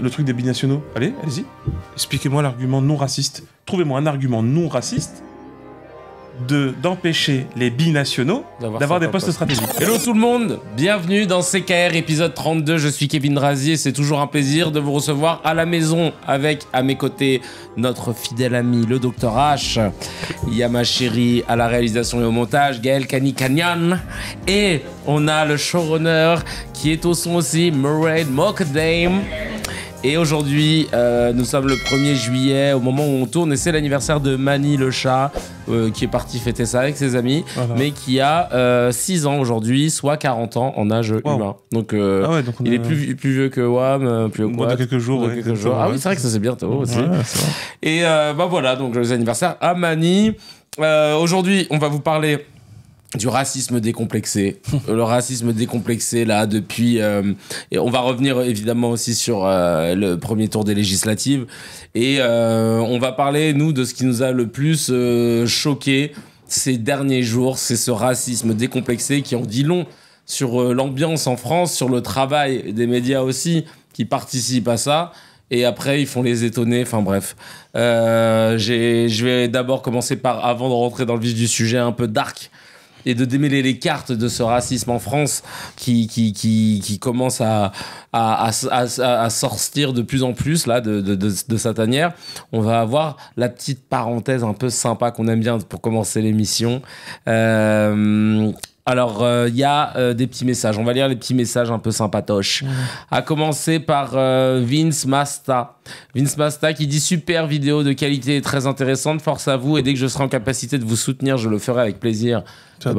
Le truc des binationaux. Allez, allez-y. Expliquez-moi l'argument non raciste. Trouvez-moi un argument non raciste d'empêcher les binationaux d'avoir des postes stratégiques. Hello tout le monde, bienvenue dans CKR épisode 32, je suis Kevin Razier, c'est toujours un plaisir de vous recevoir à la maison avec à mes côtés notre fidèle ami le Dr H, Yama Chéri à la réalisation et au montage, Gaël Kanikanyan, et on a le showrunner qui est au son aussi, Murray Mokadame. Et aujourd'hui, nous sommes le 1er juillet, au moment où on tourne, et c'est l'anniversaire de Mani le chat, qui est parti fêter ça avec ses amis, mais qui a 6 ans aujourd'hui, soit 40 ans en âge humain. Donc, donc il est plus vieux que Wam, plus vieux que de quelques jours. Ah oui, c'est vrai que ça c'est bientôt aussi. Ouais, c'est vrai. Et voilà, donc joyeux anniversaire à Mani. Aujourd'hui, on va vous parler du racisme décomplexé. Le racisme décomplexé, là, depuis... et on va revenir, évidemment, aussi sur le premier tour des législatives. Et on va parler, nous, de ce qui nous a le plus choqué ces derniers jours. C'est ce racisme décomplexé qui en dit long sur l'ambiance en France, sur le travail des médias aussi, qui participent à ça. Et après, ils font les étonner. Enfin, bref. Je vais d'abord commencer par, avant de rentrer dans le vif du sujet, un peu dark, et de démêler les cartes de ce racisme en France qui commence à sortir de plus en plus là, de sa tanière. On va avoir la petite parenthèse un peu sympa qu'on aime bien pour commencer l'émission. Alors, il y a des petits messages. On va lire les petits messages un peu sympatoches. À commencer par Vince Masta. Vince Masta qui dit « Super vidéo de qualité et très intéressante. Force à vous. Et dès que je serai en capacité de vous soutenir, je le ferai avec plaisir. »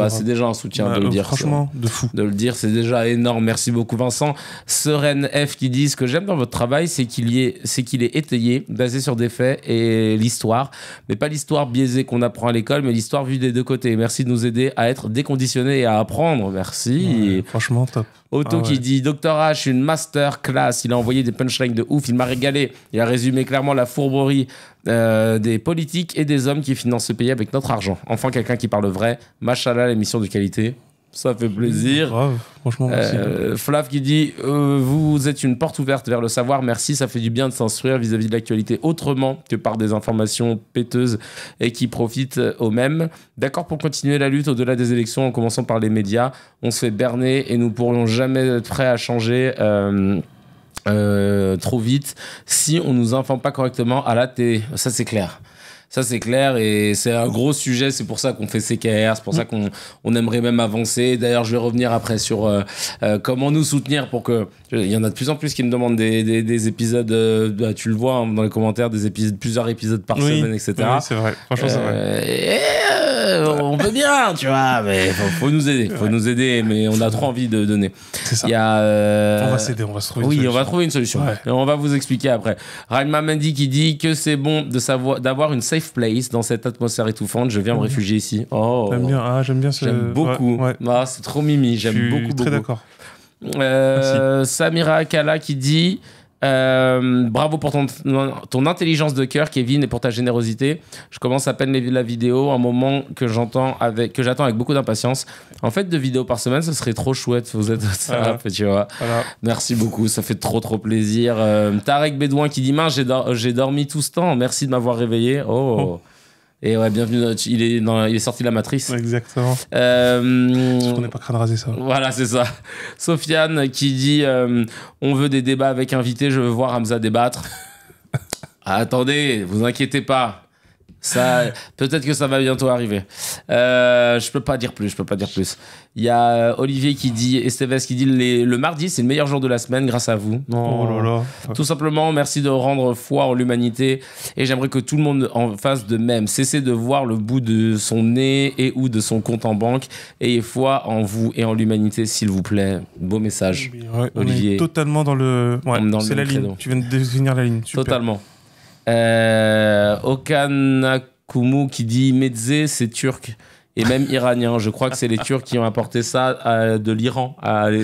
C'est déjà un soutien de le dire. Franchement, de fou. De le dire, c'est déjà énorme. Merci beaucoup, Vincent. Sereine F qui dit « Ce que j'aime dans votre travail, c'est qu'il est étayé, basé sur des faits et l'histoire. Mais pas l'histoire biaisée qu'on apprend à l'école, mais l'histoire vue des deux côtés. Merci de nous aider à être déconditionnés et à apprendre. » Merci. Ouais, franchement, top. Otto qui dit « Dr H, une masterclass. Il a envoyé des punchlines de ouf. Il m'a régalé. Il a résumé clairement la fourberie des politiques et des hommes qui financent ce pays avec notre argent. Enfin, quelqu'un qui parle vrai. Machallah, l'émission de qualité. » Ça fait plaisir. Grave, franchement, merci. Flav qui dit vous êtes une porte ouverte vers le savoir. Merci, ça fait du bien de s'instruire vis-à-vis de l'actualité autrement que par des informations péteuses et qui profitent aux mêmes. D'accord pour continuer la lutte au-delà des élections en commençant par les médias. On se fait berner et nous pourrions jamais être prêts à changer trop vite si on nous informe pas correctement à la télé. Ça, c'est clair. Ça, c'est clair et c'est un gros sujet. C'est pour ça qu'on fait CKR, c'est pour ça qu'on aimerait même avancer. D'ailleurs, je vais revenir après sur comment nous soutenir pour que... Il y en a de plus en plus qui me demandent des épisodes, tu le vois dans les commentaires, plusieurs épisodes par semaine, etc. Oui, c'est vrai. Franchement, c'est vrai. On peut bien, tu vois, mais faut nous aider. Faut nous aider, mais on a trop envie de donner. C'est ça. Il y a, on va s'aider, on va se trouver une oui, solution. on va trouver une solution. Ouais. Et on va vous expliquer après. Raima Mendy qui dit que c'est bon d'avoir une safe place dans cette atmosphère étouffante. Je viens me réfugier ici. Oh, j'aime bien ce... J'aime beaucoup. Ouais. Ah, c'est trop mimi. J'aime beaucoup. Très d'accord. Samira Akala qui dit bravo pour ton intelligence de cœur, Kevin, et pour ta générosité. Je commence à peine la vidéo, un moment que j'attends avec beaucoup d'impatience. En fait, 2 vidéos par semaine, ce serait trop chouette. Vous êtes ça, tu vois. Voilà. Merci beaucoup, ça fait trop plaisir. Tarek Bédouin qui dit mince, j'ai dormi tout ce temps. Merci de m'avoir réveillé. Oh. Et ouais, bienvenue. Il est sorti de la matrice. Exactement. Parce qu'on n'est pas crâne rasé, ça. Voilà, c'est ça. Sofiane qui dit on veut des débats avec invités, je veux voir Hamza débattre. Attendez, vous inquiétez pas. Ça, peut-être que ça va bientôt arriver. Je peux pas dire plus. Il y a Olivier qui dit, Esteves qui dit le mardi, c'est le meilleur jour de la semaine grâce à vous. Oh là là. Tout simplement, merci de rendre foi en l'humanité et j'aimerais que tout le monde en fasse de même. Cessez de voir le bout de son nez et ou de son compte en banque. Ayez foi en vous et en l'humanité, s'il vous plaît. Beau message, ouais, Olivier. On est totalement dans le... Ouais, c'est la ligne. Créneau. Tu viens de définir la ligne. Super. Totalement. Okanakumu qui dit Medze, c'est turc et même iranien. Je crois que c'est les Turcs qui ont apporté ça de l'Iran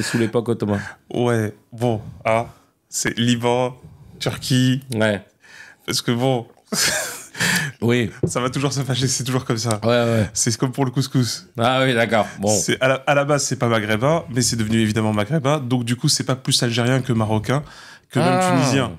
sous l'époque ottomane. Ouais, bon, c'est Liban, Turquie. Ouais. Parce que bon, oui, ça va toujours se fâcher, c'est toujours comme ça. Ouais. C'est comme pour le couscous. Ah oui, d'accord. Bon. À la base, c'est pas maghrébin, mais c'est devenu évidemment maghrébin. Donc du coup, c'est pas plus algérien que marocain que même tunisien.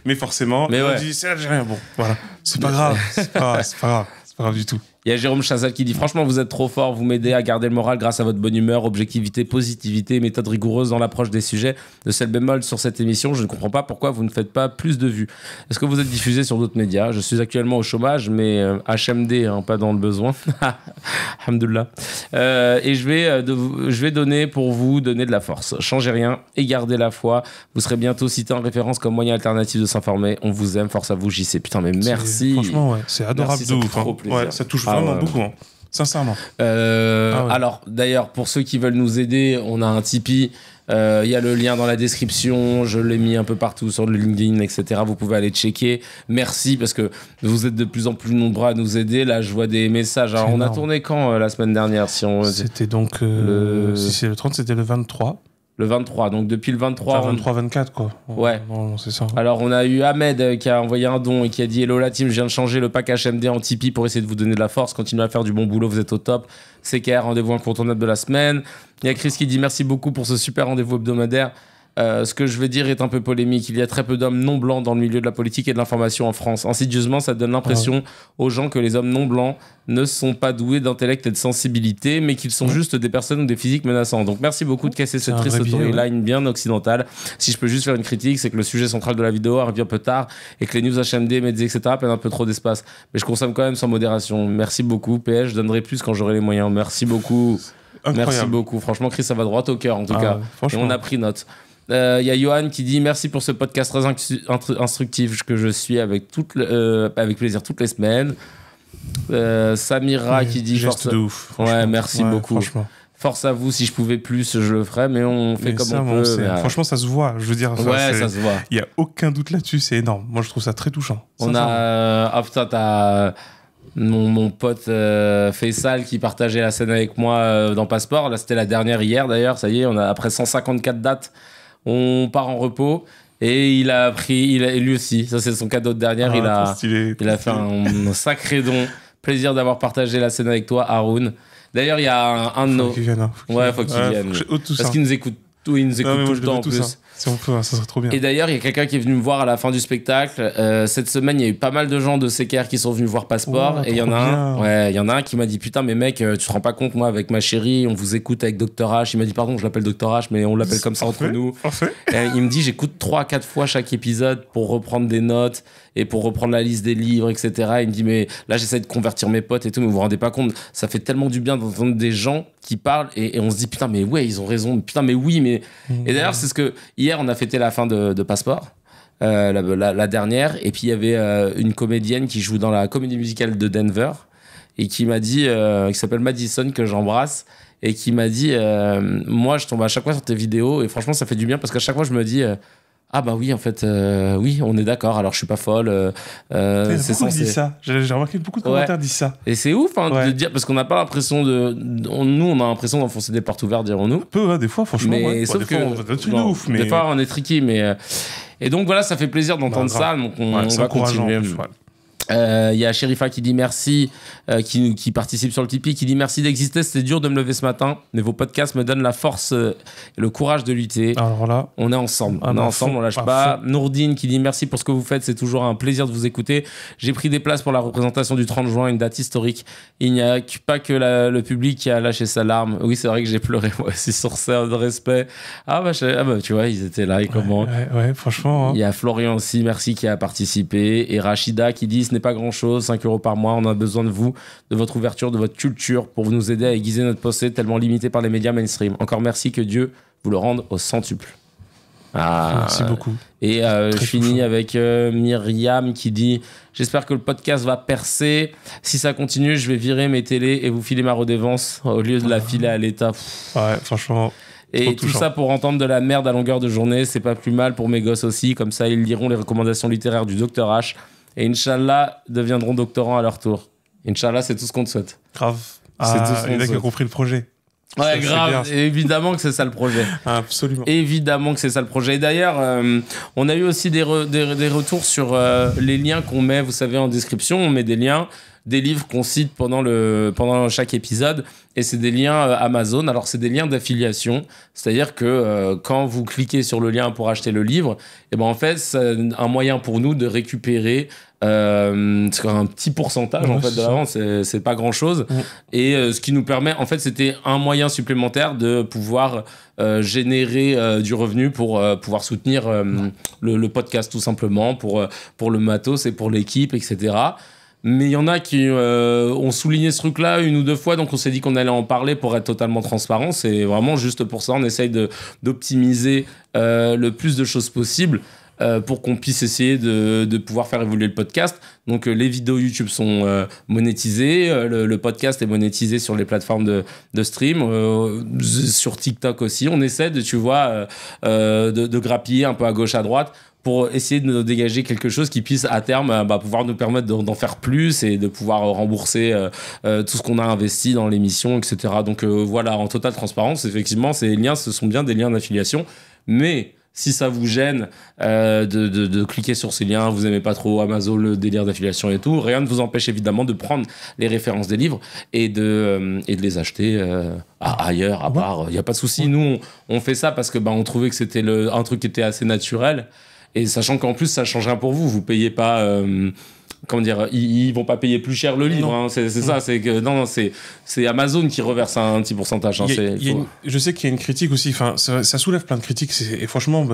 Mais forcément, Mais on ouais. dit c'est algérien. Bon, voilà. C'est pas grave. C'est pas grave. C'est pas grave. C'est pas grave du tout. Il y a Jérôme Chazal qui dit franchement vous êtes trop fort, vous m'aidez à garder le moral grâce à votre bonne humeur, objectivité, positivité, méthode rigoureuse dans l'approche des sujets. De seul bémol sur cette émission, je ne comprends pas pourquoi vous ne faites pas plus de vues. Est-ce que vous êtes diffusé sur d'autres médias? Je suis actuellement au chômage, mais HMD, hein, pas dans le besoin. Alhamdoulilah. Et je vais donner pour vous donner de la force. Changez rien et gardez la foi. Vous serez bientôt cité en référence comme moyen alternatif de s'informer. On vous aime, force à vous, JC. Putain, mais merci. Franchement, ouais, c'est adorable Merci, de ça ouf. fait trop plaisir. Ouais, ça touche vraiment ouais. beaucoup. Hein. Sincèrement. Ouais. Alors, d'ailleurs, pour ceux qui veulent nous aider, on a un Tipeee. Il y a le lien dans la description. Je l'ai mis un peu partout sur le LinkedIn, etc. Vous pouvez aller checker. Merci parce que vous êtes de plus en plus nombreux à nous aider. Là, je vois des messages. Alors, on a tourné quand la semaine dernière C'était donc. Si c'est le 30, c'était le 23. Le 23. Donc, depuis le 23. Enfin, 23-24, quoi. Ouais. Non, c'est ça. Alors, on a eu Ahmed qui a envoyé un don et qui a dit Hello la team, je viens de changer le pack HMD en Tipeee pour essayer de vous donner de la force. Continuez à faire du bon boulot, vous êtes au top. CKR, rendez-vous incontournable de la semaine. Il y a Chris qui dit merci beaucoup pour ce super rendez-vous hebdomadaire. Ce que je vais dire est un peu polémique. Il y a très peu d'hommes non blancs dans le milieu de la politique et de l'information en France. Insidieusement, ça donne l'impression aux gens que les hommes non blancs ne sont pas doués d'intellect et de sensibilité, mais qu'ils sont juste des personnes ou des physiques menaçants. Donc merci beaucoup de casser cette triste storyline bien occidentale. Si je peux juste faire une critique, c'est que le sujet central de la vidéo arrive un peu tard et que les news HMD, médias, etc. prennent un peu trop d'espace. Mais je consomme quand même sans modération. Merci beaucoup. PS, je donnerai plus quand j'aurai les moyens. Merci beaucoup. Incroyable. Merci beaucoup. Franchement, Chris, ça va droit au cœur en tout cas. Et on a pris note. Il y a Johan qui dit merci pour ce podcast très instructif que je suis avec plaisir toutes les semaines. Samira qui dit geste de ouf. Ouais, merci beaucoup. Franchement. Force à vous, si je pouvais plus, je le ferais, mais on fait comme on peut. Franchement, ça se voit. Je veux dire, ça se voit. Il n'y a aucun doute là-dessus, c'est énorme. Moi, je trouve ça très touchant. On a. Ah putain, t'as. Mon pote Faisal qui partageait la scène avec moi dans Passeport. Là, c'était la dernière hier d'ailleurs. Ça y est, après 154 dates, on part en repos. Et il a pris, lui aussi, ça c'est son cadeau de dernière. Il a fait un sacré don. Plaisir d'avoir partagé la scène avec toi, Haroun. D'ailleurs, il y a un de nos. Faut qu'il vienne. Faut qu'il vienne. Parce qu'il nous écoute. Oui, il nous écoute tout le temps en plus. Ça. Si on peut, ça serait trop bien. Et d'ailleurs, il y a quelqu'un qui est venu me voir à la fin du spectacle. Cette semaine, il y a eu pas mal de gens de CKR qui sont venus voir Passeport. Et il y en a un qui m'a dit putain, mais mec, tu te rends pas compte, moi, avec ma chérie, on vous écoute avec Dr H. Il m'a dit pardon, je l'appelle Dr H, mais on l'appelle comme ça entre nous. Et il me dit j'écoute 3 à 4 fois chaque épisode pour reprendre des notes et pour reprendre la liste des livres, etc. Il me dit mais là, j'essaie de convertir mes potes et tout, mais vous vous rendez pas compte, ça fait tellement du bien d'entendre des gens qui parlent et on se dit putain, mais ouais, ils ont raison, putain, mais oui, mais. Et d'ailleurs, c'est ce que hier, on a fêté la fin de Passeport, la dernière, et puis il y avait une comédienne qui joue dans la comédie musicale de Denver et qui m'a dit, qui s'appelle Madison, que j'embrasse, et qui m'a dit moi je tombe à chaque fois sur tes vidéos et franchement ça fait du bien parce qu'à chaque fois je me dis ah bah oui en fait oui on est d'accord, alors je suis pas folle, c'est censé. Dit ça. J'ai remarqué que beaucoup de commentaires disent ça et c'est ouf de dire, parce qu'on n'a pas l'impression nous on a l'impression d'enfoncer des portes ouvertes, dirons-nous. Peu des fois franchement, mais sauf que des fois on est tricky, mais et donc voilà, ça fait plaisir d'entendre ça, donc on va continuer. Il y a Sherifa qui dit merci, qui participe sur le Tipeee, qui dit merci d'exister, c'était dur de me lever ce matin, mais vos podcasts me donnent la force et le courage de lutter. Alors là, on est ensemble, on lâche pas. Nourdine qui dit merci pour ce que vous faites, c'est toujours un plaisir de vous écouter. J'ai pris des places pour la représentation du 30 juin, une date historique. Il n'y a pas que le public qui a lâché sa larme. Oui, c'est vrai que j'ai pleuré moi aussi sur ça, de respect. Ah bah tu vois, ils étaient là et comment. Ouais, franchement. Il y a Florian aussi, merci, qui a participé, et Rachida qui dit ce n'est pas grand chose, 5 € par mois, on a besoin de vous, de votre ouverture, de votre culture pour nous aider à aiguiser notre pensée tellement limitée par les médias mainstream. Encore merci, que Dieu vous le rende au centuple. Merci beaucoup. Et je finis avec Myriam qui dit j'espère que le podcast va percer, si ça continue je vais virer mes télés et vous filer ma redevance au lieu de la filer à l'État. Ouais, franchement. Et tout ça pour entendre de la merde à longueur de journée, c'est pas plus mal pour mes gosses aussi, comme ça ils liront les recommandations littéraires du Dr H et Inch'Allah deviendront doctorants à leur tour. Inch'Allah, c'est tout ce qu'on te souhaite. Grave. C'est tout ce qu'on te souhaite. Il a compris le projet. Ouais, ça, grave. Évidemment que c'est ça le projet. Absolument. Évidemment que c'est ça le projet. Et d'ailleurs, on a eu aussi des retours sur les liens qu'on met, vous savez, en description. On met des liens des livres qu'on cite pendant chaque épisode, et c'est des liens Amazon. Alors c'est des liens d'affiliation, c'est-à-dire que quand vous cliquez sur le lien pour acheter le livre, et ben en fait c'est un moyen pour nous de récupérer c'est un petit pourcentage en fait de la vente, c'est pas grand chose, et ce qui nous permet, en fait c'était un moyen supplémentaire de pouvoir générer du revenu pour pouvoir soutenir le podcast tout simplement, pour le matos et pour l'équipe, etc. Mais il y en a qui ont souligné ce truc-là une ou deux fois, donc on s'est dit qu'on allait en parler pour être totalement transparent. C'est vraiment juste pour ça, on essaye d'optimiser le plus de choses possible pour qu'on puisse essayer de pouvoir faire évoluer le podcast. Donc les vidéos YouTube sont monétisées, le podcast est monétisé sur les plateformes de stream, sur TikTok aussi. On essaie de grappiller un peu à gauche à droite pour essayer de dégager quelque chose qui puisse à terme pouvoir nous permettre d'en faire plus et de pouvoir rembourser tout ce qu'on a investi dans l'émission, etc. Donc voilà, en totale transparence, effectivement, ces liens, ce sont bien des liens d'affiliation, mais si ça vous gêne de cliquer sur ces liens, vous aimez pas trop Amazon, le délire d'affiliation et tout, rien ne vous empêche évidemment de prendre les références des livres et de les acheter ailleurs, à part. Il n'y a pas de souci. Nous, on fait ça parce que on trouvait que c'était un truc qui était assez naturel. Et sachant qu'en plus, ça change rien pour vous. Vous payez pas... comment dire, ils vont pas payer plus cher le livre, hein, c'est ça, c'est que c'est Amazon qui reverse un petit pourcentage. Hein, je sais qu'il y a une critique aussi, enfin ça soulève plein de critiques, et franchement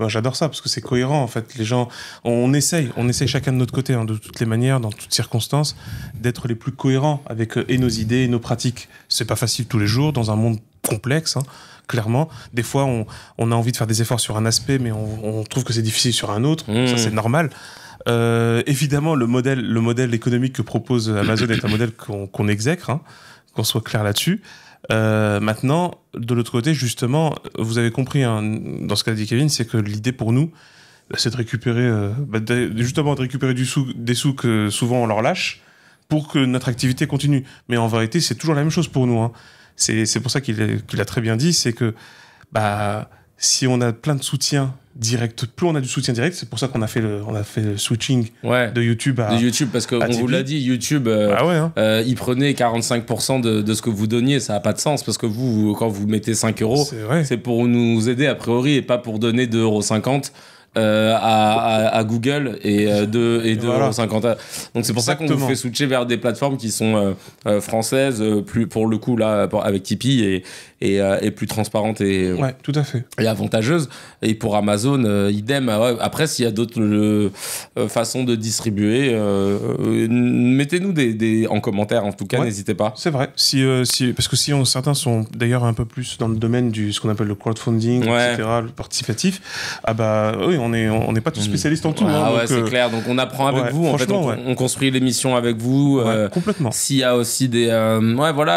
j'adore ça parce que c'est cohérent en fait. Les gens, on essaye chacun de notre côté, hein, de toutes les manières, dans toutes circonstances, d'être les plus cohérents avec et nos idées et nos pratiques. C'est pas facile tous les jours dans un monde complexe, hein. Clairement, des fois on a envie de faire des efforts sur un aspect, mais on trouve que c'est difficile sur un autre. Ça c'est normal. Évidemment, le modèle économique que propose Amazon est un modèle qu'on exècre, hein, qu'on soit clair là-dessus. Maintenant, de l'autre côté, justement, vous avez compris, hein, dans ce qu'a dit Kevin, c'est que l'idée pour nous, c'est de récupérer, justement, de récupérer des sous que souvent on leur lâche pour que notre activité continue. Mais en vérité, c'est toujours la même chose pour nous, hein. C'est pour ça qu'il a très bien dit, c'est que si on a plein de soutien direct, plus on a du soutien direct, c'est pour ça qu'on a fait le switching de YouTube à YouTube, parce qu'on vous l'a dit, YouTube il prenait 45% de ce que vous donniez, ça n'a pas de sens, parce que vous quand vous mettez 5 euros, c'est pour nous aider a priori et pas pour donner 2,50 € à Google et 2,50 €. Donc c'est pour ça qu'on vous fait switcher vers des plateformes qui sont françaises, plus pour le coup là avec Tipeee et plus transparentes et tout à fait, et avantageuses. Et pour Amazon idem. Après s'il y a d'autres façons de distribuer, mettez-nous des en commentaire, en tout cas n'hésitez pas. C'est vrai, parce que certains sont d'ailleurs un peu plus dans le domaine du ce qu'on appelle le crowdfunding, etc., le participatif, oui, on n'est pas tous spécialistes en tout. C'est clair. Donc on apprend avec vous. En fait, on construit l'émission avec vous. Complètement. S'il y a aussi des,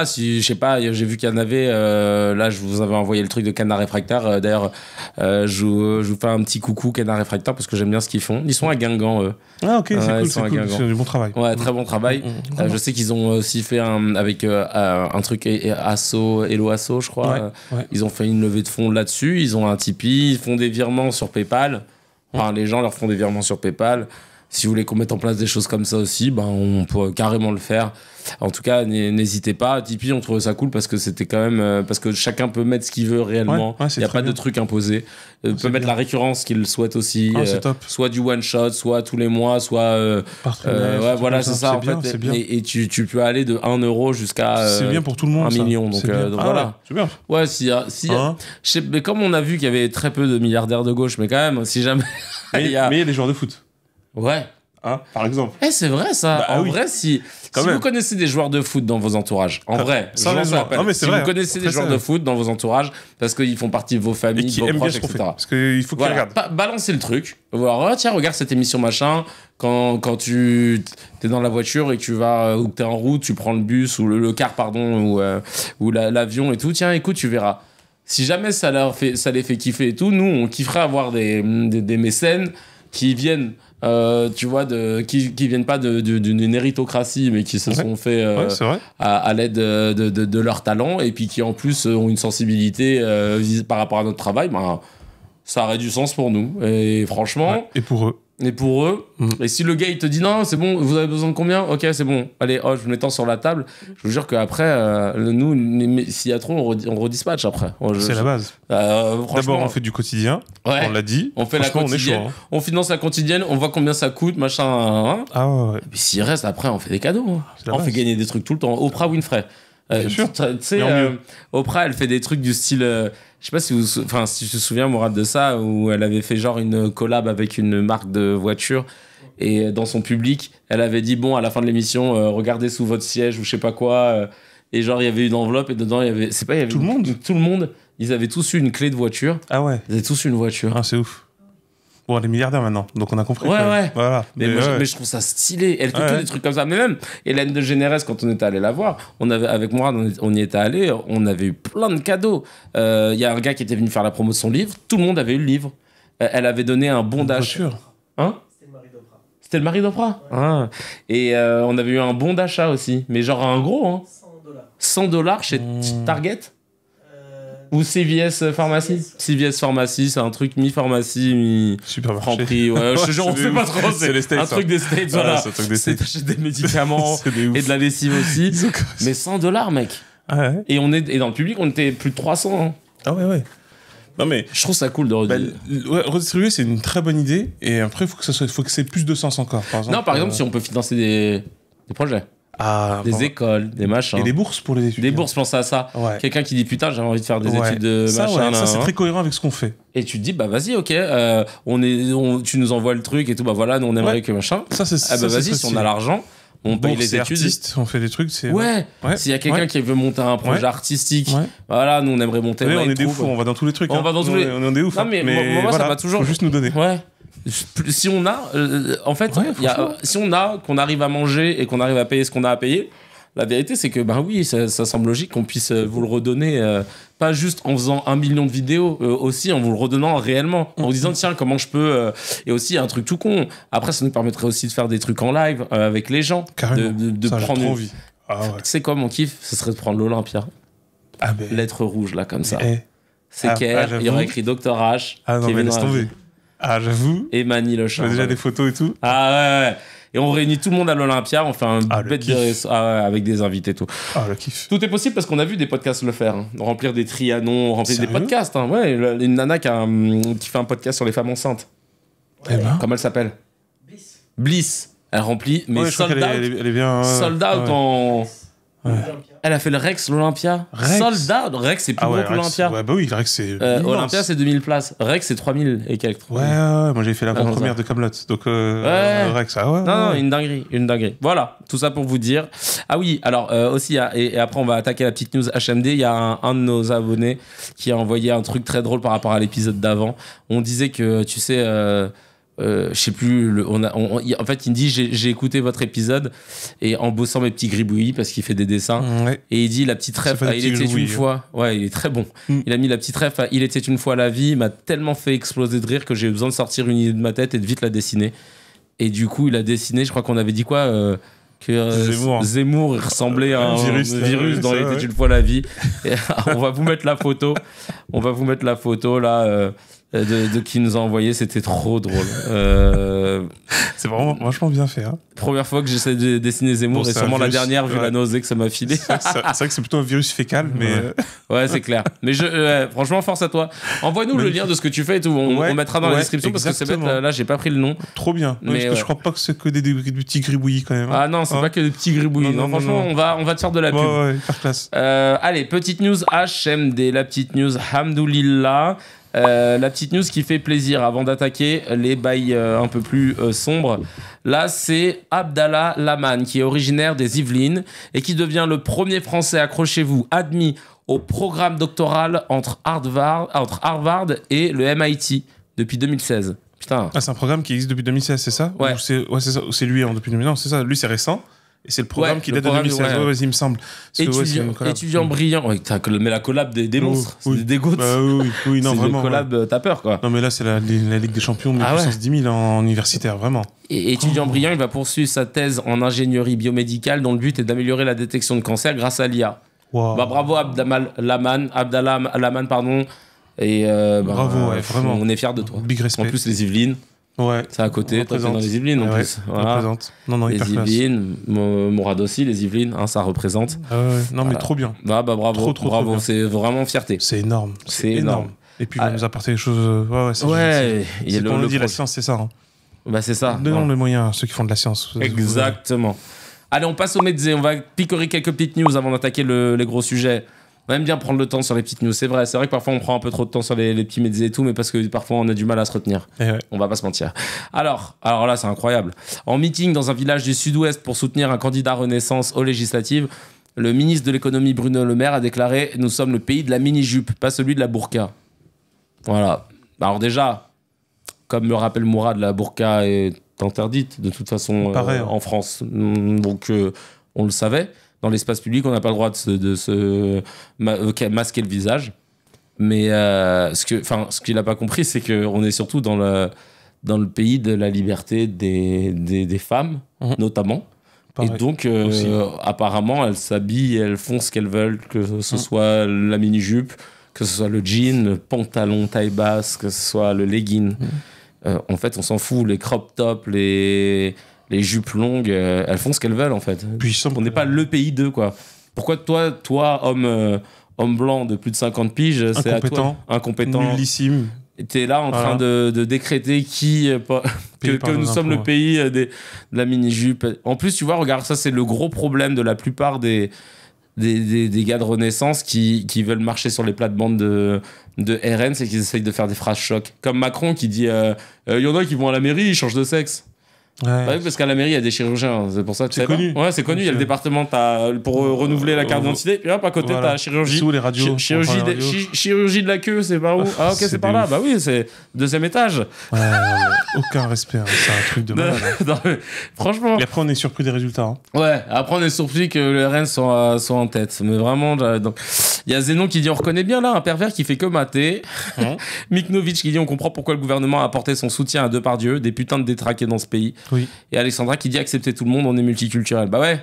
si je sais pas, j'ai vu qu'il y en avait. Là, je vous avais envoyé le truc de Canard Réfractaire. D'ailleurs, je vous fais un petit coucou Canard Réfractaire parce que j'aime bien ce qu'ils font. Ils sont à Guingamp, eux. Ah ok, c'est cool. C'est du bon travail. Ouais, très bon travail. Je sais qu'ils ont aussi fait avec un truc Hello Asso, je crois. Ils ont fait une levée de fonds là-dessus. Ils ont un Tipeee. Ils font des virements sur PayPal. Enfin, les gens leur font des virements sur PayPal. Si vous voulez qu'on mette en place des choses comme ça aussi, on peut carrément le faire. En tout cas, n'hésitez pas. Tipeee, on trouvait ça cool parce que c'était quand même... parce que chacun peut mettre ce qu'il veut réellement. Il n'y a pas de truc imposé. Il peut mettre la récurrence qu'il souhaite aussi. C'est top. Soit du one-shot, soit tous les mois, soit... voilà, c'est ça. En fait. Et tu peux aller de 1 € jusqu'à... c'est bien pour tout le monde, 1 million. Donc voilà. C'est bien. Ouais, mais comme on a vu qu'il y avait très peu de milliardaires de gauche, mais quand même, si jamais... Mais il y a des joueurs de foot. Ouais. Hein, par exemple. C'est vrai ça. Vrai, si vous connaissez des joueurs de foot dans vos entourages, si vous connaissez des joueurs de foot dans vos entourages, parce qu'ils font partie de vos familles, de vos proches, etc. Parce qu'il faut qu'ils regardent. Balancez le truc. Tiens, regarde cette émission machin. Quand tu es dans la voiture et que tu vas ou que tu es en route, tu prends le bus ou le car, pardon, ou l'avion et tout. Tiens, écoute, tu verras. Si jamais ça les fait kiffer et tout, nous, on kifferait avoir des mécènes qui viennent... tu vois, qui viennent pas d'une héritocratie, mais qui se sont fait à l'aide de leur talent, et puis qui en plus ont une sensibilité par rapport à notre travail. Ça aurait du sens pour nous, et franchement... Et pour eux. Et pour eux, et si le gars il te dit non, c'est bon, vous avez besoin de combien? Ok, c'est bon. Allez, je vous mets sur la table. Je vous jure qu'après, nous, s'il y a trop, on redispatche après. C'est la base. D'abord, on fait du quotidien. Ouais. On l'a dit. On fait la quotidienne. On est chaud, on finance la quotidienne. On voit combien ça coûte, machin. Ah ouais. Et puis s'il reste, après, on fait des cadeaux. On fait gagner des trucs tout le temps. Oprah Winfrey. Bien sûr. Tu sais, Oprah, elle fait des trucs du style. Je sais pas si tu te souviens, Mourad, de ça, où elle avait fait genre une collab avec une marque de voiture. Et dans son public, elle avait dit bon, à la fin de l'émission, regardez sous votre siège ou je sais pas quoi. Et genre, il y avait une enveloppe et dedans, il y avait. C'est pas, il y avait tout le monde. Tout le monde. Ils avaient tous eu une clé de voiture. Ah ouais. Ils avaient tous eu une voiture. Ah, c'est ouf. Bon, elle est milliardaire maintenant, donc on a compris. Ouais. Voilà. Mais je trouve ça stylé. Elle fait que des trucs comme ça. Mais même Hélène de Généresse, quand on était allé la voir, avec moi, on y était allé, on avait eu plein de cadeaux. Il y a un gars qui était venu faire la promo de son livre, tout le monde avait eu le livre. Elle avait donné un bon d'achat. Hein? C'était le mari d'Oprah. Ah. Et on avait eu un bon d'achat aussi, mais genre un gros, hein. $100 chez Target. Ou CVS Pharmacie. CVS Pharmacie, c'est un truc mi-pharmacie, mi-Franprix. Ouais, je te jure, on sait pas trop. C'est les States, un truc des States, voilà. C'est t'achètes des médicaments et de la lessive aussi. Mais $100, mec. Ah ouais. Et dans le public, on était plus de 300. Hein. Ah ouais. Non mais je trouve ça cool de redistribuer. Redistribuer, c'est une très bonne idée. Et après, il faut que c'est plus de sens encore. Par exemple, non, par exemple, si on peut financer des projets. Des écoles, des machins. Et des bourses pour les étudiants. Des bourses, pense à ça. Ouais. Quelqu'un qui dit putain, j'avais envie de faire des études de machin. Ça, c'est très cohérent avec ce qu'on fait. Et tu te dis, bah vas-y, ok, tu nous envoies le truc et tout, bah voilà, nous on aimerait que machin. Ça, c'est bah vas-y, si on a l'argent, on paye les études. On fait des trucs, c'est. Ouais. S'il y a quelqu'un qui veut monter un projet artistique, voilà, nous on aimerait monter. On est des fous, on va dans tous les trucs. On va dans tous les. On est des ouf. Non, mais moi, ça va toujours. Faut juste nous donner. Ouais. Si on a, en fait, si on a, qu'on arrive à manger et qu'on arrive à payer ce qu'on a à payer, la vérité c'est que ben oui, ça semble logique qu'on puisse vous le redonner, pas juste en faisant 1 million de vidéos, aussi en vous le redonnant réellement, en vous disant tiens comment je peux, et aussi un truc tout con. Après ça nous permettrait aussi de faire des trucs en live avec les gens, de ça, prendre. Trop envie. Ah ouais. C'est quoi mon kiff? Ce serait de prendre l'Olympia, lettre rouge là comme ça. C'est il y aurait écrit Dr H. Ah non mais laisse tomber. Ah, j'avoue. Et Mani le chat. Déjà des photos et tout. Ah ouais. Et on réunit tout le monde à l'Olympia, on fait un bête de avec des invités et tout. Ah, le kiff. Tout est possible parce qu'on a vu des podcasts le faire. Hein. Remplir des trianons, remplir des podcasts. Hein. Ouais, une nana qui fait un podcast sur les femmes enceintes. Ouais. Comment elle s'appelle? Bliss. Elle remplit, mais sold out. Elle est bien. Sold out en. Ouais. Elle a fait le Rex, l'Olympia. Sold out. Rex, c'est plus gros que l'Olympia. Ouais, bah oui, Rex, c'est. Olympia, c'est 2000 places. Rex, c'est 3000 et quelques. Ouais, moi j'ai fait l'avant-première de Kaamelott. Donc, Rex, Non, une dinguerie. Voilà, tout ça pour vous dire. Ah oui, alors aussi, et après on va attaquer la petite news HMD. Il y a un de nos abonnés qui a envoyé un truc très drôle par rapport à l'épisode d'avant. On disait que, tu sais. Je sais plus, en fait il me dit j'ai écouté votre épisode et en bossant mes petits gribouillis parce qu'il fait des dessins et il dit la petite ref il était une fois, ouais il est très bon, il a mis la petite ref il était une fois la vie, il m'a tellement fait exploser de rire que j'ai eu besoin de sortir une idée de ma tête et de vite la dessiner, et du coup il a dessiné, je crois qu'on avait dit quoi, que Zemmour il ressemblait à un virus dans Il était une fois la vie. Et, on va vous mettre la photo là de qui nous a envoyé, c'était trop drôle. C'est vraiment vachement bien fait. Hein. Première fois que j'essaie de dessiner Zemmour, et sûrement la dernière vu la nausée que ça m'a filé. C'est vrai que c'est plutôt un virus fécal, mais. Ouais, c'est clair. Mais franchement, force à toi. Envoie-nous le lien de ce que tu fais et tout. On mettra dans la description parce que c'est bête. Là, j'ai pas pris le nom. Trop bien. Mais parce que je crois pas que c'est que des petits gribouillis quand même. Ah non, c'est pas que des petits gribouillis. Non, franchement, on va te faire de la pub. Ouais, hyper classe. Allez, petite news HMD, la petite news Hamdoulillah. La petite news qui fait plaisir avant d'attaquer les bails un peu plus sombres. Là, c'est Abdallah Laman, qui est originaire des Yvelines et qui devient le premier Français, accrochez-vous, admis au programme doctoral entre Harvard et le MIT depuis 2016. Putain. Ah, c'est un programme qui existe depuis 2016, c'est ça? Ouais. C'est ça. C'est lui depuis 2016. Non, c'est ça. Lui, c'est récent. Et c'est le programme qui date de 2016. Ouais, il me semble. Étudiant brillant. Ouais, mais la collab des monstres. C'est des goats. Bah, oui, non, vraiment. C'est collab, t'as peur, quoi. Non, mais là, c'est la Ligue des Champions, mais puissance 10 000 en universitaire, vraiment. Et étudiant brillant, il va poursuivre sa thèse en ingénierie biomédicale dont le but est d'améliorer la détection de cancer grâce à l'IA. Wow. Bah, bravo Abdallah Laman, pardon. Et, bravo, vraiment. On est fiers de toi. Big respect. En plus, les Yvelines. Ouais. C'est à côté, toi, t'es dans les Yvelines en plus. Voilà. Représente. Non, non, Les hyper classe. Yvelines, Mourad aussi, les Yvelines, hein, ça représente. Ah ouais, non, mais Voilà. trop bien. Bah, bravo, Trop bravo, bien. c'est vraiment fierté. C'est énorme. C'est énorme. Et puis, il va nous apporter des choses. Ouais, c'est Ouais, il y a comme on le dit, la projet. science, c'est ça. Hein. Bah, c'est ça. Donnons Ouais. les moyens à ceux qui font de la science. Exactement. Allez, on passe au mezzé. On va picorer quelques petites news avant d'attaquer les gros sujets. On aime bien prendre le temps sur les petites news. C'est vrai que parfois on prend un peu trop de temps sur les petits mezzés et tout, mais parce que parfois on a du mal à se retenir. Et ouais. On va pas se mentir. Alors là, c'est incroyable. En meeting dans un village du sud-ouest pour soutenir un candidat Renaissance aux législatives, le ministre de l'économie Bruno Le Maire a déclaré « Nous sommes le pays de la mini-jupe, pas celui de la burqa ». Voilà. Alors déjà, comme le rappelle Mourad, la burqa est interdite de toute façon Pareil, hein. en France. Donc on le savait. Dans l'espace public, on n'a pas le droit de se masquer le visage. Mais ce qu'il n'a pas compris, c'est qu'on est surtout dans le pays de la liberté des femmes, notamment. Pareil. Et donc, Aussi. apparemment, elles s'habillent, elles font ce qu'elles veulent, que ce soit la mini-jupe, que ce soit le jean, le pantalon taille basse, que ce soit le legging. En fait, on s'en fout. Les crop tops, les jupes longues, elles font ce qu'elles veulent, en fait. Puis, il semble On n'est que- pas le pays d'eux, quoi. Pourquoi toi homme blanc de plus de 50 piges, c'est à toi incompétent. Nullissime. T'es là en Voilà. train de décréter Payé par que nos nous sommes le impôts, pays de la mini-jupe. En plus, tu vois, regarde, ça, c'est le gros problème de la plupart des gars de Renaissance qui veulent marcher sur les plates-bandes de RN, c'est qu'ils essayent de faire des phrases choc. Comme Macron qui dit y en a qui vont à la mairie, ils changent de sexe. Ouais. Bah oui, parce qu'à la mairie, il y a des chirurgiens. C'est pour ça que tu C'est sais pas. connu. Ouais, c'est connu. Il y a le département pour renouveler la carte d'identité. Puis hop, à côté, Voilà. t'as chirurgie. Sous les radios. Chirurgie, on prend les radios. chirurgie de la queue, c'est par où? Ah, ok, C'est c'est par des là. ouf. Bah oui, c'est deuxième étage. Ouais, aucun respect. Hein. C'est un truc de Non, malade. Hein. non, mais franchement. Et après, on est surpris des résultats. Hein. Ouais, après, on est surpris que le RN soit en tête. Mais vraiment, donc. Il y a Zénon qui dit on reconnaît bien là un pervers qui fait que mater. Miknovic qui dit on comprend pourquoi le gouvernement a apporté son soutien à Depardieu, des putains de détraqués dans ce pays. Oui. Et Alexandra qui dit acceptez tout le monde, on est multiculturel. Bah ouais.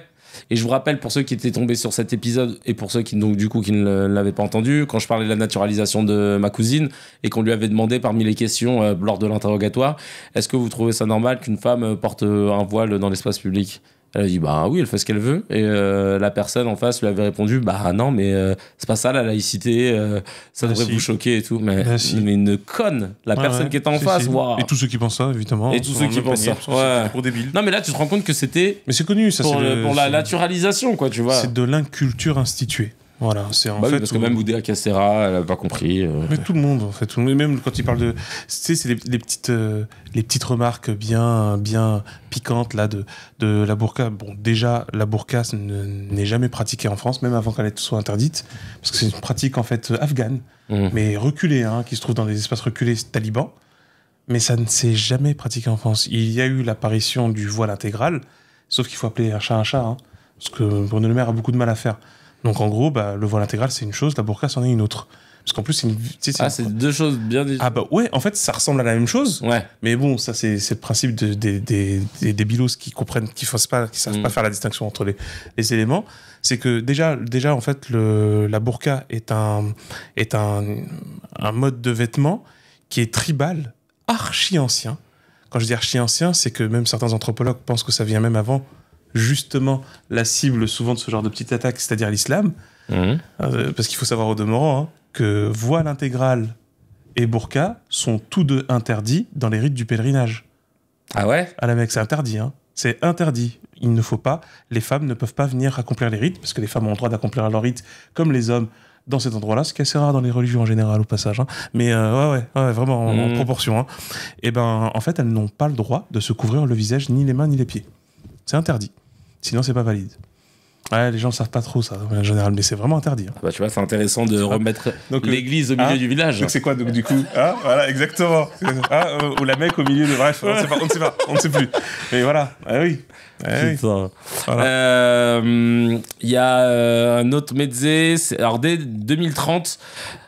Et je vous rappelle pour ceux qui étaient tombés sur cet épisode et pour ceux qui donc du coup qui ne l'avaient pas entendu, quand je parlais de la naturalisation de ma cousine et qu'on lui avait demandé parmi les questions lors de l'interrogatoire, est-ce que vous trouvez ça normal qu'une femme porte un voile dans l'espace public? Elle a dit bah oui, elle fait ce qu'elle veut. Et la personne en face lui avait répondu bah non, mais c'est pas ça la laïcité, ça devrait si. vous choquer et tout. Mais, Bah, si. mais une conne, la personne qui était en Si, face. si. Waouh. Et tous ceux qui pensent ça, évidemment. Et tous sont ceux dans qui le même pensent panier, ça. parce que Ouais. c'est trop débile. Non mais là tu te rends compte que c'était Mais c'est connu, ça. pour, c'est pour la naturalisation quoi, tu vois. C'est de l'inculture instituée. Voilà, c'est en Bah fait. oui, parce que même Boudéa Castera, elle a pas compris. Mais tout le monde, en fait. Même quand il parle de. Tu sais, c'est les petites remarques bien piquantes là, de la burqa. Bon, déjà, la burqa n'est jamais pratiquée en France, même avant qu'elle soit interdite. Parce que c'est une pratique, en fait, afghane, mais reculée, hein, qui se trouve dans des espaces reculés talibans. Mais ça ne s'est jamais pratiqué en France. Il y a eu l'apparition du voile intégral, sauf qu'il faut appeler un chat, hein, parce que Bruno Le Maire a beaucoup de mal à faire. Donc en gros, bah, le voile intégral, c'est une chose, la burqa, c'en est une autre. Parce qu'en plus, c'est une... tu sais, Ah, c'est deux choses bien différentes. Ah bah ouais, en fait, ça ressemble à la même chose. Ouais. Mais bon, ça, c'est le principe des bilos qui comprennent, qui savent pas faire la distinction entre les éléments. C'est que déjà, en fait, la burqa est un mode de vêtement qui est tribal, archi ancien. Quand je dis archi ancien, c'est que même certains anthropologues pensent que ça vient même avant, justement, la cible souvent de ce genre de petite attaque, c'est-à-dire l'islam. Parce qu'il faut savoir au demeurant hein, que voile intégral et burqa sont tous deux interdits dans les rites du pèlerinage. Ah ouais? À la Mecque, c'est interdit. Hein. C'est interdit. Il ne faut pas. Les femmes ne peuvent pas venir accomplir les rites, parce que les femmes ont le droit d'accomplir leurs rites comme les hommes dans cet endroit-là, ce qui est assez rare dans les religions en général, au passage. Hein. Mais ouais, vraiment en proportion. Hein. Et ben, en fait, elles n'ont pas le droit de se couvrir le visage, ni les mains, ni les pieds. C'est interdit. Sinon, c'est pas valide. Ouais, les gens ne savent pas trop ça, en général, mais c'est vraiment interdit. Hein. Bah, tu vois, c'est intéressant de remettre Donc, l'église au milieu du village. Donc c'est quoi, donc, du coup hein, voilà, exactement. Ou la Mecque au milieu de... Bref, on ne sait plus. Mais voilà, ah oui. Ah oui. Putain. Voilà. Il y a un autre mezzé. Alors, dès 2030,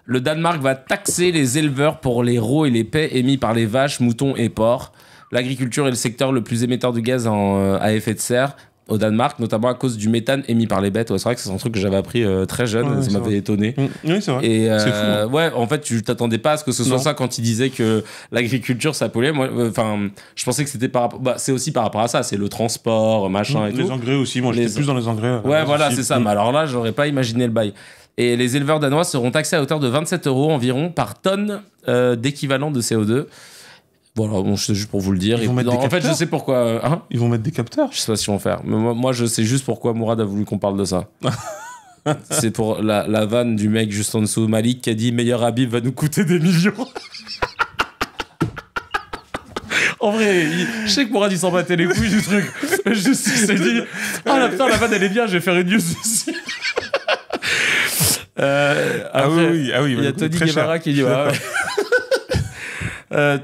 le Danemark va taxer les éleveurs pour les rots et les pets émis par les vaches, moutons et porcs. L'agriculture est le secteur le plus émetteur de gaz à effet de serre. au Danemark, notamment à cause du méthane émis par les bêtes. Ouais, c'est vrai que c'est un truc que j'avais appris très jeune, Ouais, ça c'est m'avait étonné. Oui, c'est vrai. Et C'est fou, hein. ouais, en fait, tu t'attendais pas à ce que ce soit Non. ça quand il disait que l'agriculture ça polluait. Moi, enfin, je pensais que c'était par rapport. Bah, c'est aussi par rapport à ça, c'est le transport, machin et Les tout. engrais aussi, moi j'étais plus dans les engrais. Ouais, voilà, aussi. c'est ça. Mais alors là, j'aurais pas imaginé le bail. Et les éleveurs danois seront taxés à hauteur de 27 € environ par tonne d'équivalent de CO2. Voilà, bon, c'est juste pour vous le dire. Ils vont mettre des en fait, je capteurs sais pourquoi. Hein, Ils vont mettre des capteurs. je sais pas si on faire. Mais moi, je sais juste pourquoi Mourad a voulu qu'on parle de ça. C'est pour la vanne du mec juste en dessous, Malik, qui a dit meilleur Habib va nous coûter des millions. En vrai, je sais que Mourad il s'en battait les couilles du truc. Juste il s'est dit ah putain la vanne elle est bien, je vais faire une news dessus. Après, il y a Tony Guevara qui dit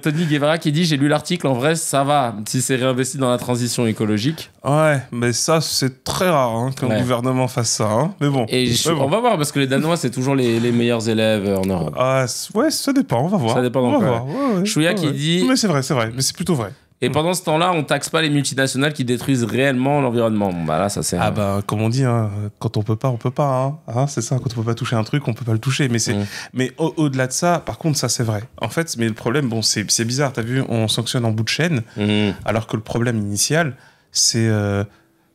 Tony Guevara qui dit j'ai lu l'article, en vrai ça va si c'est réinvesti dans la transition écologique. Ouais, mais ça c'est très rare hein, qu'un gouvernement fasse ça. Hein. Mais bon. Et on va voir parce que les Danois c'est toujours les meilleurs élèves en Europe. Ah, ouais, ça dépend, on va voir. Ça dépend on donc. va voir. Ouais, Chouya qui dit. Mais c'est vrai, mais c'est plutôt vrai. Et pendant ce temps-là, on taxe pas les multinationales qui détruisent réellement l'environnement. Bon, bah là, ça c'est. Ah bah comme on dit, hein, quand on peut pas, on peut pas. Hein. Hein, c'est ça, quand on peut pas toucher un truc, on peut pas le toucher. Mais c'est, mais au-delà de ça, par contre, ça c'est vrai. En fait, mais le problème, bon, c'est bizarre. T'as vu, on sanctionne en bout de chaîne, alors que le problème initial, c'est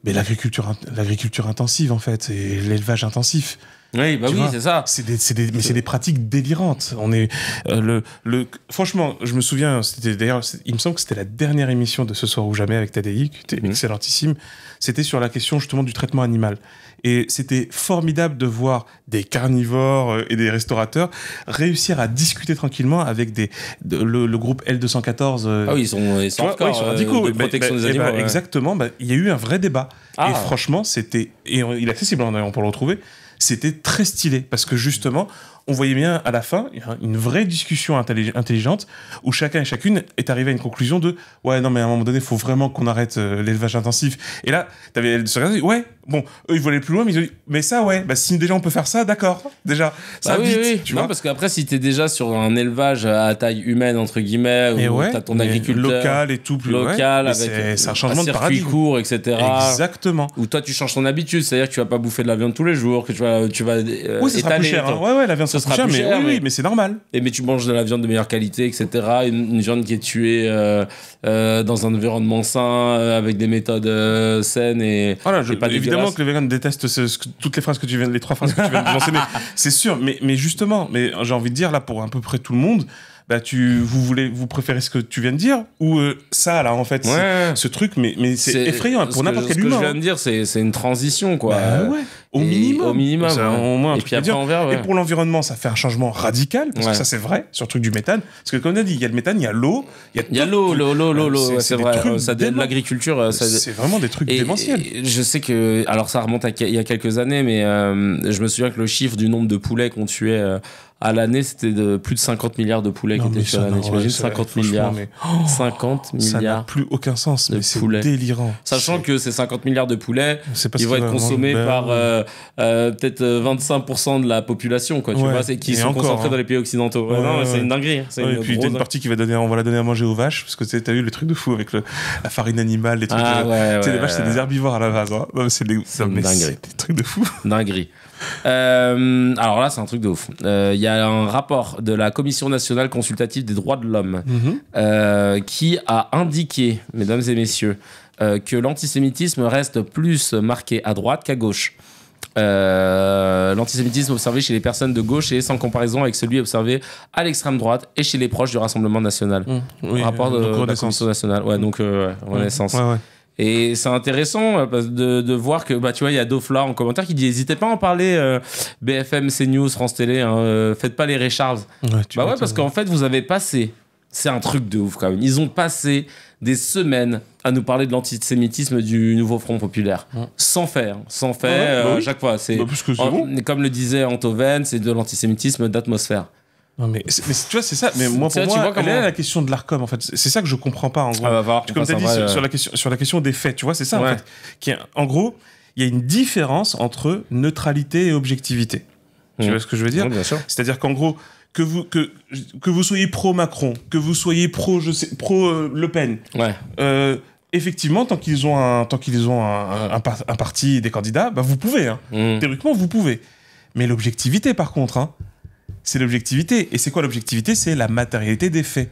mais l'agriculture intensive en fait, et l'élevage intensif. Oui, bah oui, c'est ça. C'est des pratiques délirantes. On est franchement, je me souviens, c'était d'ailleurs, il me semble que c'était la dernière émission de Ce soir ou jamais avec Tadei, qui était excellentissime. C'était sur la question justement du traitement animal. Et c'était formidable de voir des carnivores et des restaurateurs réussir à discuter tranquillement avec le groupe L214. Ah oui, ils sont hardcore, sont radicaux. de protection des animaux. Exactement, il y a eu un vrai débat. Ah. Et franchement, il est accessible, on peut le retrouver. C'était très stylé parce que justement, on voyait bien à la fin une vraie discussion intelligente où chacun et chacune est arrivé à une conclusion de ouais non mais à un moment donné il faut vraiment qu'on arrête l'élevage intensif. Et là t'avais ouais bon eux ils voulaient plus loin mais ça ouais bah si déjà on peut faire ça d'accord déjà ça vite oui. tu non, vois parce qu'après si t'es déjà sur un élevage à taille humaine entre guillemets où t'as ton agriculteur local et tout local avec c'est un changement de circuit paradigme court etc. Exactement. Où toi tu changes ton habitude, c'est-à-dire que tu vas pas bouffer de la viande tous les jours, que tu vas oui ça sera plus cher hein. Ouais la viande ça sera plus cher mais c'est normal. Mais tu manges de la viande de meilleure qualité, etc. Une viande qui est tuée dans un environnement sain, avec des méthodes saines et, voilà, et pas évidemment que les véganes détestent toutes les phrases que les trois phrases que tu viens de mentionner. C'est sûr, mais justement, j'ai envie de dire là pour à peu près tout le monde. Bah vous préférez ce que tu viens de dire ou ça là en fait ce truc mais c'est effrayant pour n'importe quel humain. Ce que je viens de dire c'est une transition quoi. Bah, ouais. Au minimum ça, au moins, et puis après on verra. Et pour l'environnement ça fait un changement radical parce que ça c'est vrai sur le truc du méthane parce que comme on a dit il y a le méthane, il y a l'eau, il y a l'eau c'est vrai ça l'agriculture c'est vraiment des trucs démentiels. Je sais que alors ça remonte il y a quelques années mais je me souviens que le chiffre du nombre de poulets qu'on tuait à l'année, c'était de plus de 50 milliards de poulets qui étaient tués à l'année. T'imagines 50 milliards. 50 milliards. Ça n'a plus aucun sens, mais c'est délirant. Sachant que ces 50 milliards de poulets, ils vont être consommés par peut-être 25% de la population, quoi, tu vois, qui sont concentrés dans les pays occidentaux. C'est une dinguerie. Et puis, t'as une partie qui on va la donner à manger aux vaches, parce que t'as vu le truc de fou avec la farine animale, les trucs. Les vaches, c'est des herbivores à la base. C'est des trucs de fou. Dinguerie. Alors là, c'est un truc de ouf. Il y a un rapport de la Commission nationale consultative des droits de l'homme qui a indiqué, mesdames et messieurs, que l'antisémitisme reste plus marqué à droite qu'à gauche. L'antisémitisme observé chez les personnes de gauche est sans comparaison avec celui observé à l'extrême droite et chez les proches du Rassemblement national. Rapport de la Commission nationale. Donc Renaissance. Et c'est intéressant de voir que, tu vois, il y a Dofla en commentaire qui dit n'hésitez pas à en parler, BFM, CNews, France Télé, faites pas les Ray Charles. Parce qu'en fait, vous avez passé, c'est un truc de ouf quand même, ils ont passé des semaines à nous parler de l'antisémitisme du nouveau Front Populaire. Sans faire à chaque fois. Comme le disait Antoven, c'est de l'antisémitisme d'atmosphère. Non mais tu vois c'est ça mais moi pour moi elle est la question de l'Arcom en fait c'est ça que je comprends pas en gros comme tu as dit sur la question des faits tu vois c'est ça en fait en gros il y a une différence entre neutralité et objectivité tu vois ce que je veux dire c'est-à-dire qu'en gros que vous soyez pro Macron que vous soyez pro Le Pen effectivement, tant qu'ils ont un parti et des candidats, bah vous pouvez. Hein. Théoriquement, vous pouvez. Mais l'objectivité, par contre, hein, c'est l'objectivité. Et c'est quoi l'objectivité? C'est la matérialité des faits.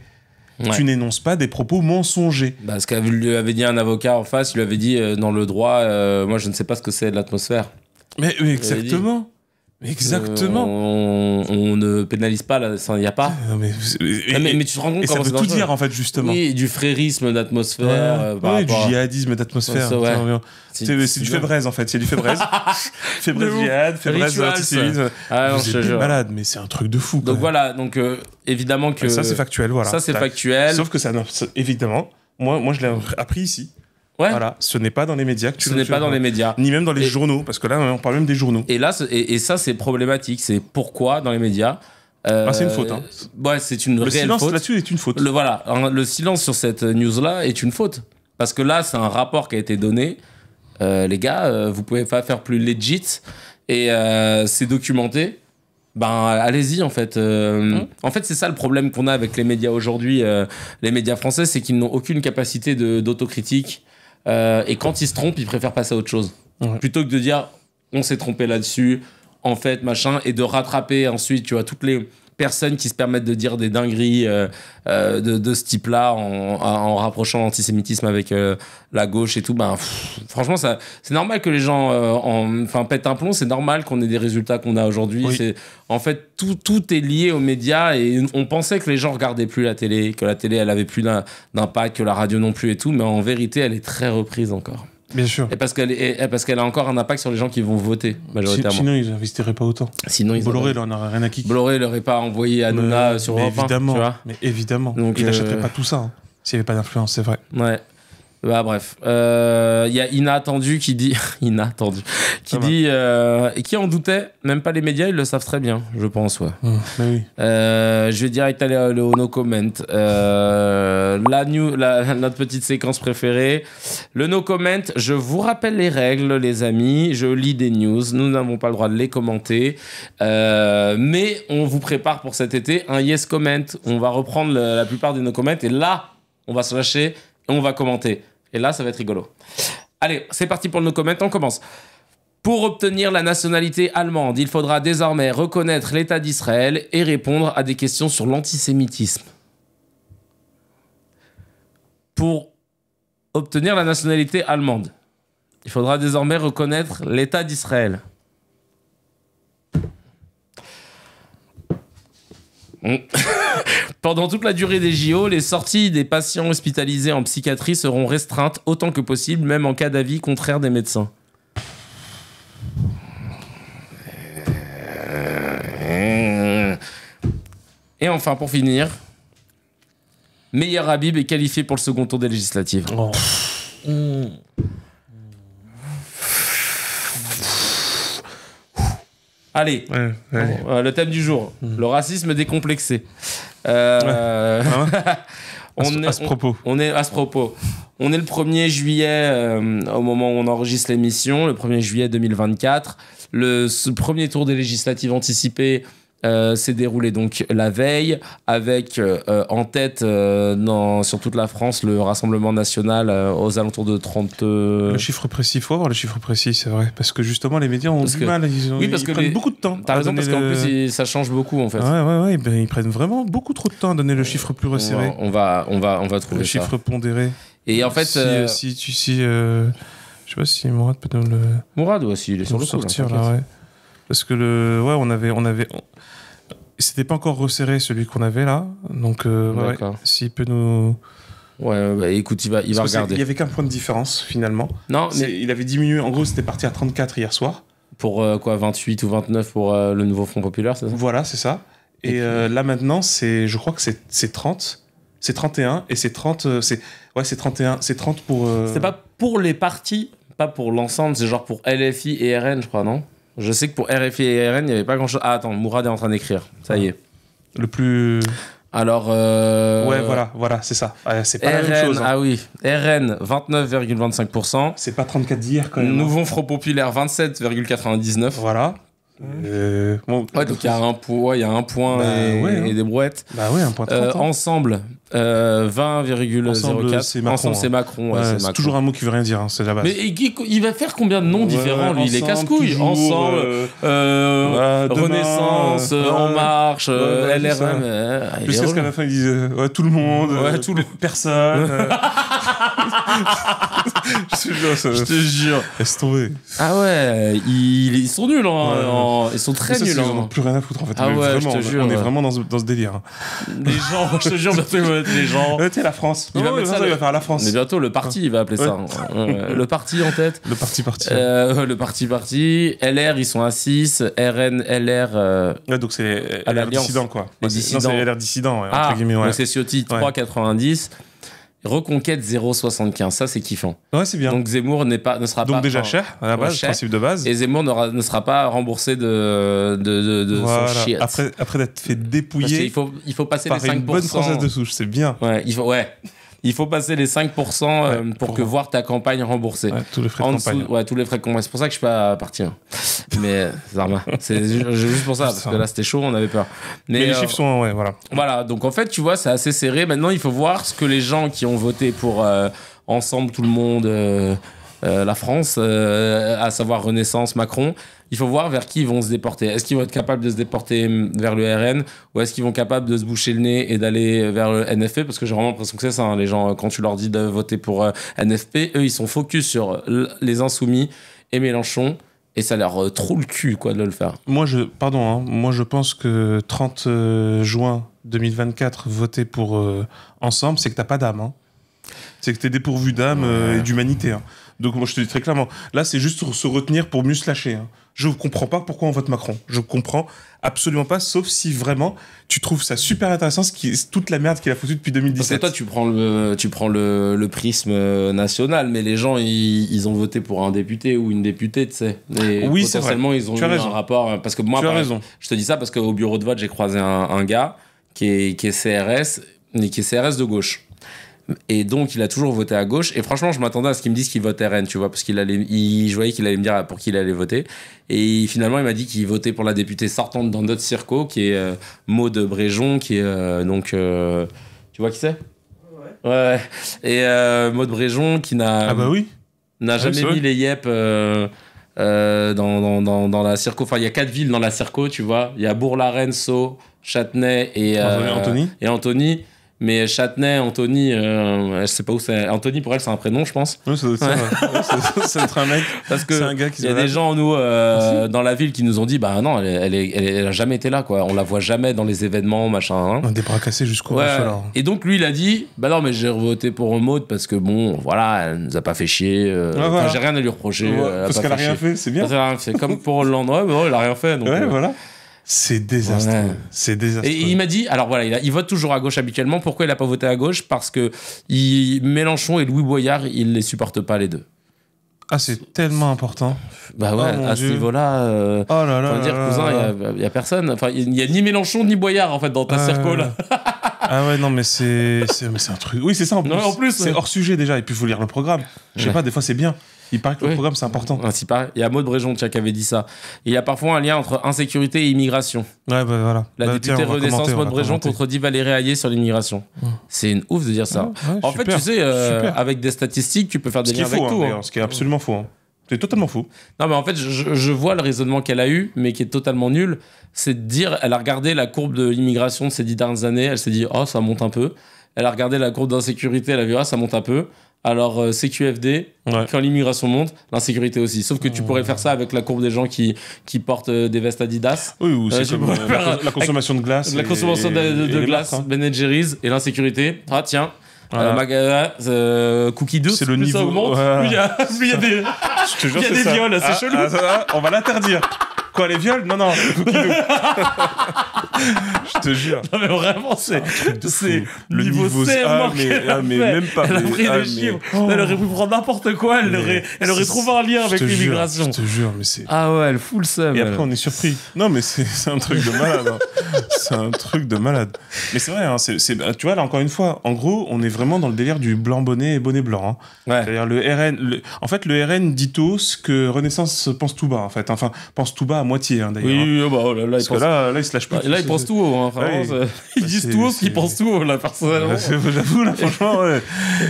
Ouais. Tu n'énonces pas des propos mensongers. Bah, ce qu'avait dit un avocat en face, il lui avait dit dans le droit, moi je ne sais pas ce que c'est de l'atmosphère. Mais exactement. Exactement. On ne pénalise pas, il n'y a pas. Mais tu te rends compte comment ça veut tout dire, en fait, justement. Oui, du frérisme d'atmosphère. Du djihadisme d'atmosphère. C'est du fébraise, en fait. C'est du fébraise. Fébraise djihad, fébraise antisémitisme. Vous êtes malade, mais c'est un truc de fou. Donc voilà, donc évidemment que... Ça, c'est factuel, voilà. Ça, c'est factuel. Sauf que ça, évidemment, moi je l'ai appris ici. Ouais. Voilà, ce n'est pas dans les médias que tu Ce n'est pas dans les médias. Ni même dans les journaux, parce que là, on parle même des journaux. Et là, ça, c'est problématique. C'est pourquoi dans les médias. C'est une faute. Hein. Ouais, c'est une réelle faute. Le silence là-dessus est une faute. Le silence sur cette news-là est une faute. Parce que là, c'est un rapport qui a été donné. Les gars, vous pouvez pas faire plus legit. Et c'est documenté. Ben, allez-y, en fait. En fait, c'est ça le problème qu'on a avec les médias aujourd'hui. Les médias français, c'est qu'ils n'ont aucune capacité d'autocritique. Et quand ils se trompent, ils préfèrent passer à autre chose. Ouais. Plutôt que de dire, on s'est trompé là-dessus, en fait, machin, et de rattraper ensuite, tu vois, toutes les personnes qui se permettent de dire des dingueries de ce type-là en rapprochant l'antisémitisme avec la gauche et tout. Ben, franchement, c'est normal que les gens pètent un plomb. C'est normal qu'on ait des résultats qu'on a aujourd'hui. Oui. En fait, tout est lié aux médias et on pensait que les gens regardaient plus la télé, que la télé, elle avait plus d'impact, que la radio non plus et tout. Mais en vérité, elle est très reprise encore. Bien sûr. Et parce qu'elle a encore un impact sur les gens qui vont voter, majoritairement. Sinon, ils n'investiraient pas autant. Bolloré, il en aurait rien à kicker. Bolloré, il n'aurait pas envoyé Hanouna sur Europe 1. Évidemment, tu vois. mais évidemment. Donc, il n'achèterait pas tout ça, hein, s'il n'y avait pas d'influence, c'est vrai. Ouais. Bah, bref. Il y a Inattendu qui dit... Inattendu. Qui dit... et qui en doutait. Même pas les médias, ils le savent très bien, je pense, ouais. Oui. Je vais direct aller au no comment. Notre petite séquence préférée. Le no comment, je vous rappelle les règles, les amis. Je lis des news. Nous n'avons pas le droit de les commenter. Mais on vous prépare pour cet été un yes comment. On va reprendre la plupart des no comment. Et là, on va se lâcher et on va commenter. Et là, ça va être rigolo. Allez, c'est parti pour le no comment. On commence. Pour obtenir la nationalité allemande, il faudra désormais reconnaître l'État d'Israël et répondre à des questions sur l'antisémitisme. Pour obtenir la nationalité allemande, il faudra désormais reconnaître l'État d'Israël. Pendant toute la durée des JO, les sorties des patients hospitalisés en psychiatrie seront restreintes autant que possible, même en cas d'avis contraire des médecins. Et enfin, pour finir, Meyer Habib est qualifié pour le second tour des législatives. Oh. Allez, le thème du jour, le racisme décomplexé. On est à ce propos. On est le 1er juillet, au moment où on enregistre l'émission, le 1er juillet 2024. Ce premier tour des législatives anticipées s'est déroulé donc la veille, avec en tête sur toute la France le Rassemblement national aux alentours de 30... Le chiffre précis, il faut avoir le chiffre précis, c'est vrai. Parce que justement, les médias ont du mal. Ils prennent beaucoup de temps. T'as raison, parce qu'en plus, ça change beaucoup, en fait. Ouais, ben, ils prennent vraiment beaucoup trop de temps à donner le chiffre plus resserré. On va trouver le chiffre pondéré. Et en fait... je sais pas si Mourad peut nous le... Mourad, aussi, il est sur le sortir, là, ouais. Parce que on avait... C'était pas encore resserré celui qu'on avait là, donc s'il peut nous... Ouais, bah, écoute, il va regarder. Il y avait qu'un point de différence finalement. Non, mais il avait diminué. En gros, c'était parti à 34 hier soir. Pour 28 ou 29 pour le nouveau Front Populaire, c'est ça ? Voilà, c'est ça. Et là maintenant, je crois que c'est 30. C'est 31 et c'est 30. C'est 31. C'est 30 pour. C'est pas pour les partis, pas pour l'ensemble. C'est genre pour LFI et RN, je crois, non ? Je sais que pour RFI et RN, il n'y avait pas grand-chose. Ah, attends, Mourad est en train d'écrire. Ça y est. Le plus... Alors... Ouais, voilà, c'est ça. C'est pas RN, la même chose. Hein. Ah oui, RN, 29,25%. C'est pas 34 d'hier, quand même. Nouveau Front Populaire, 27,99%. Voilà. Donc il y a un point et des brouettes. Bah ouais, un point 30. Ensemble, 20,04. Ensemble, c'est Macron. Ensemble, c'est Macron. Ouais, c'est toujours un mot qui veut rien dire, hein, c'est la base. Mais il va faire combien de noms différents, lui? Il est casse-couille. Ensemble, Renaissance, En Marche, LRM. Jusqu'à ce qu'à la fin, il dise tout le monde, personne. Je te jure. Laisse tomber. Ah ouais, ils sont nuls. Ils sont très nuls. Ils n'en ont plus rien à foutre, en fait. Ah ouais, vraiment, je te jure. On est vraiment dans ce délire. Les gens, je te jure, les gens. T'es la France. Il va faire la France. Mais bientôt, le parti, il va appeler ça. Le parti en tête. Le parti. Le parti. LR, ils sont à 6. RN, LR. Ouais, donc c'est LR dissident, quoi. Les dissidents. Non, c'est LR dissident, entre guillemets. Donc c'est Ciotti, 3,90. Reconquête 0,75, ça c'est kiffant. Ouais, c'est bien. Donc Zemmour ne sera pas. Donc déjà cher, à la base, cher. Principe de base. Et Zemmour ne sera pas remboursé de voilà. son shit. Après d'être fait dépouiller. Parce qu'il faut passer par les 5%. Une bonne française de souche, c'est bien. Il faut passer les 5% pour voir ta campagne remboursée. Ouais, tous les frais de campagne. Ouais, tous les frais de campagne. C'est pour ça que je suis pas parti. Mais Zarma, c'est juste pour ça, parce que là c'était chaud, on avait peur. Mais les chiffres sont, voilà. Voilà, donc en fait, tu vois, c'est assez serré. Maintenant, il faut voir ce que les gens qui ont voté pour Ensemble, tout le monde, la France, à savoir Renaissance, Macron, il faut voir vers qui ils vont se déporter. Est-ce qu'ils vont être capables de se déporter vers le RN, ou est-ce qu'ils vont être capables de se boucher le nez et d'aller vers le NFP? Parce que j'ai vraiment l'impression que c'est ça, hein, les gens, quand tu leur dis de voter pour NFP, eux, ils sont focus sur les Insoumis et Mélenchon, et ça leur trouve le cul, quoi, de le faire. Moi, je pense que 30 juin 2024, voter pour Ensemble, c'est que t'as pas d'âme, hein. C'est que t'es dépourvu d'âme et d'humanité, hein. Donc moi je te dis très clairement, là c'est juste se retenir pour mieux se lâcher, hein. Je comprends pas pourquoi on vote Macron. Je comprends absolument pas, sauf si vraiment tu trouves ça super intéressant, toute la merde qu'il a foutu depuis 2017. Parce que toi tu prends le prisme national, mais les gens ils ont voté pour un député ou une députée, tu sais. Et oui, potentiellement ils ont eu un rapport. Parce que moi, je te dis ça parce qu'au bureau de vote j'ai croisé un gars qui est CRS, mais qui est CRS de gauche. Et donc il a toujours voté à gauche, et franchement je m'attendais à ce qu'il me dise qu'il vote RN, tu vois, parce je voyais qu'il allait me dire pour qui il allait voter, et finalement il m'a dit qu'il votait pour la députée sortante dans notre circo, qui est Maud Bréjon, qui est tu vois qui c'est? Ouais. Et Maud Bréjon qui n'a jamais mis les yep dans la circo. Enfin il y a 4 villes dans la circo, tu vois, il y a Bourg-la-Reine, Sceaux, Châtenay et Antony. Mais Châtenay, Anthony, je sais pas où c'est. Anthony, pour elle, c'est un prénom, je pense. Oui, ça doit être ça. C'est un mec. Parce que c'est un gars qui y a des gens, nous, dans la ville, qui nous ont dit, bah non, elle a jamais été là, quoi. On la voit jamais dans les événements, machin. Hein. Des bras cassés jusqu'au là. Et donc, lui, il a dit, bah non, mais j'ai voté pour Maud parce que bon, voilà, elle nous a pas fait chier. Voilà. J'ai rien à lui reprocher. Parce qu'elle a rien fait, c'est bien. C'est comme pour Hollande, elle a rien fait. Donc, voilà. C'est désastreux. Ouais. C'est désastreux. Et il m'a dit, alors voilà, il vote toujours à gauche habituellement. Pourquoi il n'a pas voté à gauche? Parce que Mélenchon et Louis Boyard, il les supporte pas les deux. Ah, c'est tellement important. Bah ouais, à ce niveau-là, faut dire, cousin, il y a personne. Enfin, il y a ni Mélenchon ni Boyard en fait dans ta circo là. Ah ouais, non, mais c'est un truc. Oui, c'est ça en plus. Non, en plus c'est hors sujet déjà. Et puis il faut lire le programme. Je sais pas, des fois c'est bien. Il paraît que le programme c'est important. Il y a Maud Bréjon qui avait dit ça. Il y a parfois un lien entre insécurité et immigration. Ouais, bah voilà. La députée Renaissance Maud Bréjon contredit Valérie Hayé sur l'immigration. C'est une ouf de dire ça. En fait, tu sais, avec des statistiques, tu peux faire des liens avec tout. Ce qui est absolument faux. C'est totalement fou. Non, mais en fait, je vois le raisonnement qu'elle a eu, mais qui est totalement nul. C'est de dire, elle a regardé la courbe de l'immigration de ces 10 dernières années, elle s'est dit, oh, ça monte un peu. Elle a regardé la courbe d'insécurité, elle a vu, ah, ça monte un peu. Alors, CQFD, quand l'immigration monte, l'insécurité aussi. Sauf que tu pourrais faire ça avec la courbe des gens qui portent des vestes Adidas. Oui, ou c'est comme la consommation de glace. La consommation de glace, Ben & Jerry's, et l'insécurité. Ah, tiens. Cookie Douce, c'est le niveau. Ça augmente, plus il y a des, viols, c'est chelou. On va l'interdire. Quoi, les viols? Non, Cookie Douce. Je te jure. Non, mais vraiment, c'est le niveau mais même pas. Elle a pris des chiffres. Elle aurait pu prendre n'importe quoi. Elle aurait trouvé un lien avec l'immigration. Je te jure, mais c'est. Ah ouais, elle fout le seum. Et après, on est surpris. Non, mais c'est un truc de malade. C'est un truc de malade. Mais c'est vrai, tu vois, là, encore une fois, en gros, on est vraiment dans le délire du blanc bonnet et bonnet blanc. Hein. Ouais. C'est-à-dire, le RN. En fait, le RN dit tout ce que Renaissance pense tout bas, en fait. Enfin, pense tout bas à moitié, hein, d'ailleurs. Oui, bah, là, parce que là, il se lâche plus. Là, ils pensent tout haut. Hein, ouais, ils disent tout haut ce qu'ils pensent tout haut, là, personnellement. J'avoue, là, franchement, ouais.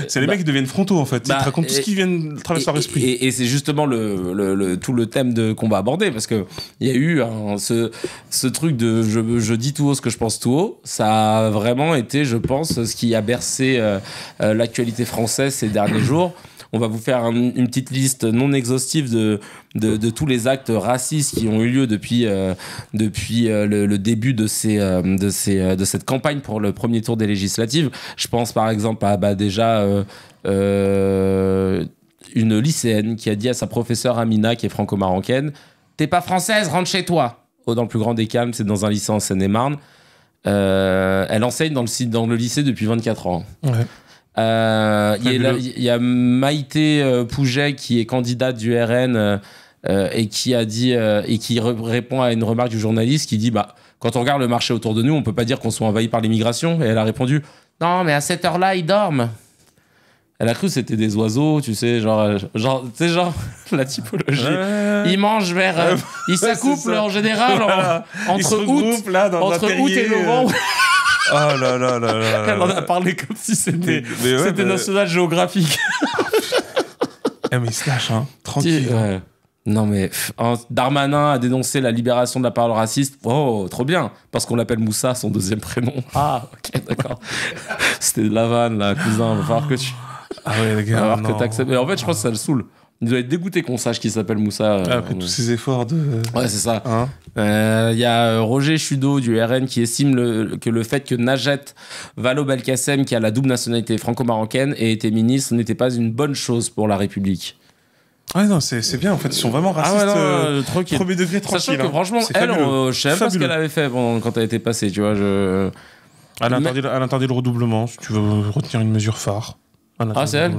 C'est les mecs qui deviennent frontaux, en fait. Ils te racontent tout ce qui vient traverser leur esprit. Et c'est justement tout le thème qu'on va aborder, parce qu'il y a eu ce truc de je dis tout haut ce que je pense tout haut. Ça a vraiment été, je pense, ce qui a bercé l'actualité française ces derniers jours. On va vous faire une petite liste non exhaustive de tous les actes racistes qui ont eu lieu depuis le début de cette campagne pour le premier tour des législatives. Je pense par exemple à déjà une lycéenne qui a dit à sa professeure Amina, qui est franco-marocaine, « T'es pas française, rentre chez toi !» Dans le plus grand des calmes, c'est dans un lycée en Seine-et-Marne. Elle enseigne dans le lycée depuis 24 ans. Ouais. Il y a Maïté Pouget qui est candidate du RN et qui a dit et qui répond à une remarque du journaliste qui dit quand on regarde le marché autour de nous, on peut pas dire qu'on soit envahi par l'immigration. Et elle a répondu non, mais à cette heure-là, ils dorment. Elle a cru que c'était des oiseaux, tu sais, genre la typologie. Ils mangent vers, ils s'accouplent en général entre août et novembre. Oh là là là là. Elle en a parlé comme si c'était National Geographic. Mais il se lâche, hein. Tranquille. Ouais. Non mais Darmanin a dénoncé la libération de la parole raciste. Oh, trop bien. Parce qu'on l'appelle Moussa, son deuxième prénom. Ah, ok, d'accord. C'était de la vanne, là, cousin. Va falloir que tu... Ah ouais, les gars, va falloir que t'acceptes. Mais en fait, je pense que ça le saoule. Il doit être dégoûté qu'on sache qu'il s'appelle Moussa. Après tous ces efforts de... Ouais, c'est ça. Il y a Roger Chudeau du RN qui estime que le fait que Najat Vallaud-Belkacem, qui a la double nationalité franco-marocaine, ait été ministre, n'était pas une bonne chose pour la République. Ah non, c'est bien, en fait, ils sont vraiment racistes. Premier degré, tranquille. Sachant que franchement, elle, je sais même pas ce qu'elle avait fait quand elle était passée, tu vois. Elle a interdit le redoublement, si tu veux retenir une mesure phare. C'est elle.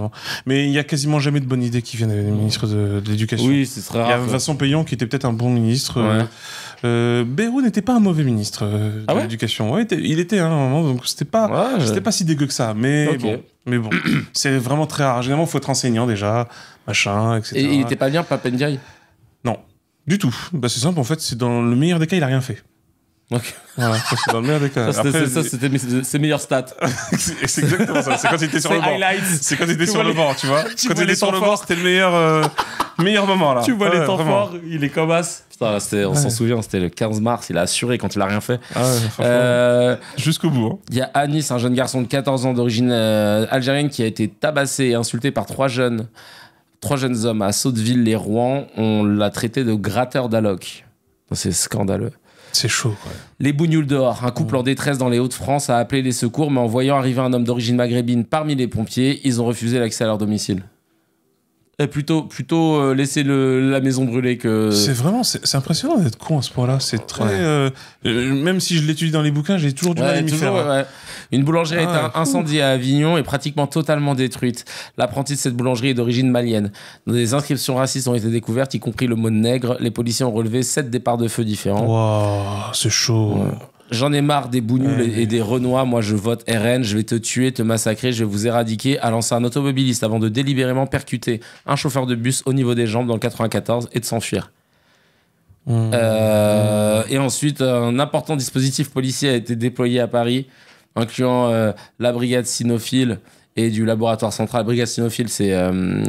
Mais il n'y a quasiment jamais de bonnes idées qui viennent des ministres de l'Éducation. Oui, c'est très rare. Il y a Vincent Payon qui était peut-être un bon ministre. Ouais. Bayrou n'était pas un mauvais ministre de l'Éducation. Ouais, il était à un moment, donc c'était pas si dégueu que ça. Mais bon, c'est vraiment très rare. Généralement, il faut être enseignant déjà, machin, etc. Et il n'était pas bien, Pape Ndiaye ? Non, du tout. C'est simple, en fait, c'est dans le meilleur des cas, il a rien fait. Ok. Voilà, c'est dans le meilleur des cas. C'était ses meilleurs stats. C'est exactement ça. C'est quand il était sur le banc. C'est quand il était sur le banc, tu vois. Quand il était sur le banc, c'était le meilleur moment là. Tu vois les temps forts, il est comme as. Putain, on s'en souvient, c'était le 15 mars, il a assuré quand il a rien fait. Jusqu'au bout. Il y a Anis, un jeune garçon de 14 ans d'origine algérienne qui a été tabassé et insulté par trois jeunes hommes à Sotteville-les-Rouen. On l'a traité de gratteur d'alloc. C'est scandaleux. C'est chaud, quoi. Les Bougnoules dehors. Un couple en détresse dans les Hauts-de-France a appelé les secours, mais en voyant arriver un homme d'origine maghrébine parmi les pompiers, ils ont refusé l'accès à leur domicile. Et plutôt laisser la maison brûler que... C'est impressionnant d'être con à ce point-là. C'est très... même si je l'étudie dans les bouquins, j'ai toujours du mal à m'y faire. Ouais. Une boulangerie a été incendiée à Avignon et pratiquement totalement détruite. L'apprenti de cette boulangerie est d'origine malienne. Des inscriptions racistes ont été découvertes, y compris le mot nègre. Les policiers ont relevé 7 départs de feu différents. Waouh, c'est chaud. J'en ai marre des Bougnoules et des Renois. Moi, je vote RN. Je vais te tuer, te massacrer. Je vais vous éradiquer. A lancé un automobiliste avant de délibérément percuter un chauffeur de bus au niveau des jambes dans le 94 et de s'enfuir. Et ensuite, un important dispositif policier a été déployé à Paris, incluant la brigade cynophile et du laboratoire central. La brigade cynophile, c'est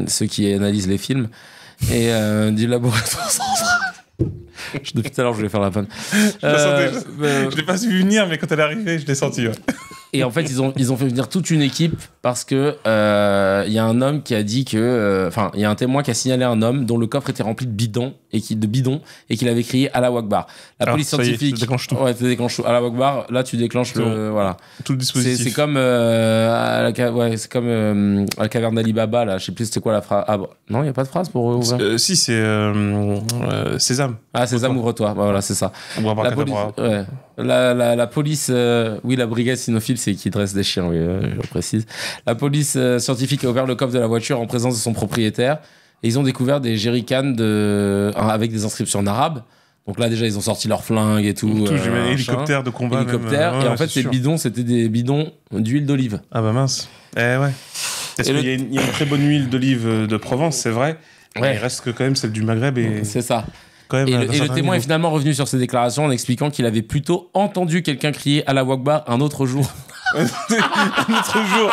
ceux qui analysent les films. Et du laboratoire central. Depuis tout à l'heure, je voulais faire la panne. Je l'ai pas vu venir, mais quand elle est arrivée, je l'ai senti. Ouais. Et en fait, ils ont fait venir toute une équipe parce que y a un homme qui a dit que... il y a un témoin qui a signalé un homme dont le coffre était rempli de bidons et qu'il avait crié « Allahu Akbar ». La police scientifique... Tu déclenches tout. Ouais, tu déclenches tout. Allahu Akbar, là, tu déclenches tout le dispositif. C'est comme à la caverne d'Ali Baba, là. Je sais plus c'était quoi la phrase. Non, il n'y a pas de phrase pour ouvrir. Si, c'est Sésame. Ah, Sésame, ouvre-toi. Voilà, c'est ça. La police... la brigade cynophile, c'est qui dresse des chiens, oui, je précise. La police scientifique a ouvert le coffre de la voiture en présence de son propriétaire et ils ont découvert des jerrycans avec des inscriptions en arabe. Donc là, déjà, ils ont sorti leurs flingues et tout. Hélicoptère de combat. Et en fait, ces bidons, c'était des bidons d'huile d'olive. Ah bah mince. Ouais. Parce qu'il y a une très bonne huile d'olive de Provence, c'est vrai. Mais il reste que quand même celle du Maghreb. C'est ça. quand même. Et, d'un le certain témoin est niveau. finalement revenu sur ses déclarations en expliquant qu'il avait plutôt entendu quelqu'un crier à la Wakbar un autre jour. Un autre jour,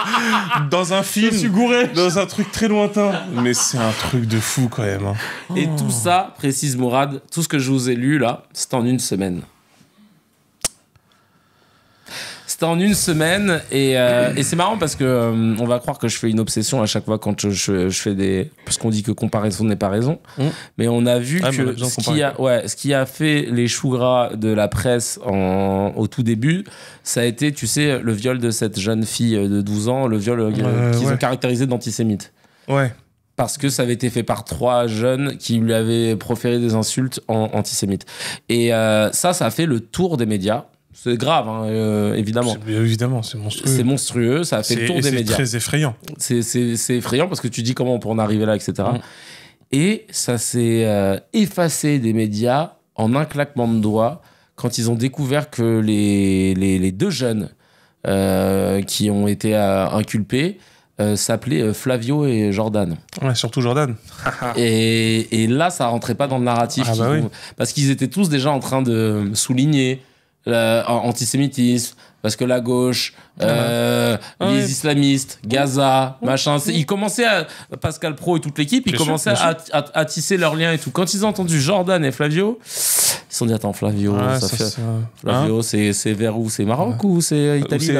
dans un film, gouré. dans un truc très lointain. Mais c'est un truc de fou quand même. Hein. Et tout ça, précise Mourad, tout ce que je vous ai lu là, c'était en une semaine. C'était en une semaine et c'est marrant parce que on va croire que je fais une obsession à chaque fois quand je fais des... Parce qu'on dit que comparaison n'est pas raison. Mais on a vu mais on a que besoin de ce qui a fait les choux gras de la presse au tout début, ça a été, tu sais, le viol de cette jeune fille de 12 ans, le viol qu'ils ont caractérisé d'antisémite. Ouais. Parce que ça avait été fait par 3 jeunes qui lui avaient proféré des insultes antisémites. Et ça a fait le tour des médias. C'est grave, hein, évidemment. Évidemment, c'est monstrueux. C'est monstrueux, ça a fait le tour des médias. C'est très effrayant. C'est effrayant parce que tu dis comment on peut en arriver là, etc. Et ça s'est effacé des médias en un claquement de doigts quand ils ont découvert que les 2 jeunes qui ont été inculpés s'appelaient Flavio et Jordan. Ouais, surtout Jordan. Et là, ça rentrait pas dans le narratif. Parce qu'ils étaient tous déjà en train de souligner l'antisémitisme, parce que la gauche, les islamistes, Gaza, machin. Ils commençaient Pascal Pro et toute l'équipe, ils commençaient à tisser leurs liens et tout. Quand ils ont entendu Jordan et Flavio, ils se sont dit, attends, Flavio, Flavio, c'est vers où? C'est Maroc ou c'est Italie?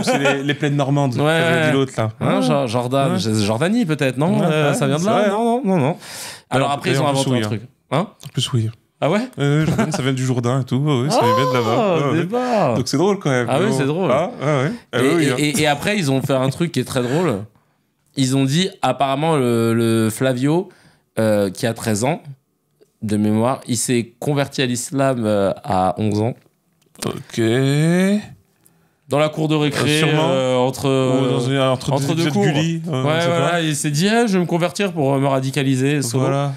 C'est les plaines normandes, comme dit l'autre là. Jordan, Jordanie peut-être, non? Ça vient de là? Non. Alors après, ils ont inventé un truc. En plus, oui. Ah ouais? Jordan, ça vient du Jourdain et tout. Ça vient de là-bas. Donc c'est drôle quand même. Ah oui, c'est drôle. Et après, ils ont fait un truc qui est très drôle. Ils ont dit, apparemment, le Flavio, qui a 13 ans, de mémoire, il s'est converti à l'islam à 11 ans. Ok. Dans la cour de récré, entre deux cours. Il s'est dit, je vais me convertir pour me radicaliser. Voilà.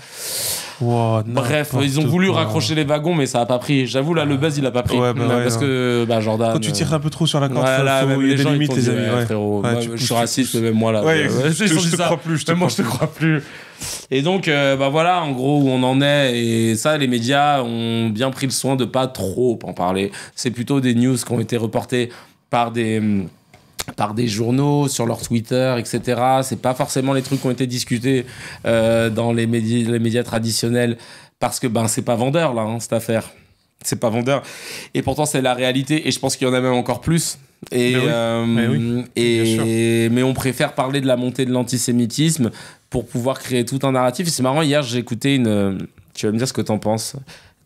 Wow, bref, ils ont voulu raccrocher les wagons, mais ça a pas pris. J'avoue, là, le buzz, il a pas pris. Parce que Jordan. Quand tu tires un peu trop sur la corde, il y a des limites, les amis. Frérot, je suis raciste, même moi, là. Je te crois plus. Moi, je te crois plus. Et donc, voilà, en gros, où on en est. Et ça, les médias ont bien pris le soin de pas trop en parler. C'est plutôt des news qui ont été reportées par des journaux, sur leur Twitter, etc. C'est pas forcément les trucs qui ont été discutés dans les médias traditionnels, parce que c'est pas vendeur, là, cette affaire. C'est pas vendeur. Et pourtant, c'est la réalité, et je pense qu'il y en a même encore plus. Mais on préfère parler de la montée de l'antisémitisme pour pouvoir créer tout un narratif. Et c'est marrant, hier, j'ai écouté tu vas me dire ce que t'en penses.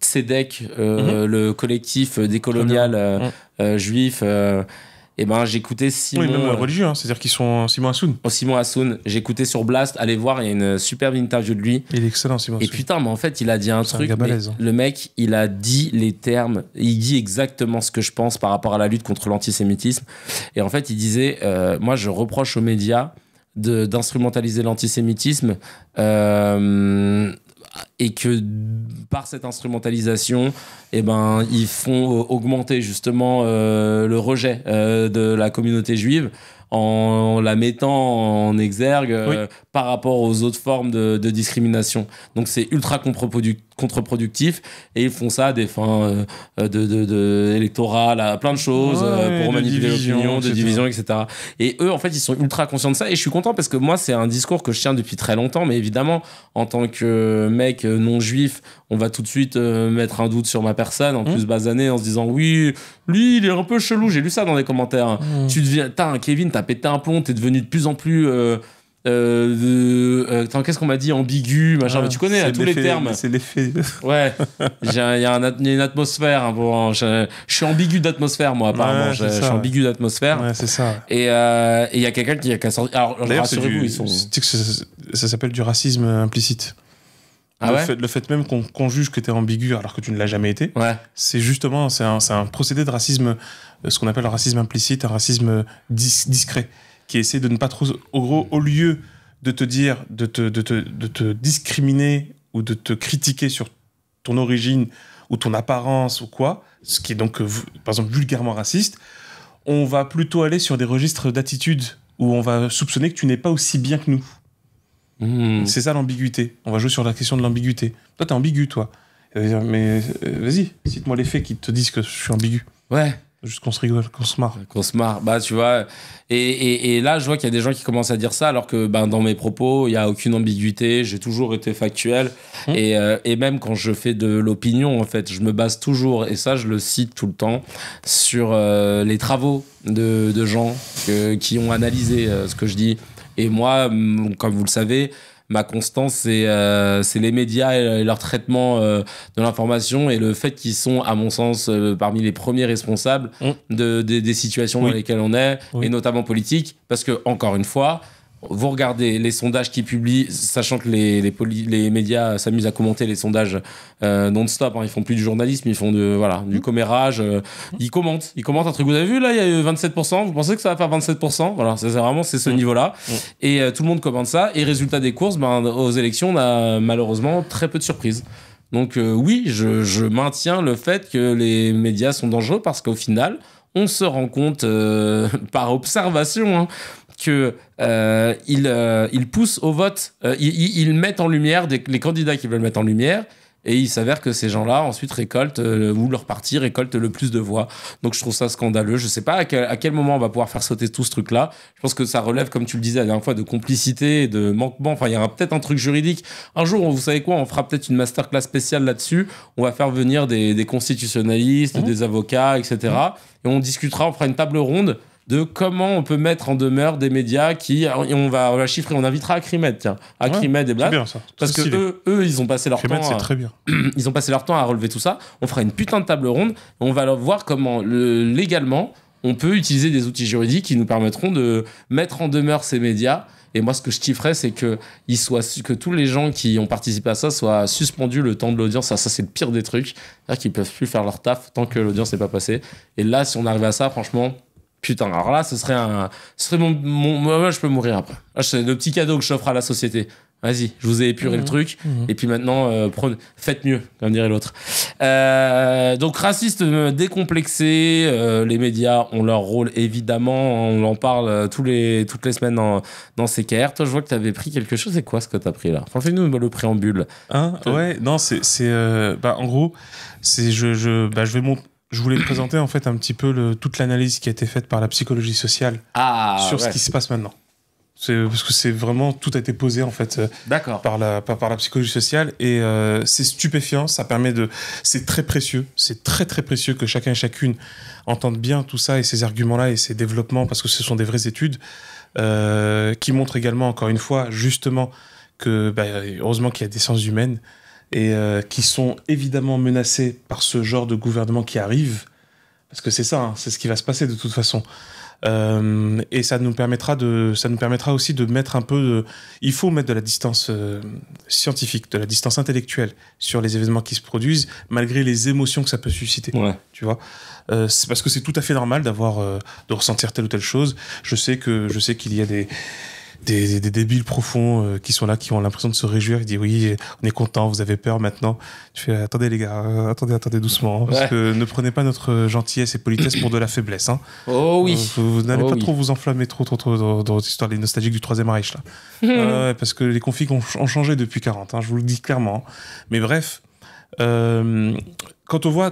Tzedek, le collectif décolonial juif... j'écoutais Simon... Oui, même religieux, c'est-à-dire qu'ils sont Simon Hassoun. Simon Hassoun, j'écoutais sur Blast, allez voir, il y a une superbe interview de lui. Il est excellent, Simon Hassoun. Et putain, mais en fait, il a dit un truc, le mec, il a dit les termes, il dit exactement ce que je pense par rapport à la lutte contre l'antisémitisme. Et en fait, il disait, moi, je reproche aux médias d'instrumentaliser l'antisémitisme, et que par cette instrumentalisation, ils font augmenter justement le rejet de la communauté juive en la mettant en exergue par rapport aux autres formes de discrimination. Donc c'est ultra contre-productif, et ils font ça à des fins électorales, à plein de choses, pour manipuler l'opinion, de division, etc. Et eux, en fait, ils sont ultra conscients de ça, et je suis content parce que moi, c'est un discours que je tiens depuis très longtemps, mais évidemment, en tant que mec non juif, on va tout de suite mettre un doute sur ma personne, en plus basané, en se disant oui, lui, il est un peu chelou, j'ai lu ça dans les commentaires. Tu deviens, Kevin, t'as pété un plomb, t'es devenu de plus en plus qu'est-ce qu'on m'a dit, ambigu, machin, mais tu connais tous les termes. C'est l'effet. Ouais, il y a une atmosphère. Je suis ambigu d'atmosphère, moi, apparemment. Je suis ambigu d'atmosphère. Ouais, c'est ça. Et il y a quelqu'un qui a sorti. Alors, rassurez-vous, ils sont. Ça s'appelle du racisme implicite. Le fait même qu'on juge que tu es ambigu alors que tu ne l'as jamais été, c'est justement c'est un procédé de racisme, ce qu'on appelle le racisme implicite, un racisme discret, qui essaie de ne pas trop, au lieu de te dire, de te discriminer ou de te critiquer sur ton origine ou ton apparence ou quoi, ce qui est donc par exemple vulgairement raciste, on va plutôt aller sur des registres d'attitude où on va soupçonner que tu n'es pas aussi bien que nous. C'est ça l'ambiguïté. On va jouer sur la question de l'ambiguïté. Toi, t'es ambigu, toi. Il va dire, mais vas-y, cite-moi les faits qui te disent que je suis ambigu. Ouais. Juste qu'on se rigole, qu'on se marre. Qu'on se marre. Bah, tu vois. Et là, je vois qu'il y a des gens qui commencent à dire ça, alors que dans mes propos, il n'y a aucune ambiguïté. J'ai toujours été factuel. Et même quand je fais de l'opinion, en fait, je me base toujours, et ça, je le cite tout le temps, sur les travaux de gens qui ont analysé ce que je dis. Et moi, comme vous le savez, ma constance, c'est les médias et leur traitement de l'information, et le fait qu'ils sont, à mon sens, parmi les premiers responsables des situations dans lesquelles on est, et notamment politiques, parce que, encore une fois, vous regardez les sondages qu'ils publient, sachant que les médias s'amusent à commenter les sondages non-stop, hein, ils font plus du journalisme, ils font du commérage, ils commentent un truc. Vous avez vu, là, il y a eu 27%, vous pensez que ça va faire 27%? Voilà, c'est vraiment ce niveau-là. Et tout le monde commente ça, et résultat des courses, aux élections, on a malheureusement très peu de surprises. Donc oui, je maintiens le fait que les médias sont dangereux, parce qu'au final, on se rend compte par observation, hein, que ils poussent au vote, ils mettent en lumière les candidats qui veulent mettre en lumière, et il s'avère que ces gens-là ensuite récoltent, ou leur parti récolte le plus de voix. Donc je trouve ça scandaleux. Je sais pas à quel moment on va pouvoir faire sauter tout ce truc-là. Je pense que ça relève, comme tu le disais la dernière fois, de complicité, de manquement. Enfin, il y aura peut-être un truc juridique. Un jour, vous savez quoi, on fera peut-être une masterclass spéciale là-dessus. On va faire venir des constitutionnalistes, des avocats, etc. Et on discutera, on fera une table ronde de comment on peut mettre en demeure des médias qui, on va chiffrer, on invitera Acrimed, tiens, Acrimed et Blas, bien, ça. parce que eux, ils ont passé leur Acrimed, temps, c'est très bien. Ils ont passé leur temps à relever tout ça. On fera une putain de table ronde, et on va voir comment légalement on peut utiliser des outils juridiques qui nous permettront de mettre en demeure ces médias. Et moi, ce que je kifferais, c'est que tous les gens qui ont participé à ça soient suspendus le temps de l'audience. Ça, c'est le pire des trucs. C'est-à-dire qu'ils peuvent plus faire leur taf tant que l'audience n'est pas passée. Et là, si on arrive à ça, franchement, putain, alors là, ce serait moi, je peux mourir après. Là, c'est le petit cadeau que j'offre à la société. Vas-y, je vous ai épuré le truc. Et puis maintenant, faites mieux, comme dirait l'autre. Donc, raciste décomplexé, les médias ont leur rôle, évidemment. On en parle toutes les semaines dans CKR. Toi, je vois que tu avais pris quelque chose. C'est quoi ce que tu as pris là? Enfin, fais-nous le préambule. Ouais, non, en gros, je voulais présenter en fait un petit peu toute l'analyse qui a été faite par la psychologie sociale sur ce qui se passe maintenant. Parce que c'est vraiment, tout a été posé en fait par la psychologie sociale, et c'est stupéfiant, c'est très précieux, c'est très très précieux que chacun et chacune entende bien tout ça et ces arguments-là et ces développements, parce que ce sont des vraies études qui montrent également, encore une fois, justement que heureusement qu'il y a des sciences humaines et qui sont évidemment menacés par ce genre de gouvernement qui arrive, parce que c'est ça, hein, c'est ce qui va se passer de toute façon. Et ça nous permettra aussi de mettre un peu il faut mettre de la distance scientifique, de la distance intellectuelle sur les événements qui se produisent, malgré les émotions que ça peut susciter. Tu vois, c'est parce que c'est tout à fait normal de ressentir telle ou telle chose. Je sais qu'il y a des débiles profonds qui sont là, qui ont l'impression de se réjouir, qui disent oui, on est content, vous avez peur maintenant. Je fais attendez les gars, attendez doucement, parce que ne prenez pas notre gentillesse et politesse pour de la faiblesse. Hein. Oh oui. Vous n'allez pas trop vous enflammer trop dans l'histoire des nostalgiques du Troisième Reich là. Parce que les conflits ont changé depuis 40, hein, je vous le dis clairement. Mais bref, quand on voit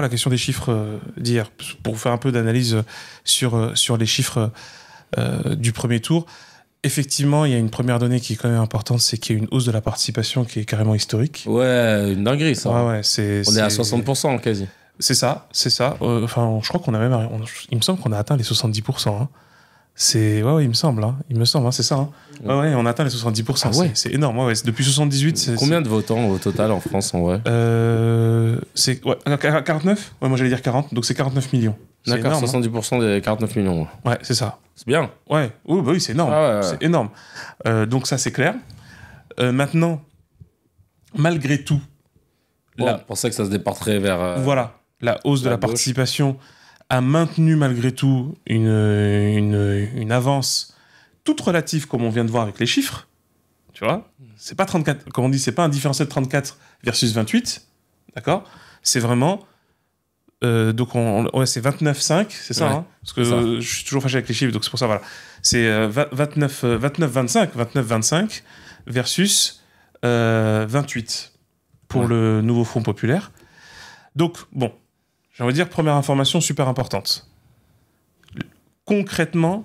la question des chiffres d'hier, pour faire un peu d'analyse sur les chiffres du premier tour. Effectivement, il y a une première donnée qui est quand même importante, c'est qu'il y a une hausse de la participation qui est carrément historique. Ouais, une dinguerie ça. Ouais, on est à 60% quasi. C'est ça. Je crois qu'on a même, il me semble qu'on a atteint les 70%. Hein. Il me semble, c'est ça. Hein. Ouais, on a atteint les 70%. Ah ouais. C'est énorme. Ouais, depuis 78. Combien de votants au total en France en vrai? C'est 49. Ouais, moi j'allais dire 40, donc c'est 49 millions. D'accord, énorme, 70% des 49 millions. Ouais, c'est ça. C'est bien. Ouais, oui, c'est énorme. Ah ouais. C'est énorme. Donc ça, c'est clair. Maintenant, malgré tout... On pensait que ça se déporterait vers... Voilà, la hausse de la participation a maintenu malgré tout une avance toute relative, comme on vient de voir avec les chiffres. Tu vois, c'est pas 34, comme on dit, c'est pas un différentiel de 34 versus 28. D'accord? C'est vraiment... donc c'est 29,5, c'est ça, hein, parce que je suis toujours fâché avec les chiffres, donc c'est pour ça, voilà. C'est 29,25 versus 28. pour le nouveau Front populaire. Donc, bon, j'ai envie de dire, première information super importante. Concrètement,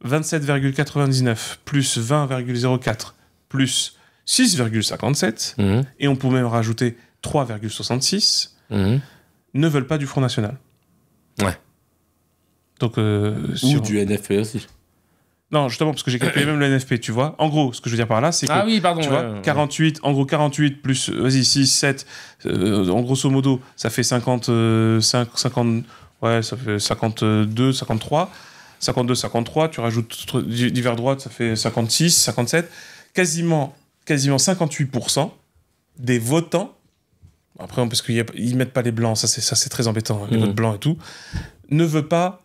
27,99 plus 20,04 plus 6,57, et on peut même rajouter 3,66, ne veulent pas du Front National. Ouais. Donc, ou du NFP aussi. Non, justement, parce que j'ai calculé même le NFP, tu vois. En gros, ce que je veux dire par là, c'est que... Ah oui, pardon. Tu vois, 48, en gros, 48 plus, vas-y, 6, 7, en grosso modo, ça fait 50, ouais, ça fait 52, 53. 52, 53, tu rajoutes divers droite, ça fait 56, 57. Quasiment 58% des votants, après, parce qu'ils mettent pas les blancs, ça c'est très embêtant, hein, les votes blancs et tout, ne veut pas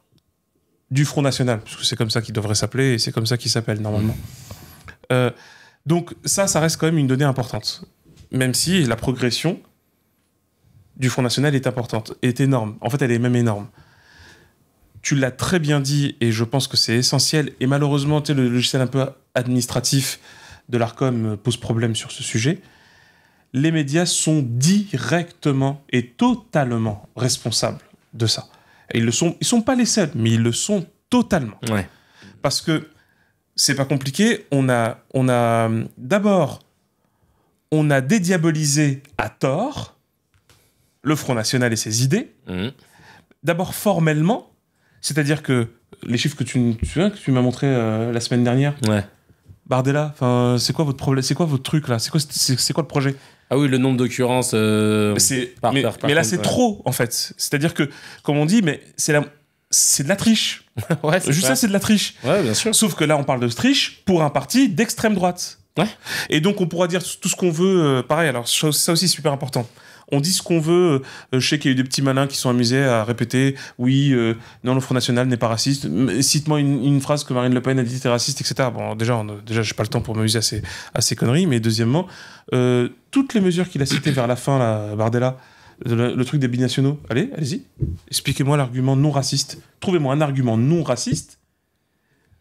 du Front National, parce que c'est comme ça qu'il devrait s'appeler, et c'est comme ça qu'il s'appelle normalement. Donc ça reste quand même une donnée importante. Même si la progression du Front National est importante, est énorme. En fait, elle est même énorme. Tu l'as très bien dit, et je pense que c'est essentiel, et malheureusement, tu sais, le logiciel un peu administratif de l'Arcom pose problème sur ce sujet. Les médias sont directement et totalement responsables de ça. Et ils sont pas les seuls, mais ils le sont totalement. Ouais. Parce que c'est pas compliqué. On a d'abord, on a dédiabolisé à tort le Front National et ses idées. D'abord formellement, c'est-à-dire que les chiffres que tu m'as montré la semaine dernière. Ouais. Bardella, c'est quoi votre problème? C'est quoi votre truc là? C'est quoi le projet? Ah oui, le nombre d'occurrences. Mais là, c'est trop, en fait. C'est-à-dire que, comme on dit, mais c'est de la triche. Ouais, Juste ça, c'est de la triche. Ouais, bien sûr. Sauf que là, on parle de triche pour un parti d'extrême droite. Ouais. Et donc, on pourra dire tout ce qu'on veut. Pareil, alors ça aussi, c'est super important. On dit ce qu'on veut. Je sais qu'il y a eu des petits malins qui sont amusés à répéter oui, non, le Front National n'est pas raciste. Cite-moi une phrase que Marine Le Pen a dit, t'es raciste, etc. Bon, déjà, j'ai pas le temps pour m'amuser à ces conneries. Mais deuxièmement, toutes les mesures qu'il a citées vers la fin, là, Bardella, le truc des binationaux, allez-y. Expliquez-moi l'argument non raciste. Trouvez-moi un argument non raciste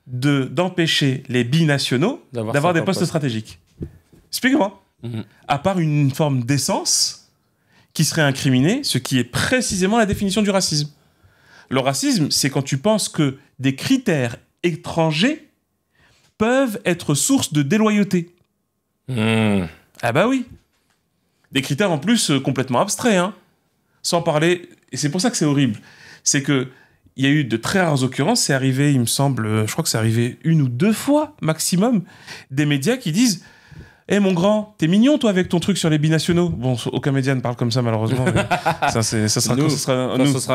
d'empêcher les binationaux d'avoir des postes stratégiques. Expliquez-moi. À part une forme d'essence qui serait incriminée, ce qui est précisément la définition du racisme. Le racisme, c'est quand tu penses que des critères étrangers peuvent être source de déloyauté. Ah bah oui. Des critères en plus complètement abstraits, hein. Sans parler... Et c'est pour ça que c'est horrible. C'est que il y a eu de très rares occurrences, c'est arrivé, il me semble, je crois que c'est arrivé 1 ou 2 fois maximum, des médias qui disent « Eh mon grand, t'es mignon toi avec ton truc sur les binationaux ». Bon, aucun média ne parle comme ça malheureusement. Ça sera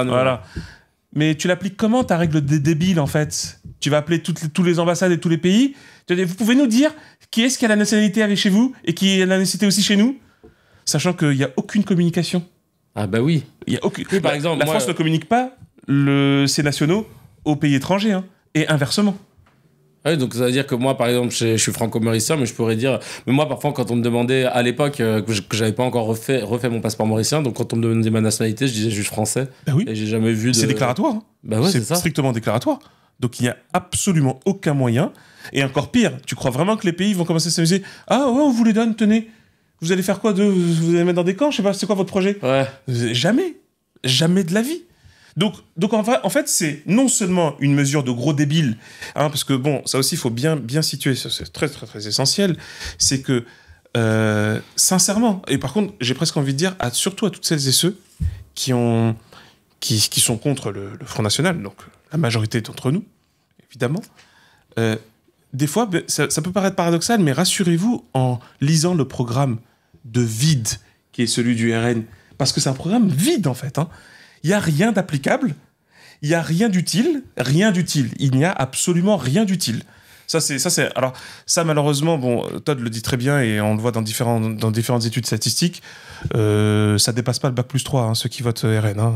nous. Voilà. Mais tu l'appliques comment ta règle des débiles en fait? Tu vas appeler tous les ambassades et tous les pays. Vous pouvez nous dire qui est-ce qui a la nationalité avec chez vous et qui a la nationalité aussi chez nous? Sachant qu'il n'y a aucune communication. Ah bah oui. Il y a aucune... Oui, par exemple, la France ne communique pas ses nationaux aux pays étrangers, hein, et inversement. Ouais, donc ça veut dire que moi, par exemple, je suis franco-mauricien, mais je pourrais dire... Mais moi, parfois, quand on me demandait, à l'époque, que j'avais pas encore refait mon passeport mauricien, donc quand on me demandait ma nationalité, je disais juste français. Bah oui. Et j'ai jamais vu de... C'est déclaratoire. Hein. Bah ouais, c'est ça. Strictement déclaratoire. Donc il n'y a absolument aucun moyen. Et encore pire, tu crois vraiment que les pays vont commencer à s'amuser? Ah ouais, on vous les donne, tenez. Vous allez faire quoi d'eux? Vous allez mettre dans des camps? Je sais pas, c'est quoi votre projet? Ouais. Jamais. Jamais de la vie. Donc en fait, c'est non seulement une mesure de gros débile, hein, parce que bon, ça aussi, il faut bien situer, ça, c'est très, très, très essentiel, c'est que, sincèrement, et par contre, j'ai presque envie de dire, surtout à toutes celles et ceux qui sont contre le Front National, donc la majorité d'entre nous, évidemment, des fois, ça peut paraître paradoxal, mais rassurez-vous en lisant le programme de vide qui est celui du RN, parce que c'est un programme vide, en fait, hein. Il n'y a rien d'applicable, il n'y a rien d'utile, il n'y a absolument rien d'utile. Alors, ça, malheureusement, bon, Todd le dit très bien et on le voit dans différentes études statistiques, ça dépasse pas le bac+3, hein, ceux qui votent RN. Hein.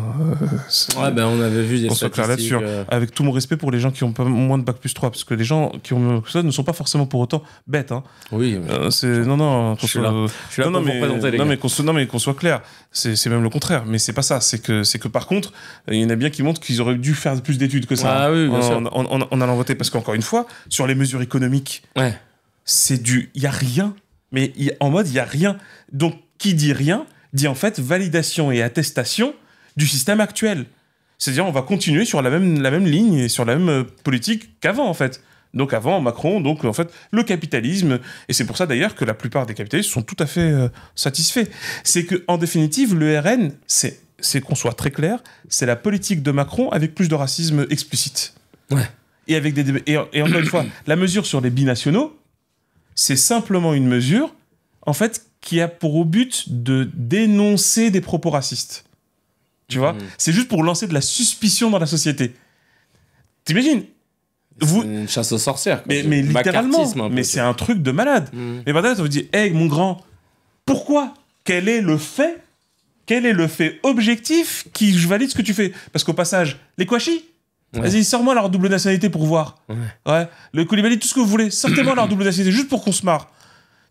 Ouais, ben on avait vu des statistiques. On soit clair là-dessus, avec tout mon respect pour les gens qui ont pas moins de bac+3, parce que les gens qui ont ça ne sont pas forcément pour autant bêtes. Hein. Oui. Non, je suis là pour vous présenter les gars. Mais qu'on soit clair, c'est même le contraire. Mais c'est pas ça. C'est que par contre, il y en a bien qui montrent qu'ils auraient dû faire plus d'études que ça. Ah oui, bien sûr. En allant voter, parce qu'encore une fois, sur les mesures économiques, ouais. il y a rien, mais en mode il y a rien. Donc qui dit rien, dit en fait validation et attestation du système actuel. C'est-à-dire, on va continuer sur la même ligne et sur la même politique qu'avant, en fait. Donc avant, Macron, donc en fait, le capitalisme, et c'est pour ça d'ailleurs que la plupart des capitalistes sont tout à fait satisfaits. C'est qu'en définitive, le RN, c'est qu'on soit très clair, c'est la politique de Macron avec plus de racisme explicite. Ouais. Et, avec et encore une fois, la mesure sur les binationaux, c'est simplement une mesure, en fait, qui a pour but de dénoncer des propos racistes. Tu vois, c'est juste pour lancer de la suspicion dans la société. T'imagines? C'est une chasse aux sorcières. Mais littéralement, mais c'est un truc de malade. Mais maintenant, on vous dit, hey, mon grand, pourquoi? Quel est le fait objectif qui valide ce que tu fais? Parce qu'au passage, les Kouachi, vas-y, sors-moi leur double nationalité pour voir. Ouais. Le Koulibaly, tout ce que vous voulez, sortez-moi leur double nationalité, juste pour qu'on se marre.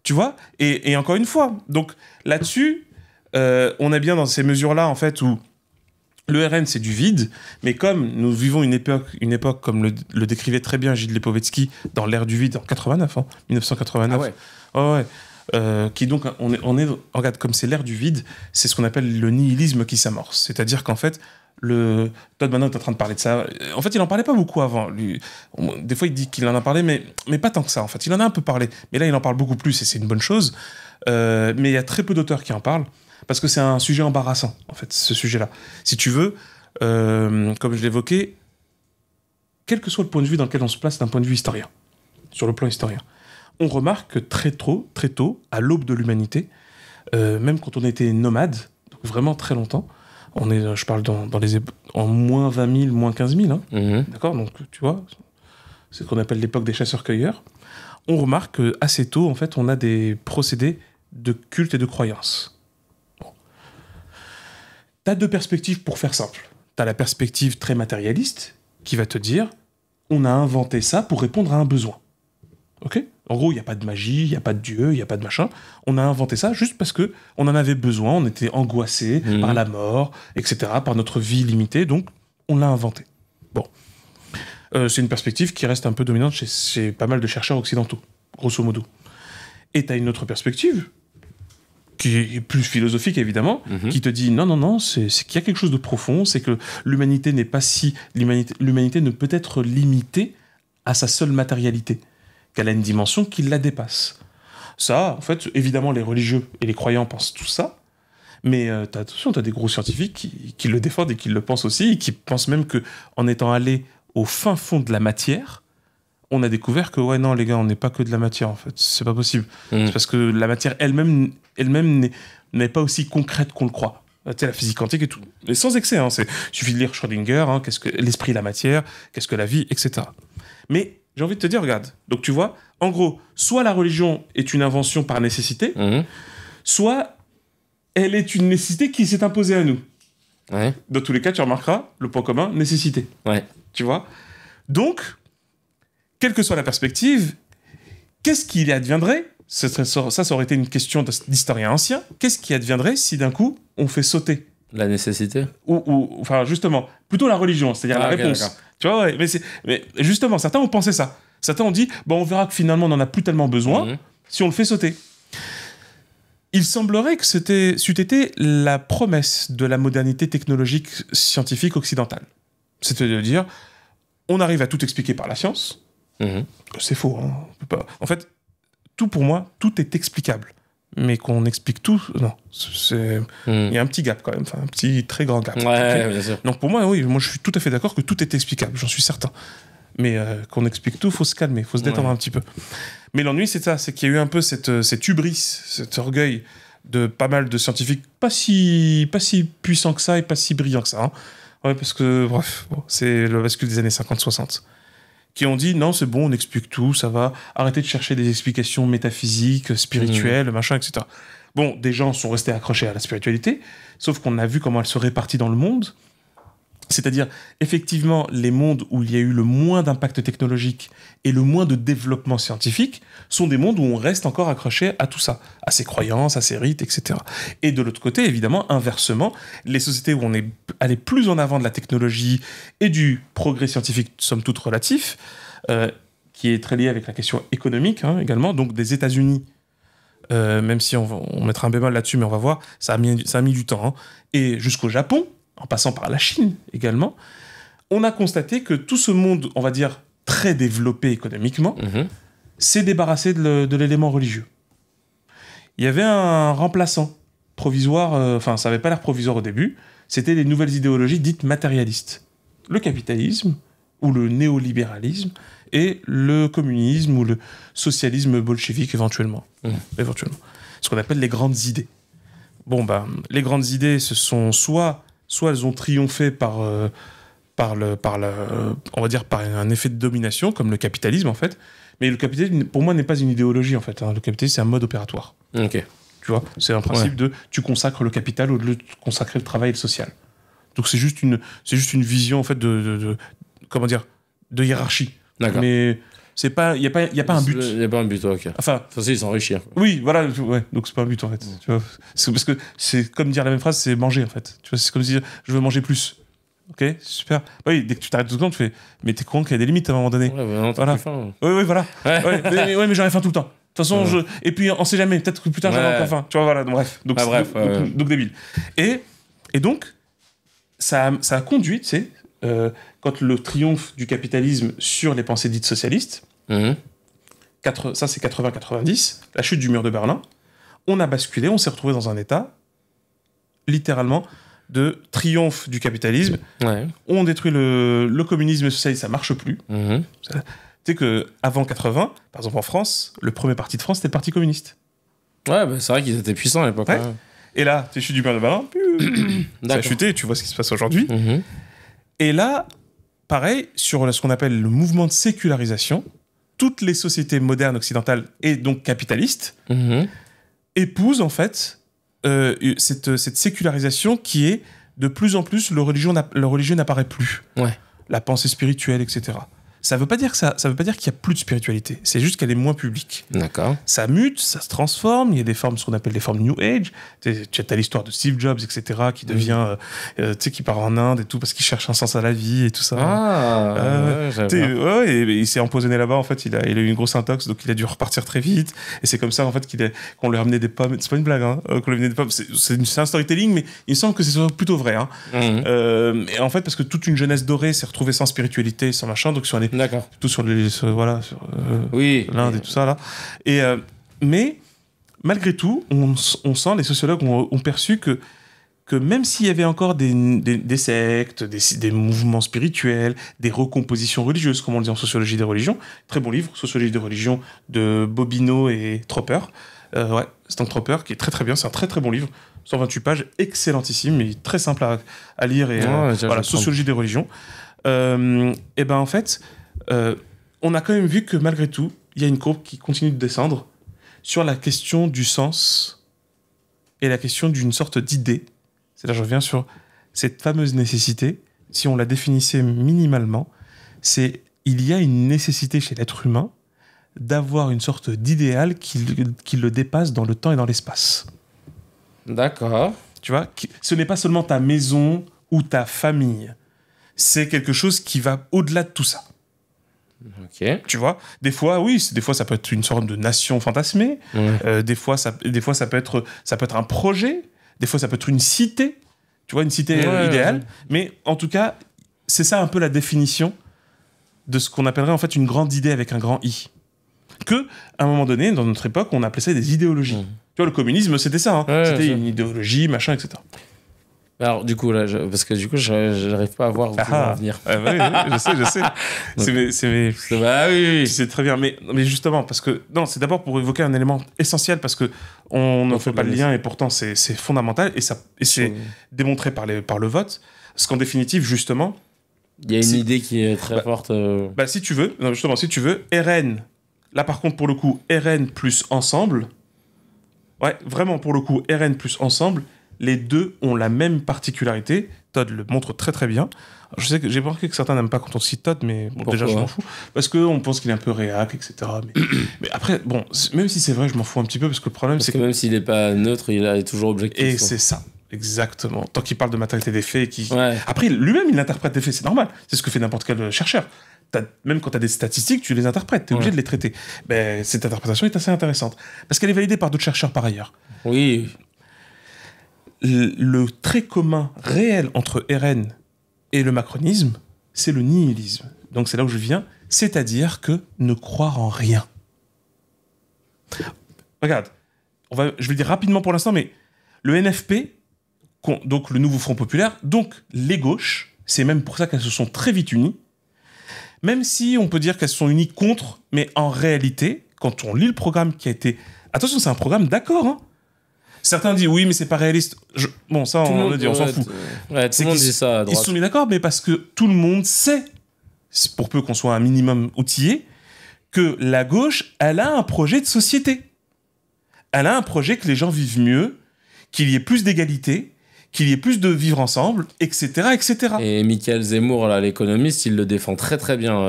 Tu vois? Et encore une fois, donc là-dessus, on est bien dans ces mesures-là, en fait, où le RN, c'est du vide, mais comme nous vivons une époque comme le décrivait très bien Gilles Lipovetsky dans l'ère du vide en 1989. Ah ouais. Qui donc, regarde, comme c'est l'ère du vide, c'est ce qu'on appelle le nihilisme qui s'amorce. C'est-à-dire qu'en fait, Todd maintenant est en train de parler de ça. En fait, il en parlait pas beaucoup avant. Lui, des fois, il dit qu'il en a parlé, mais pas tant que ça, en fait. Il en a un peu parlé. Mais là, il en parle beaucoup plus, et c'est une bonne chose. Mais il y a très peu d'auteurs qui en parlent. Parce que c'est un sujet embarrassant, en fait, ce sujet-là. Si tu veux, comme je l'évoquais, quel que soit le point de vue dans lequel on se place d'un point de vue historien, sur le plan historien, on remarque que très tôt, à l'aube de l'humanité, même quand on était nomade, donc vraiment très longtemps, je parle en moins 20 000, moins 15 000, hein, d'accord? Donc, tu vois, c'est ce qu'on appelle l'époque des chasseurs-cueilleurs. On remarque qu'assez tôt, en fait, on a des procédés de culte et de croyance. T'as deux perspectives pour faire simple. T'as la perspective très matérialiste qui va te dire on a inventé ça pour répondre à un besoin. Ok? En gros, il n'y a pas de magie, il n'y a pas de dieu, il n'y a pas de machin. On a inventé ça juste parce qu'on en avait besoin, on était angoissé par la mort, etc., par notre vie limitée, donc on l'a inventé. Bon. C'est une perspective qui reste un peu dominante chez pas mal de chercheurs occidentaux, grosso modo. Et t'as une autre perspective qui est plus philosophique, évidemment, qui te dit non, c'est qu'il y a quelque chose de profond, c'est que l'humanité n'est pas l'humanité ne peut être limitée à sa seule matérialité, qu'elle a une dimension qui la dépasse. Ça, en fait, évidemment, les religieux et les croyants pensent tout ça, mais attention, t'as des gros scientifiques qui le défendent et qui le pensent aussi, et qui pensent même qu'en étant allés au fin fond de la matière, on a découvert que, ouais, non, les gars, on n'est pas que de la matière, en fait. C'est pas possible. C'est parce que la matière elle-même n'est pas aussi concrète qu'on le croit. Tu sais, la physique quantique et tout. Et sans excès, hein. Il suffit de lire Schrödinger, hein, qu'est-ce que l'esprit, la matière, qu'est-ce que la vie, etc. Mais j'ai envie de te dire, regarde. Donc, tu vois, en gros, soit la religion est une invention par nécessité, soit elle est une nécessité qui s'est imposée à nous. Ouais. Dans tous les cas, tu remarqueras, le point commun, nécessité. Ouais. Tu vois? Donc, quelle que soit la perspective, qu'est-ce qui adviendrait? Ça aurait été une question d'historien ancien. Qu'est-ce qui adviendrait si d'un coup, on fait sauter la nécessité? Enfin, justement, plutôt la religion, c'est-à-dire la réponse. Okay, tu vois, ouais, mais justement, certains ont pensé ça. Certains ont dit, on verra que finalement, on n'en a plus tellement besoin si on le fait sauter. Il semblerait que c'eût été la promesse de la modernité technologique scientifique occidentale. C'est-à-dire, on arrive à tout expliquer par la science. C'est faux. Hein. En fait, tout pour moi, tout est explicable. Mais qu'on explique tout, non. Il y a un petit gap quand même, un petit très grand gap. Ouais, bien sûr. Donc pour moi, oui, moi je suis tout à fait d'accord que tout est explicable, j'en suis certain. Mais qu'on explique tout, il faut se calmer, il faut se détendre un petit peu. Mais l'ennui, c'est ça, c'est qu'il y a eu un peu cette hubris, cet orgueil de pas mal de scientifiques, pas si puissants que ça et pas si brillants que ça. Hein. Ouais, parce que, bref, c'est le bascule des années 50-60. Qui ont dit non, c'est bon, on explique tout, ça va, arrêtez de chercher des explications métaphysiques, spirituelles, machin, etc. Bon, des gens sont restés accrochés à la spiritualité, sauf qu'on a vu comment elle se répartit dans le monde. C'est-à-dire, effectivement, les mondes où il y a eu le moins d'impact technologique et le moins de développement scientifique sont des mondes où on reste encore accroché à tout ça, à ses croyances, à ses rites, etc. Et de l'autre côté, évidemment, inversement, les sociétés où on est allé plus en avant de la technologie et du progrès scientifique, somme toute relatif, qui est très lié avec la question économique également, donc des États-Unis même si on mettra un bémol là-dessus, mais on va voir, ça a mis du temps. Hein. Et jusqu'au Japon, en passant par la Chine également, on a constaté que tout ce monde, on va dire, très développé économiquement, s'est débarrassé de l'élément religieux. Il y avait un remplaçant provisoire, enfin, ça n'avait pas l'air provisoire au début, c'était les nouvelles idéologies dites matérialistes. Le capitalisme, ou le néolibéralisme, et le communisme, ou le socialisme bolchevique éventuellement. Ce qu'on appelle les grandes idées. Bon, les grandes idées, ce sont soit elles ont triomphé on va dire par un effet de domination, comme le capitalisme en fait, mais le capitalisme, pour moi, n'est pas une idéologie en fait. Hein. Le capitalisme, c'est un mode opératoire. Ok. Tu vois, c'est un principe de tu consacres le capital au lieu de consacrer le travail et le social. Donc c'est juste une vision en fait comment dire, de hiérarchie. D'accord. Mais c'est pas, il y a pas un but. Il y a pas un but, ok. Enfin, c'est s'enrichir. Oui, voilà, ouais. Donc c'est pas un but en fait. Tu vois, parce que c'est comme dire la même phrase, c'est manger en fait. Tu vois, c'est comme dire je veux manger plus. Ok, super. Oui, dès que tu t'arrêtes 2 secondes, tu fais mais t'es con qu'il y a des limites à un moment donné. Ouais, non, voilà. Plus faim. Oui, voilà. Ouais, mais j'aurais faim tout le temps. De toute façon, et puis on sait jamais, peut-être que plus tard j'aurai encore faim. Tu vois, voilà, bref. Donc, donc débile. Et donc, ça a conduit, tu sais, quand le triomphe du capitalisme sur les pensées dites socialistes, ça c'est 80-90, la chute du mur de Berlin, on a basculé, on s'est retrouvé dans un état, littéralement, de triomphe du capitalisme. On détruit le communisme et le socialisme, ça marche plus. Tu sais qu'avant 80, par exemple en France, le premier parti de France, c'était le Parti communiste. Ouais, c'est vrai qu'ils étaient puissants à l'époque. Ouais. Et là, tu chutes du mur de Berlin, ça a chuté, tu vois ce qui se passe aujourd'hui. Et là, pareil, sur ce qu'on appelle le mouvement de sécularisation, toutes les sociétés modernes occidentales et donc capitalistes épousent en fait cette sécularisation qui est de plus en plus le religieux n'apparaît plus. La pensée spirituelle, etc. Ça veut pas dire qu'il y a plus de spiritualité. C'est juste qu'elle est moins publique. D'accord. Ça mute, ça se transforme. Il y a des formes, ce qu'on appelle des formes New Age. Tu as l'histoire de Steve Jobs, etc., qui devient, tu sais, qui part en Inde et tout parce qu'il cherche un sens à la vie et tout ça. Et il s'est empoisonné là-bas. En fait, il a eu une grosse intox, donc il a dû repartir très vite. Et c'est comme ça, en fait, qu'on lui a ramené des pommes. C'est pas une blague, hein. Qu'on lui a ramené des pommes. C'est un storytelling, mais il me semble que c'est plutôt vrai. Hein. Et en fait, parce que toute une jeunesse dorée s'est retrouvée sans spiritualité, sans machin, donc sur les D'accord. Tout sur l'Inde et tout ça là. Et mais malgré tout, on sent, les sociologues ont perçu que même s'il y avait encore des sectes, des mouvements spirituels, des recompositions religieuses, comme on le dit en sociologie des religions, très bon livre, Sociologie des religions de Bobino et Tropper. Stank Tropper, qui est très très bien, c'est un très très bon livre, 128 pages, excellentissime, mais très simple à lire et Sociologie des religions. Et ben en fait. On a quand même vu que malgré tout, il y a une courbe qui continue de descendre sur la question du sens et la question d'une sorte d'idée. C'est-à-dire, je reviens sur cette fameuse nécessité. Si on la définissait minimalement, il y a une nécessité chez l'être humain d'avoir une sorte d'idéal qui le dépasse dans le temps et dans l'espace. D'accord. Tu vois, ce n'est pas seulement ta maison ou ta famille. C'est quelque chose qui va au-delà de tout ça. Ok. Tu vois, des fois ça peut être une sorte de nation fantasmée. Des fois ça peut être un projet. Des fois ça peut être une cité. Tu vois, une cité idéale. Mais en tout cas, c'est ça un peu la définition de ce qu'on appellerait en fait une grande idée avec un grand I. Que à un moment donné, dans notre époque, on appelait ça des idéologies. Tu vois, le communisme, c'était ça. Hein. C'était une idéologie, machin, etc. Alors, du coup, là, parce que du coup, j'arrive pas à voir où tu vas en venir. Oui, je sais. C'est très bien. Mais justement, parce que, non, c'est d'abord pour évoquer un élément essentiel, parce que on ne fait pas le lien, et pourtant, c'est fondamental, et c'est démontré par le vote. Parce qu'en définitive, justement. Il y a une idée qui est très forte. Si tu veux, RN, là, par contre, pour le coup, RN plus ensemble. Ouais, vraiment, pour le coup, RN plus ensemble. Les deux ont la même particularité. Todd le montre très très bien. Alors, je sais que j'ai remarqué que certains n'aiment pas quand on cite Todd, mais bon, déjà je m'en fous. Parce qu'on pense qu'il est un peu réac, etc. Mais après, bon, même si c'est vrai, je m'en fous un petit peu, parce que le problème c'est que même s'il n'est pas neutre, il est toujours objectif. Et c'est ça, exactement. Tant qu'il parle de matérialité des faits, Après, lui-même, il interprète des faits, c'est normal. C'est ce que fait n'importe quel chercheur. même quand tu as des statistiques, tu les interprètes, tu es obligé de les traiter. Ben, cette interprétation est assez intéressante. Parce qu'elle est validée par d'autres chercheurs par ailleurs. Oui. Le trait commun réel entre RN et le macronisme, c'est le nihilisme. Donc c'est là où je viens, c'est-à-dire que ne croire en rien. Regarde, je vais le dire rapidement pour l'instant, mais le NFP, donc le nouveau Front Populaire, donc les gauches, c'est même pour ça qu'elles se sont très vite unies, même si on peut dire qu'elles se sont unies contre, mais en réalité, quand on lit le programme qui a été... Attention, c'est un programme d'accord, hein. Certains disent oui, mais c'est pas réaliste. Bon, ça, on le dit, on s'en fout. Tout le monde dit ça à droite. Ils se sont mis d'accord, mais parce que tout le monde sait, pour peu qu'on soit un minimum outillé, que la gauche, elle a un projet de société. Elle a un projet que les gens vivent mieux, qu'il y ait plus d'égalité, qu'il y ait plus de vivre ensemble, etc., etc. Et Michael Zemmour, là, l'économiste, il le défend très très bien.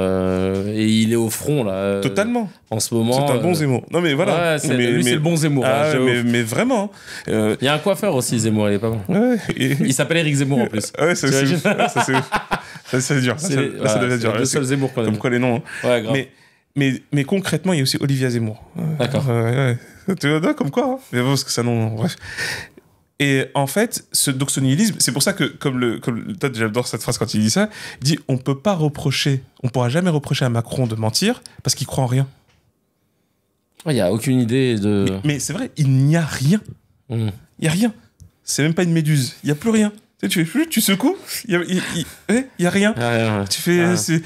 Et il est au front, là. Totalement. En ce moment. C'est un bon Zemmour. Non, mais voilà. Ouais, c'est le bon Zemmour. Ah, mais vraiment. Il y a un coiffeur aussi, Zemmour, il est pas bon. Ouais, Il s'appelle Eric Zemmour en plus. Ouais, c'est dur. Ça devient dur. C'est le seul Zemmour qu'on a. Comme quoi les noms. Hein. Ouais, grave. Mais concrètement, il y a aussi Olivia Zemmour. D'accord. Tu vois, comme quoi. Hein. Mais bon, parce que ça, non. Bref. Et en fait, ce nihilisme, c'est pour ça que, comme toi, j'adore cette phrase quand il dit ça, il dit on pourra jamais reprocher à Macron de mentir parce qu'il croit en rien. Il n'y a aucune idée de... Mais c'est vrai, il n'y a rien. Il n'y a rien. C'est même pas une méduse. Il n'y a plus rien. Tu secoues, il n'y a rien. Tu fais,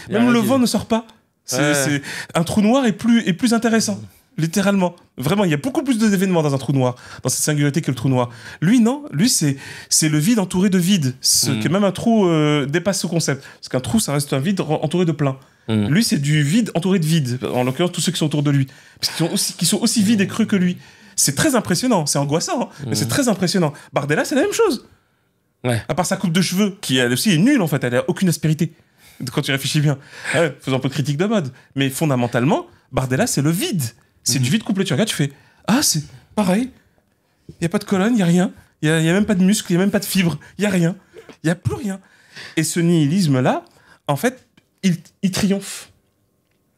même le vent ne sort pas. C'est un trou noir est plus intéressant. Littéralement. Vraiment, il y a beaucoup plus d'événements dans un trou noir, dans cette singularité que le trou noir. Lui, non. Lui, c'est le vide entouré de vide. Que même un trou dépasse ce concept. Parce qu'un trou, ça reste un vide entouré de plein. Lui, c'est du vide entouré de vide. En l'occurrence, tous ceux qui sont autour de lui. Parce qu'ils sont aussi vides et creux que lui. C'est très impressionnant. C'est angoissant, hein, mais c'est très impressionnant. Bardella, c'est la même chose. Ouais. À part sa coupe de cheveux, qui elle aussi est nulle, en fait. Elle a aucune aspérité. Quand tu réfléchis bien. Ouais, faisant un peu de critique de mode. Mais fondamentalement, Bardella, c'est le vide. C'est du vide complet. Tu regardes, tu fais ah, c'est pareil. Il n'y a pas de colonne, il n'y a rien. Il n'y a même pas de muscles, il n'y a même pas de fibres. Il n'y a rien. Il n'y a plus rien. Et ce nihilisme-là, en fait, il triomphe.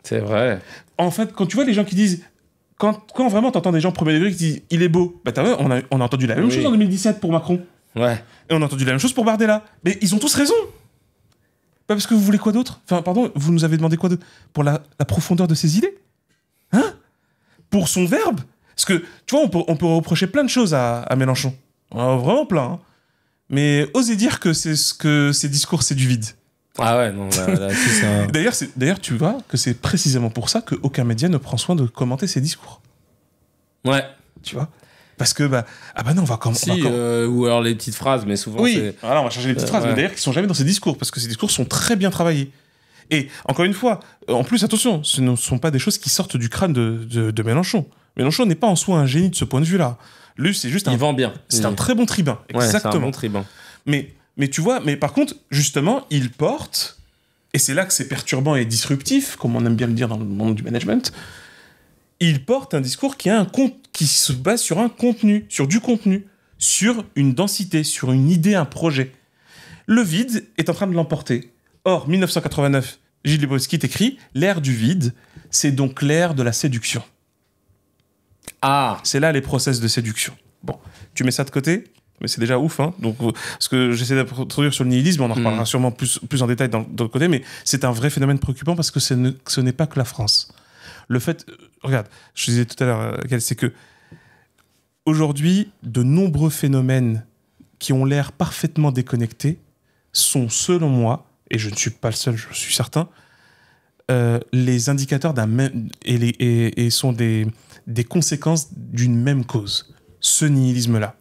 C'est vrai. En fait, quand tu vois les gens qui disent. Quand vraiment tu entends des gens premier degré qui disent il est beau, bah on a entendu la même chose en 2017 pour Macron. Ouais. Et on a entendu la même chose pour Bardella. Mais ils ont tous raison. Pas parce que vous voulez quoi d'autre ? Enfin, pardon, vous nous avez demandé quoi d'autre ? Pour la profondeur de ses idées ? Hein ? Pour son verbe ? Parce que, tu vois, on peut reprocher plein de choses à Mélenchon. Vraiment plein. Hein. Mais oser dire que ses discours, c'est du vide. Ah ouais, non, là c'est ça. D'ailleurs, tu vois que c'est précisément pour ça qu'aucun média ne prend soin de commenter ses discours. Ouais. Tu vois ? Parce que, non, on va commencer. Ou alors les petites phrases, mais souvent oui, voilà, on va changer les petites phrases, mais d'ailleurs, qui sont jamais dans ses discours, parce que ses discours sont très bien travaillés. Et, encore une fois, en plus, attention, ce ne sont pas des choses qui sortent du crâne de Mélenchon. Mélenchon n'est pas en soi un génie de ce point de vue-là. Lui, c'est juste il vend bien. C'est un très bon tribun. Exactement. C'est un bon tribun. Mais tu vois, mais par contre, justement, il porte, et c'est là que c'est perturbant et disruptif, comme on aime bien le dire dans le monde du management, il porte un discours qui se base sur un contenu, sur du contenu, sur une densité, sur une idée, un projet. Le vide est en train de l'emporter. Or, 1989, Gilles Lipovetsky écrit « L'ère du vide, c'est donc l'ère de la séduction. » Ah. C'est là les process de séduction. Bon, tu mets ça de côté, mais c'est déjà ouf, hein. Donc, ce que j'essaie d'introduire sur le nihilisme, on en reparlera sûrement plus en détail dans le côté, mais c'est un vrai phénomène préoccupant parce que ce n'est pas que la France. Le fait, regarde, je disais tout à l'heure, c'est que aujourd'hui, de nombreux phénomènes qui ont l'air parfaitement déconnectés sont, selon moi, et je ne suis pas le seul, je suis certain, les indicateurs d'un même et sont des conséquences d'une même cause, ce nihilisme-là.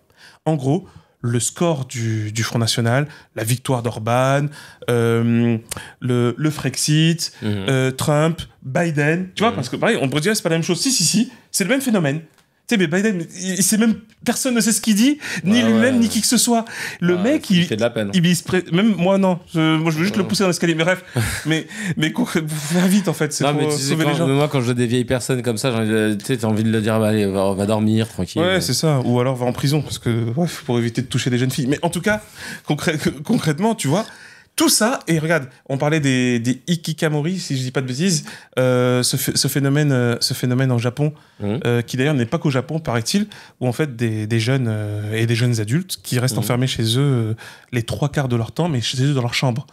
En gros, le score du Front National, la victoire d'Orban, le Frexit, Trump, Biden, tu vois, parce que pareil, on pourrait dire c'est pas la même chose. Si, c'est le même phénomène. Tu sais, mais Biden, personne ne sait ce qu'il dit, ni lui-même, ni qui que ce soit. Le mec, il fait de la peine. Même moi, non. Moi, je veux juste le pousser dans l'escalier. Mais bref, mais faut faire vite, en fait. C'est pour sauver les gens. Moi, quand je vois des vieilles personnes comme ça, t'as envie de leur dire, allez, on va dormir, tranquille. Ouais, c'est ça. Ou alors, va en prison, parce que, pour éviter de toucher des jeunes filles. Mais en tout cas, concrètement, tu vois, Tout ça, et regarde, on parlait des hikikomori, si je dis pas de bêtises, ce phénomène en Japon, qui d'ailleurs n'est pas qu'au Japon, paraît-il, où en fait des jeunes et des jeunes adultes qui restent enfermés chez eux les 3/4 de leur temps, mais chez eux dans leur chambre.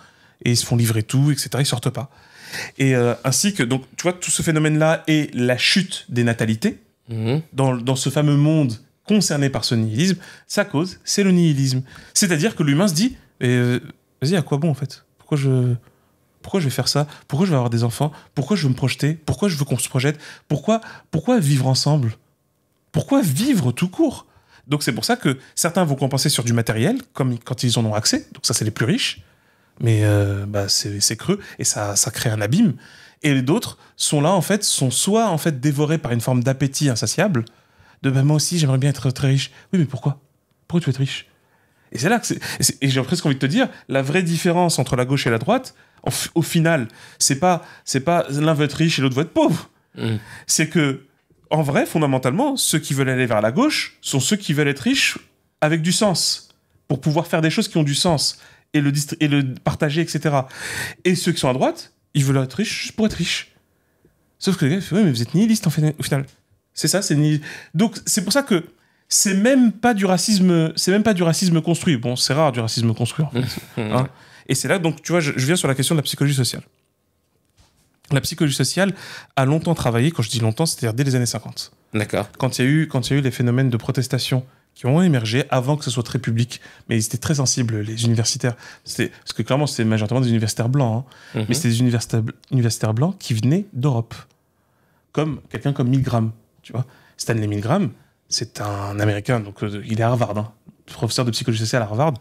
Et ils se font livrer tout, etc. Ils sortent pas. Et ainsi que, donc, tu vois, tout ce phénomène-là et la chute des natalités, dans ce fameux monde concerné par ce nihilisme, sa cause, c'est le nihilisme. C'est-à-dire que l'humain se dit, vas-y, à quoi bon en fait ? Pourquoi je vais faire ça ? Pourquoi je vais avoir des enfants ? Pourquoi je veux me projeter ? Pourquoi je veux qu'on se projette ? Pourquoi vivre ensemble ? Pourquoi vivre tout court ? Donc c'est pour ça que certains vont compenser sur du matériel, comme quand ils en ont accès. Donc ça, c'est les plus riches. Mais c'est creux et ça crée un abîme. Et d'autres sont soit en fait dévorés par une forme d'appétit insatiable, de moi aussi j'aimerais bien être très riche. Oui, mais pourquoi ? Pourquoi tu veux être riche ? Et c'est là que et j'ai presque envie de te dire, la vraie différence entre la gauche et la droite, au final, c'est pas l'un veut être riche et l'autre veut être pauvre. C'est que, en vrai, fondamentalement, ceux qui veulent aller vers la gauche sont ceux qui veulent être riches avec du sens, pour pouvoir faire des choses qui ont du sens, et le partager, etc. Et ceux qui sont à droite, ils veulent être riches juste pour être riches. Sauf que les gars, ils font, oui, mais vous êtes nihiliste au final. C'est ça, c'est nihiliste. Donc, c'est pour ça que c'est même pas du racisme construit. Bon, c'est rare du racisme construit, en fait. Hein. Et c'est là, donc, tu vois, je viens sur la question de la psychologie sociale. La psychologie sociale a longtemps travaillé, quand je dis longtemps, c'est-à-dire dès les années 50. D'accord. Quand il y a eu les phénomènes de protestation qui ont émergé avant que ce soit très public, mais ils étaient très sensibles, les universitaires. Parce que clairement, c'était majoritairement des universitaires blancs, hein. Mais c'était des universitaires blancs qui venaient d'Europe. Quelqu'un comme Milgram, tu vois. Stanley Milgram, c'est un Américain, donc il est à Harvard, hein, professeur de psychologie sociale à Harvard,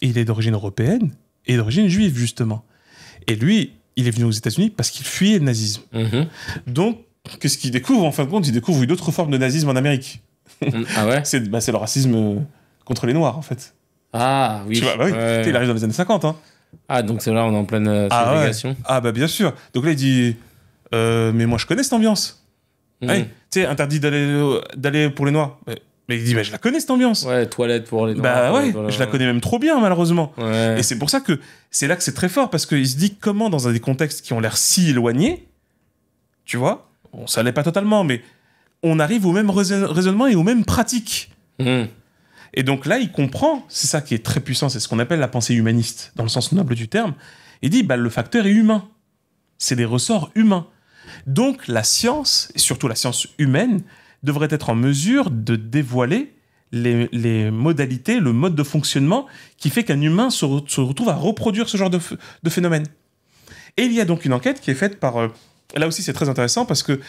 et il est d'origine européenne et d'origine juive, justement. Et lui, il est venu aux États-Unis parce qu'il fuyait le nazisme. Donc, qu'est-ce qu'il découvre, en fin de compte ? Il découvre une autre forme de nazisme en Amérique. Ah ouais ? C'est le racisme contre les Noirs, en fait. Ah oui. Tu vois, bah oui. Ouais. Il arrive dans les années 50. Hein. Ah, donc c'est là, on est en pleine ségrégation. Ah bah bien sûr. Donc là, il dit, mais moi, je connais cette ambiance. Ouais, tu sais, interdit d'aller pour les Noirs. Mais il dit, je la connais cette ambiance. Ouais, toilette pour les Noirs. Bah ouais, je la connais même trop bien, malheureusement. Ouais. Et c'est pour ça que c'est là que c'est très fort, parce qu'il se dit comment, dans des contextes qui ont l'air si éloignés, tu vois, bon, ça l'est pas totalement, mais on arrive au même raisonnement et aux mêmes pratiques. Et donc là, il comprend, c'est ça qui est très puissant, c'est ce qu'on appelle la pensée humaniste, dans le sens noble du terme. Il dit, le facteur est humain. C'est des ressorts humains. Donc la science, et surtout la science humaine, devrait être en mesure de dévoiler les modalités, le mode de fonctionnement qui fait qu'un humain se retrouve à reproduire ce genre de phénomène. Et il y a donc une enquête qui est faite par... là aussi, c'est très intéressant parce que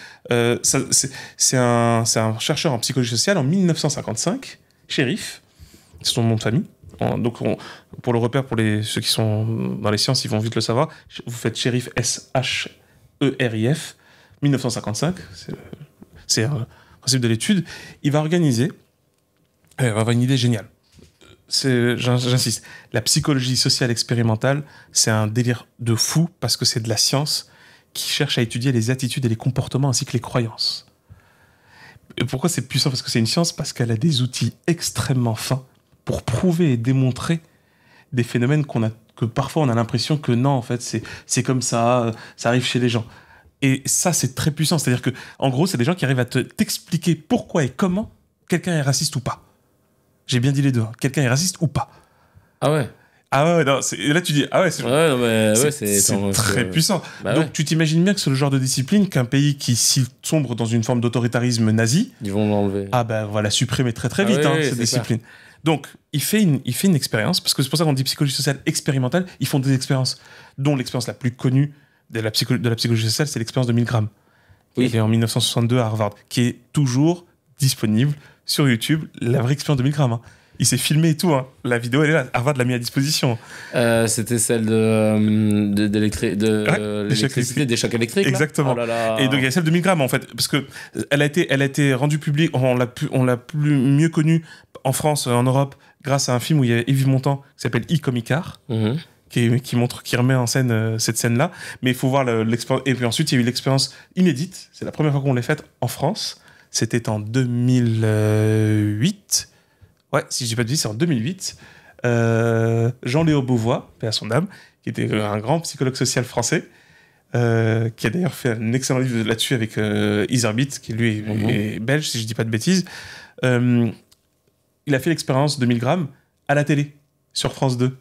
c'est un chercheur en psychologie sociale en 1955, Sherif, c'est son nom de famille. Donc, pour le repère, pour ceux qui sont dans les sciences, ils vont vite le savoir. Vous faites Sherif, S-H-E-R-I-F, 1955, c'est le principe de l'étude. Il va avoir une idée géniale. J'insiste, la psychologie sociale expérimentale, c'est un délire de fou parce que c'est de la science qui cherche à étudier les attitudes et les comportements ainsi que les croyances. Et pourquoi c'est puissant ? Parce que c'est une science, parce qu'elle a des outils extrêmement fins pour prouver et démontrer des phénomènes que parfois on a l'impression que non, en fait, c'est comme ça arrive chez les gens. Et ça, c'est très puissant. C'est-à-dire que, en gros, c'est des gens qui arrivent à t'expliquer pourquoi et comment quelqu'un est raciste ou pas. J'ai bien dit les deux. Hein. Quelqu'un est raciste ou pas. Ah ouais. Ah ouais, non, là tu dis, ah ouais, c'est très puissant. Bah donc ouais. tu t'imagines bien que c'est le genre de discipline qu'un pays qui sombre dans une forme d'autoritarisme nazi, ils vont l'enlever. Ah ben va la supprimer très très vite, oui, cette discipline. Clair. Donc il fait une expérience, parce que c'est pour ça qu'on dit psychologie sociale expérimentale, ils font des expériences, dont l'expérience la plus connue de la psychologie sociale, c'est l'expérience de Milgram. Oui. Il est en 1962 à Harvard, qui est toujours disponible sur YouTube, la vraie expérience de Milgram. Hein. Il s'est filmé et tout. Hein. La vidéo, elle est là. Harvard l'a mis à disposition. C'était celle l'électricité, des chocs électriques. Exactement. Oh là là. Et donc, il y a celle de Milgram, en fait. Parce qu'elle a été rendue publique. On l'a mieux connue en France, en Europe, grâce à un film où il y a Yves Montand qui s'appelle Icomicard. Qui remet en scène cette scène-là. Mais il faut voir l'expérience. Et puis ensuite, il y a eu l'expérience inédite. C'est la première fois qu'on l'a faite en France. C'était en 2008. Ouais, si je dis pas de vie, c'est en 2008. Jean-Léo Beauvois, paix à son âme, qui qui était un grand psychologue social français, qui a d'ailleurs fait un excellent livre là-dessus avec Iserbyt, qui lui est belge, si je dis pas de bêtises. Il a fait l'expérience de 1000 grammes à la télé, sur France 2,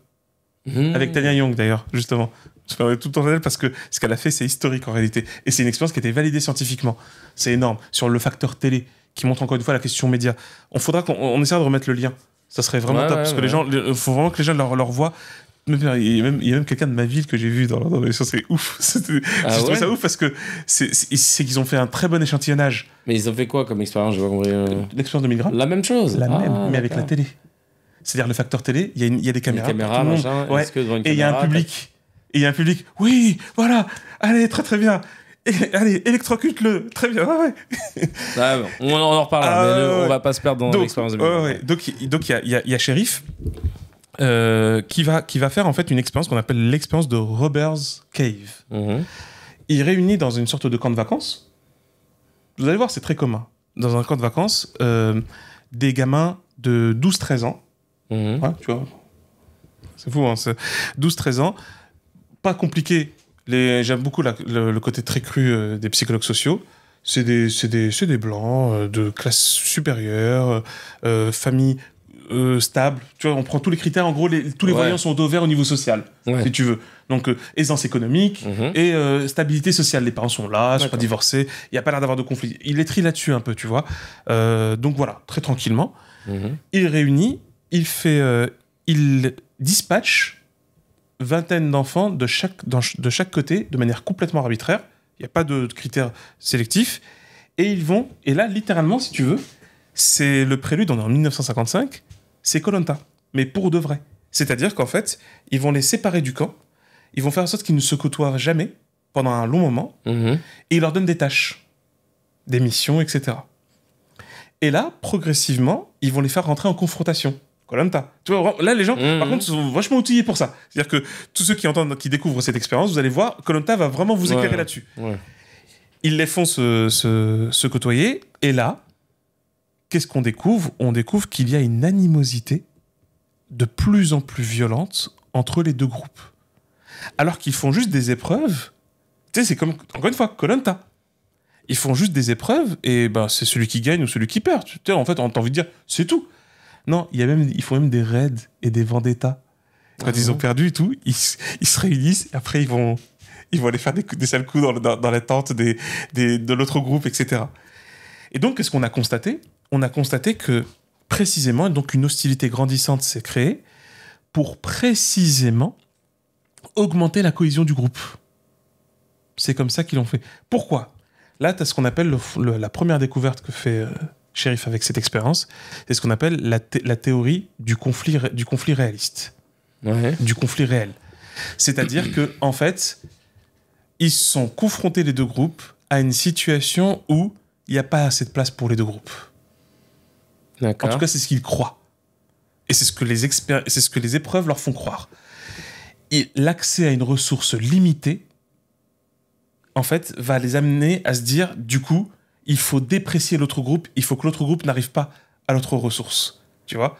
avec Tania Young d'ailleurs, justement. Je parlerai tout le temps d'elle parce que ce qu'elle a fait, c'est historique en réalité. Et c'est une expérience qui a été validée scientifiquement. C'est énorme. Sur le facteur télé, qui montre encore une fois la question média. On faudra qu'on essaie de remettre le lien. Ça serait vraiment top, parce que les gens, il faut vraiment que les gens leur voient. Il y a même quelqu'un de ma ville que j'ai vu dans l'émission, c'est ouf. Je trouve ça ouf parce que c'est qu'ils ont fait un très bon échantillonnage. Mais ils ont fait quoi comme expérience? Je vois compris. L'expérience de 1000 grammes. La même chose. La même, mais avec la télé. C'est-à-dire le facteur télé, il y a des caméras. Des caméras, machin. Ouais. Et il y a un public. Et il y a un public. Oui, voilà. Allez, très très bien. Allez, électrocute-le. Très bien. Ouais. Ah, bon. On en reparlera, mais on va pas se perdre dans l'expérience de 1000 grammes. Donc il y a Shérif qui va faire en fait une expérience qu'on appelle l'expérience de Robert's Cave. Il réunit dans une sorte de camp de vacances. Vous allez voir, c'est très commun. Dans un camp de vacances, des gamins de 12-13 ans. Ouais, tu vois. C'est fou, hein. 12-13 ans. Pas compliqué. J'aime beaucoup le côté très cru des psychologues sociaux. C'est des blancs de classe supérieure, famille stable. Tu vois, on prend tous les critères. En gros, tous les voyants sont au vert au niveau social, si tu veux. Donc, aisance économique et stabilité sociale. Les parents sont là, ne sont pas divorcés. Il n'y a pas l'air d'avoir de conflit. Il les trie là-dessus un peu, tu vois. Donc voilà, très tranquillement. Il réunit, il dispatche vingtaine d'enfants de chaque côté, de manière complètement arbitraire. Il n'y a pas de critères sélectifs. Et et là, littéralement, si tu veux, c'est le prélude, on est en 1955, c'est Koh-Lanta, mais pour de vrai. C'est-à-dire qu'en fait, ils vont les séparer du camp, ils vont faire en sorte qu'ils ne se côtoient jamais, pendant un long moment, et ils leur donnent des tâches, des missions, etc. Et là, progressivement, ils vont les faire rentrer en confrontation. Koh-Lanta. Tu vois, là, les gens, par contre, sont vachement outillés pour ça. C'est-à-dire que tous ceux qui découvrent cette expérience, vous allez voir, Koh-Lanta va vraiment vous éclairer là-dessus. Ils les font se côtoyer, et là, qu'est-ce qu'on découvre? On découvre qu'il y a une animosité de plus en plus violente entre les deux groupes. Alors qu'ils font juste des épreuves. Tu sais, c'est comme, encore une fois, Koh-Lanta. Ils font juste des épreuves, et ben, c'est celui qui gagne ou celui qui perd. Tu sais, en fait, on a envie de dire, c'est tout. Non, ils font même des raids et des vendettas. Quand ils ont perdu et tout, ils se réunissent, et après ils vont aller faire des sales coups dans la tente de l'autre groupe, etc. Et donc, qu'est-ce qu'on a constaté? On a constaté que, précisément, donc une hostilité grandissante s'est créée pour précisément augmenter la cohésion du groupe. C'est comme ça qu'ils l'ont fait. Pourquoi? Là, tu as ce qu'on appelle la première découverte que fait Shérif avec cette expérience, c'est ce qu'on appelle la théorie du conflit réaliste. Du conflit réel. C'est-à-dire que, en fait, ils sont confrontés, les deux groupes, à une situation où il n'y a pas assez de place pour les deux groupes. En tout cas, c'est ce qu'ils croient. Et c'est ce que les épreuves leur font croire. Et l'accès à une ressource limitée, en fait, va les amener à se dire, du coup, il faut déprécier l'autre groupe, il faut que l'autre groupe n'arrive pas à l'autre ressource. Tu vois?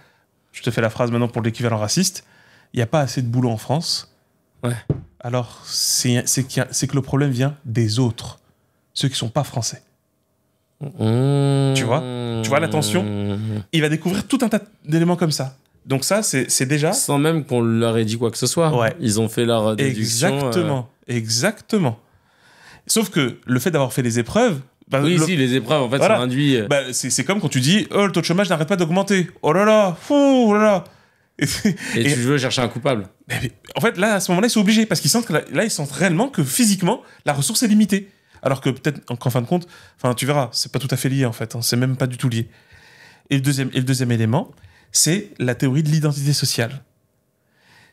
Je te fais la phrase maintenant pour l'équivalent raciste. Il n'y a pas assez de boulot en France. Alors, c'est que le problème vient des autres. Ceux qui ne sont pas français. Tu vois la tension? Il va découvrir tout un tas d'éléments comme ça. Donc ça, c'est déjà... Sans même qu'on leur ait dit quoi que ce soit. Ils ont fait leur déduction. Exactement. Sauf que le fait d'avoir fait les épreuves... les épreuves, en fait, ça induit... c'est comme quand tu dis « Oh, le taux de chômage n'arrête pas d'augmenter. Oh là là, fou, oh là là !» Et tu veux chercher un coupable. Mais en fait, là, à ce moment-là, ils sont obligés, parce qu'ils sentent ils sentent réellement que physiquement, la ressource est limitée. Alors que peut-être qu'en fin de compte, tu verras, c'est pas tout à fait lié en fait, hein, c'est même pas du tout lié. Et le deuxième élément, c'est la théorie de l'identité sociale.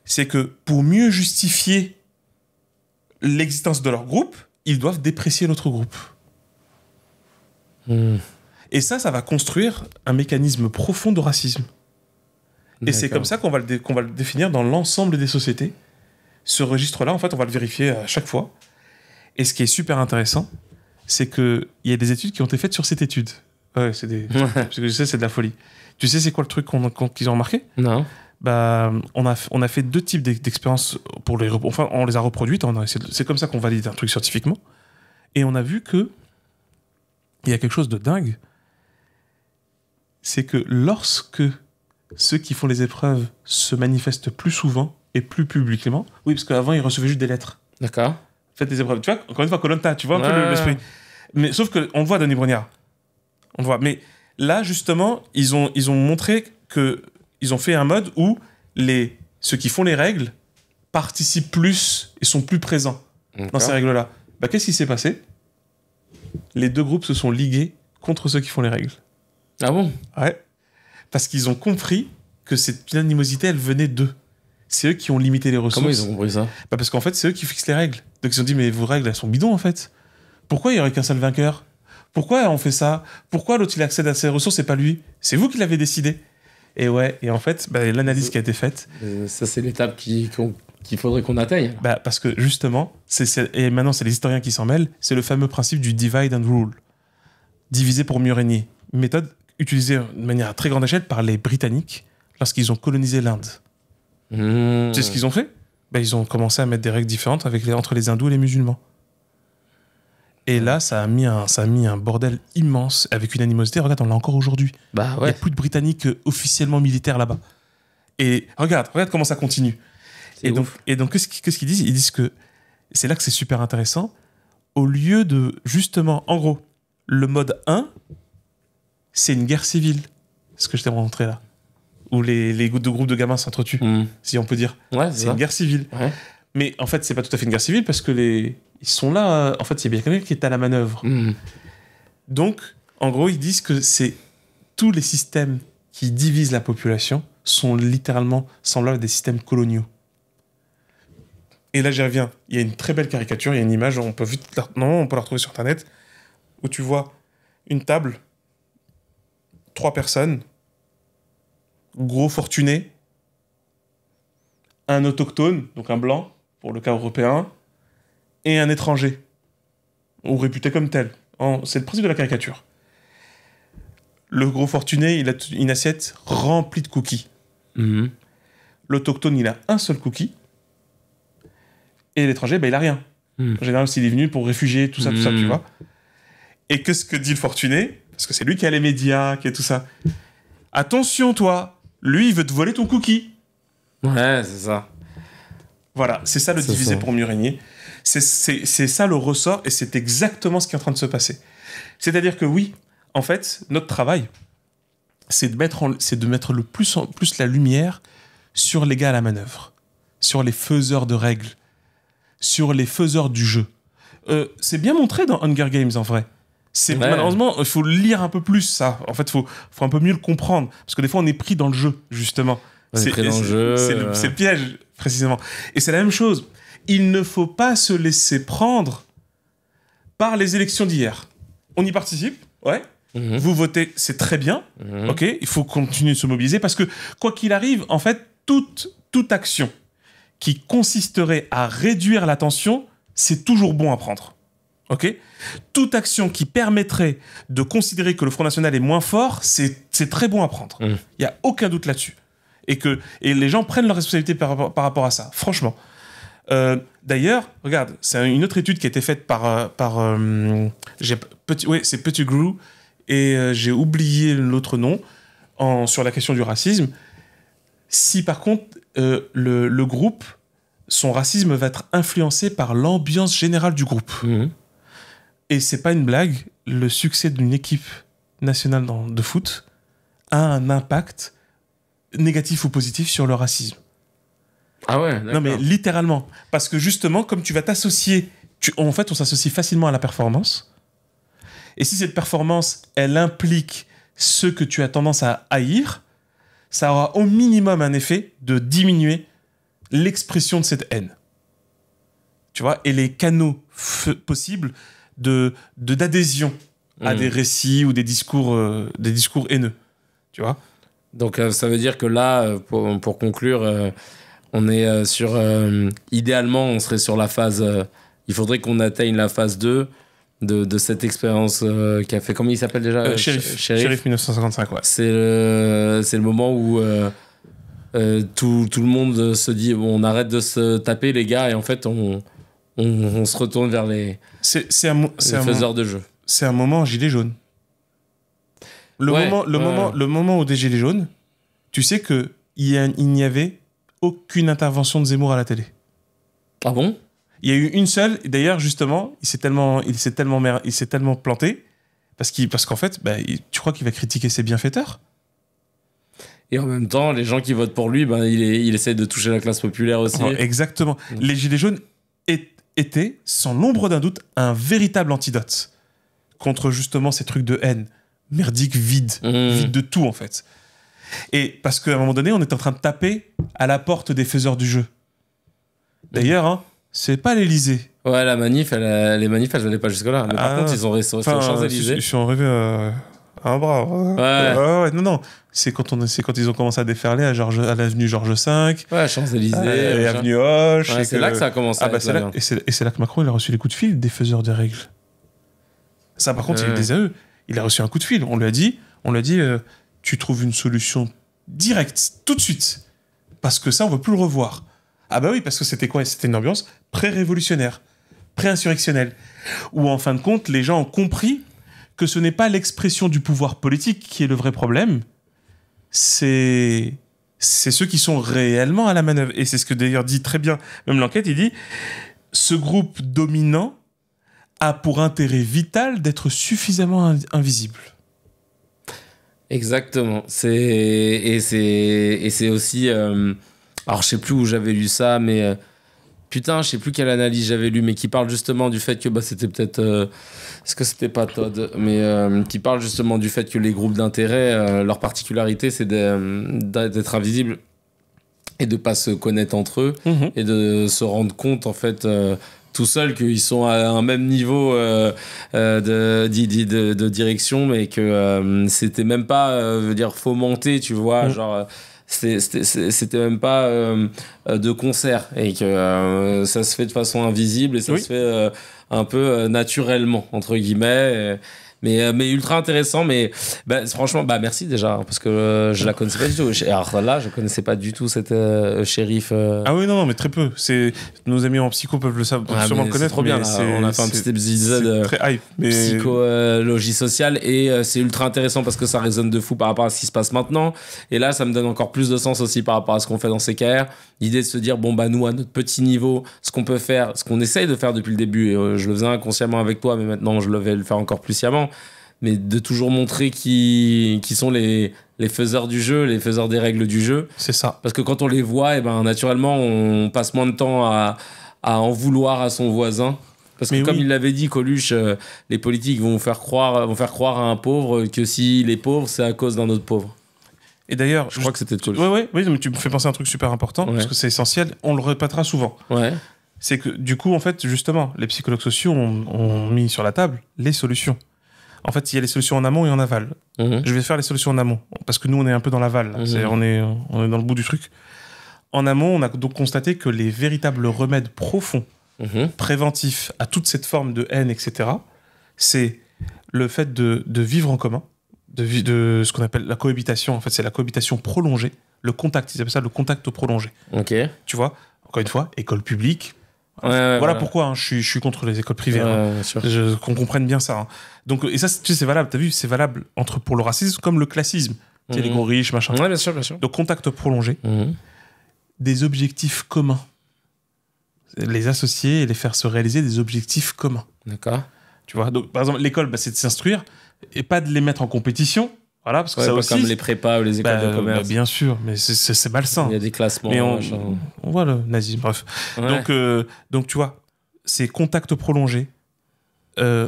C'est que pour mieux justifier l'existence de leur groupe, ils doivent déprécier l'autre groupe. Et ça va construire un mécanisme profond de racisme. Et c'est comme ça qu'on va le définir dans l'ensemble des sociétés. Ce registre-là, en fait, on va le vérifier à chaque fois. Et ce qui est super intéressant, c'est qu'il y a des études qui ont été faites sur cette étude. Ouais, parce que je sais, c'est de la folie. Tu sais, c'est quoi le truc qu'ils ont remarqué? Non. on a fait 2 types d'expériences pour enfin, on les a reproduites. C'est comme ça qu'on valide un truc scientifiquement. Et on a vu que il y a quelque chose de dingue. C'est que lorsque ceux qui font les épreuves se manifestent plus souvent et plus publiquement, oui, parce qu'avant, ils recevaient juste des lettres. D'accord. Faites des épreuves. Tu vois, encore une fois, Koh-Lanta, tu vois un peu l'esprit. Mais sauf qu'on le voit, Denis Brognard. On le voit. Mais là, justement, ils ont montré qu'ils ont fait un mode où ceux qui font les règles participent plus et sont plus présents dans ces règles-là. Qu'est-ce qui s'est passé ? Les 2 groupes se sont ligués contre ceux qui font les règles. Ah bon ? Ouais. Parce qu'ils ont compris que cette animosité, elle venait d'eux. C'est eux qui ont limité les ressources. Comment ils ont compris ça ? Parce qu'en fait, c'est eux qui fixent les règles. Donc ils ont dit, mais vos règles, elles sont bidons, en fait. Pourquoi il n'y aurait qu'un seul vainqueur ? Pourquoi on fait ça ? Pourquoi l'autre, il accède à ses ressources et pas lui ? C'est vous qui l'avez décidé. Et ouais, et en fait, l'analyse qui a été faite... Ça, c'est l'étape qu'il faudrait qu'on atteigne. Parce que, justement, et maintenant, c'est les historiens qui s'en mêlent, c'est le fameux principe du divide and rule. Diviser pour mieux régner. Une méthode utilisée de manière à très grande échelle par les Britanniques lorsqu'ils ont colonisé l'Inde. C'est ce qu'ils ont fait. Ils ont commencé à mettre des règles différentes entre les hindous et les musulmans. Et là, ça a mis un bordel immense avec une animosité. Regarde, on l'a encore aujourd'hui. Il n'y a plus de Britanniques officiellement militaires là-bas. Et regarde comment ça continue. Et donc, qu'est-ce qu'ils disent ? Ils disent que c'est là que c'est super intéressant. Au lieu de, justement, en gros, le mode 1, c'est une guerre civile. Ce que je t'ai montré là. Où les deux groupes de gamins s'entretuent, si on peut dire. Ouais, c'est une guerre civile. Ouais. Mais en fait, c'est pas tout à fait une guerre civile parce que ils sont là. En fait, il y a bien quelqu'un qui est à la manœuvre. Donc, en gros, ils disent que c'est tous les systèmes qui divisent la population sont littéralement semblables à des systèmes coloniaux. Et là, j'y reviens. Il y a une très belle caricature, il y a une image, on peut la retrouver sur Internet, où tu vois une table, 3 personnes, gros fortuné, un autochtone, donc un blanc, pour le cas européen, et un étranger, ou réputé comme tel. C'est le principe de la caricature. Le gros fortuné, il a une assiette remplie de cookies. L'autochtone, il a un seul cookie, et l'étranger, il a rien. En général, s'il est venu pour réfugier, tout ça, tu vois. Et qu'est-ce que dit le fortuné ? Parce que c'est lui qui a les médias, qui a tout ça. Attention, toi, lui, il veut te voler ton cookie. Ouais, c'est ça. Voilà, c'est ça le diviser pour mieux régner. C'est ça le ressort, et c'est exactement ce qui est en train de se passer. C'est-à-dire que oui, en fait, notre travail, c'est de mettre le plus la lumière sur les gars à la manœuvre, sur les faiseurs de règles, sur les faiseurs du jeu. C'est bien montré dans Hunger Games, en vrai. Malheureusement, il faut lire un peu plus ça. En fait, il faut un peu mieux le comprendre. Parce que des fois, on est pris dans le jeu, justement. C'est le piège, précisément. Et c'est la même chose. Il ne faut pas se laisser prendre par les élections d'hier. On y participe, ouais. Vous votez, c'est très bien. Ok, il faut continuer de se mobiliser parce que, quoi qu'il arrive, en fait, toute action qui consisterait à réduire la tension, c'est toujours bon à prendre. Ok ? Toute action qui permettrait de considérer que le Front National est moins fort, c'est très bon à prendre. Il n'y a aucun doute là-dessus. Et les gens prennent leurs responsabilités par rapport à ça, franchement. D'ailleurs, regarde, c'est une autre étude qui a été faite c'est Pettigrew, et j'ai oublié l'autre nom, sur la question du racisme. Si par contre, le groupe, son racisme va être influencé par l'ambiance générale du groupe. Et c'est pas une blague, le succès d'une équipe nationale de foot a un impact négatif ou positif sur le racisme. Ah ouais, d'accord. Non mais littéralement. Parce que justement, comme tu vas t'associer, en fait on s'associe facilement à la performance. Et si cette performance, elle implique ce que tu as tendance à haïr, ça aura au minimum un effet de diminuer l'expression de cette haine. Tu vois ? Et les canaux possibles d'adhésion à des récits ou des discours haineux. Tu vois ? Donc ça veut dire que là, pour conclure, on est sur... idéalement, on serait sur la phase... il faudrait qu'on atteigne la phase 2 de cette expérience qui a fait... Comment il s'appelle déjà ? Shérif 1955, ouais. C'est le moment où tout le monde se dit bon, on arrête de se taper les gars et en fait on se retourne vers les faiseurs de jeu. C'est un moment gilet jaune. Le moment où des gilets jaunes, tu sais que il n'y avait aucune intervention de Zemmour à la télé. Ah bon? Il y a eu une seule, et d'ailleurs justement, il s'est tellement planté parce qu'en fait, tu crois qu'il va critiquer ses bienfaiteurs? Et en même temps, les gens qui votent pour lui, il essaie de toucher la classe populaire aussi. Oh, exactement. Les gilets jaunes étaient, sans l'ombre d'un doute, un véritable antidote contre justement ces trucs de haine merdique, vide de tout en fait. Et parce qu'à un moment donné, on est en train de taper à la porte des faiseurs du jeu. D'ailleurs, c'est pas l'Elysée. Ouais, les manifs, elles n'allaient pas jusque-là. Mais par contre, ils sont restés aux Champs-Élysées. Ils sont arrivés à un bras. Ouais. Non. C'est quand ils ont commencé à déferler à l'avenue Georges V. Ouais, Champs-Élysées. Et avenue Hoche. Ouais, c'est là que ça a commencé à être et c'est là que Macron il a reçu les coups de fil des faiseurs des règles. Ça, par contre, il y a eu des AE. Il a reçu un coup de fil. On lui a dit, tu trouves une solution directe, tout de suite. Parce que ça, on veut plus le revoir. Ah bah oui, parce que c'était quoi? C'était une ambiance pré-révolutionnaire, pré-insurrectionnelle. Où, en fin de compte, les gens ont compris que ce n'est pas l'expression du pouvoir politique qui est le vrai problème. C'est ceux qui sont réellement à la manœuvre. Et c'est ce que d'ailleurs dit très bien, même l'enquête, il dit, ce groupe dominant a pour intérêt vital d'être suffisamment invisible. Exactement. C'est aussi... Alors, je sais plus où j'avais lu ça, mais... Putain, je sais plus quelle analyse j'avais lu, mais qui parle justement du fait que c'était peut-être... Est-ce que c'était pas Todd? Mais qui parle justement du fait que les groupes d'intérêt, leur particularité, c'est d'être invisibles et de pas se connaître entre eux et de se rendre compte, en fait... tout seul qu'ils sont à un même niveau de direction, mais que c'était même pas fomenté, tu vois, genre c'était même pas de concert et que ça se fait de façon invisible et ça se fait un peu naturellement entre guillemets. Mais ultra intéressant, mais franchement, merci déjà, parce que je la connaissais pas du tout. Alors là, je connaissais pas du tout cette shérif. Ah oui, non, mais très peu. Nos amis en psycho peuvent le savoir, sûrement le connaître. Trop bien, on a fait un petit épisode très hype, psychologie sociale, et c'est ultra intéressant parce que ça résonne de fou par rapport à ce qui se passe maintenant. Et là, ça me donne encore plus de sens aussi par rapport à ce qu'on fait dans CKR. L'idée de se dire, nous, à notre petit niveau, ce qu'on peut faire, ce qu'on essaye de faire depuis le début, et je le faisais inconsciemment avec toi, mais maintenant, je vais le faire encore plus sciemment. Mais de toujours montrer qui sont les faiseurs du jeu, les faiseurs des règles du jeu. C'est ça. Parce que quand on les voit, naturellement, on passe moins de temps à en vouloir à son voisin. Parce que comme il l'avait dit, Coluche, les politiques vont faire croire à un pauvre que s'il est pauvre, c'est à cause d'un autre pauvre. Et d'ailleurs... Je crois que c'était Coluche. Oui, mais tu me fais penser à un truc super important, parce que c'est essentiel, on le répétera souvent. Ouais. C'est que, du coup, en fait, justement, les psychologues sociaux ont mis sur la table les solutions. En fait, il y a les solutions en amont et en aval. Je vais faire les solutions en amont, parce que nous, on est un peu dans l'aval. On est dans le bout du truc. En amont, on a donc constaté que les véritables remèdes profonds, préventifs à toute cette forme de haine, etc., c'est le fait de vivre en commun, de ce qu'on appelle la cohabitation. En fait, c'est la cohabitation prolongée, le contact. Ils appellent ça le contact prolongé. Ok. Tu vois, encore une fois, école publique. Voilà pourquoi je suis contre les écoles privées. Qu'on comprenne bien ça. Donc, et ça, c'est valable. T'as vu, c'est valable pour le racisme comme le classisme. Tu sais, les gros riches, machin. Ouais, bien sûr. Donc, contact prolongé. Des objectifs communs. Les associer et les faire se réaliser des objectifs communs. D'accord. Tu vois, donc, par exemple, l'école, c'est de s'instruire et pas de les mettre en compétition. Voilà, parce que ça aussi, comme les prépas ou les écoles de commerce. Bien sûr, mais c'est malsain. Il y a des classements. Mais on voit le nazisme, bref. Ouais. Donc, tu vois, c'est contact prolongé,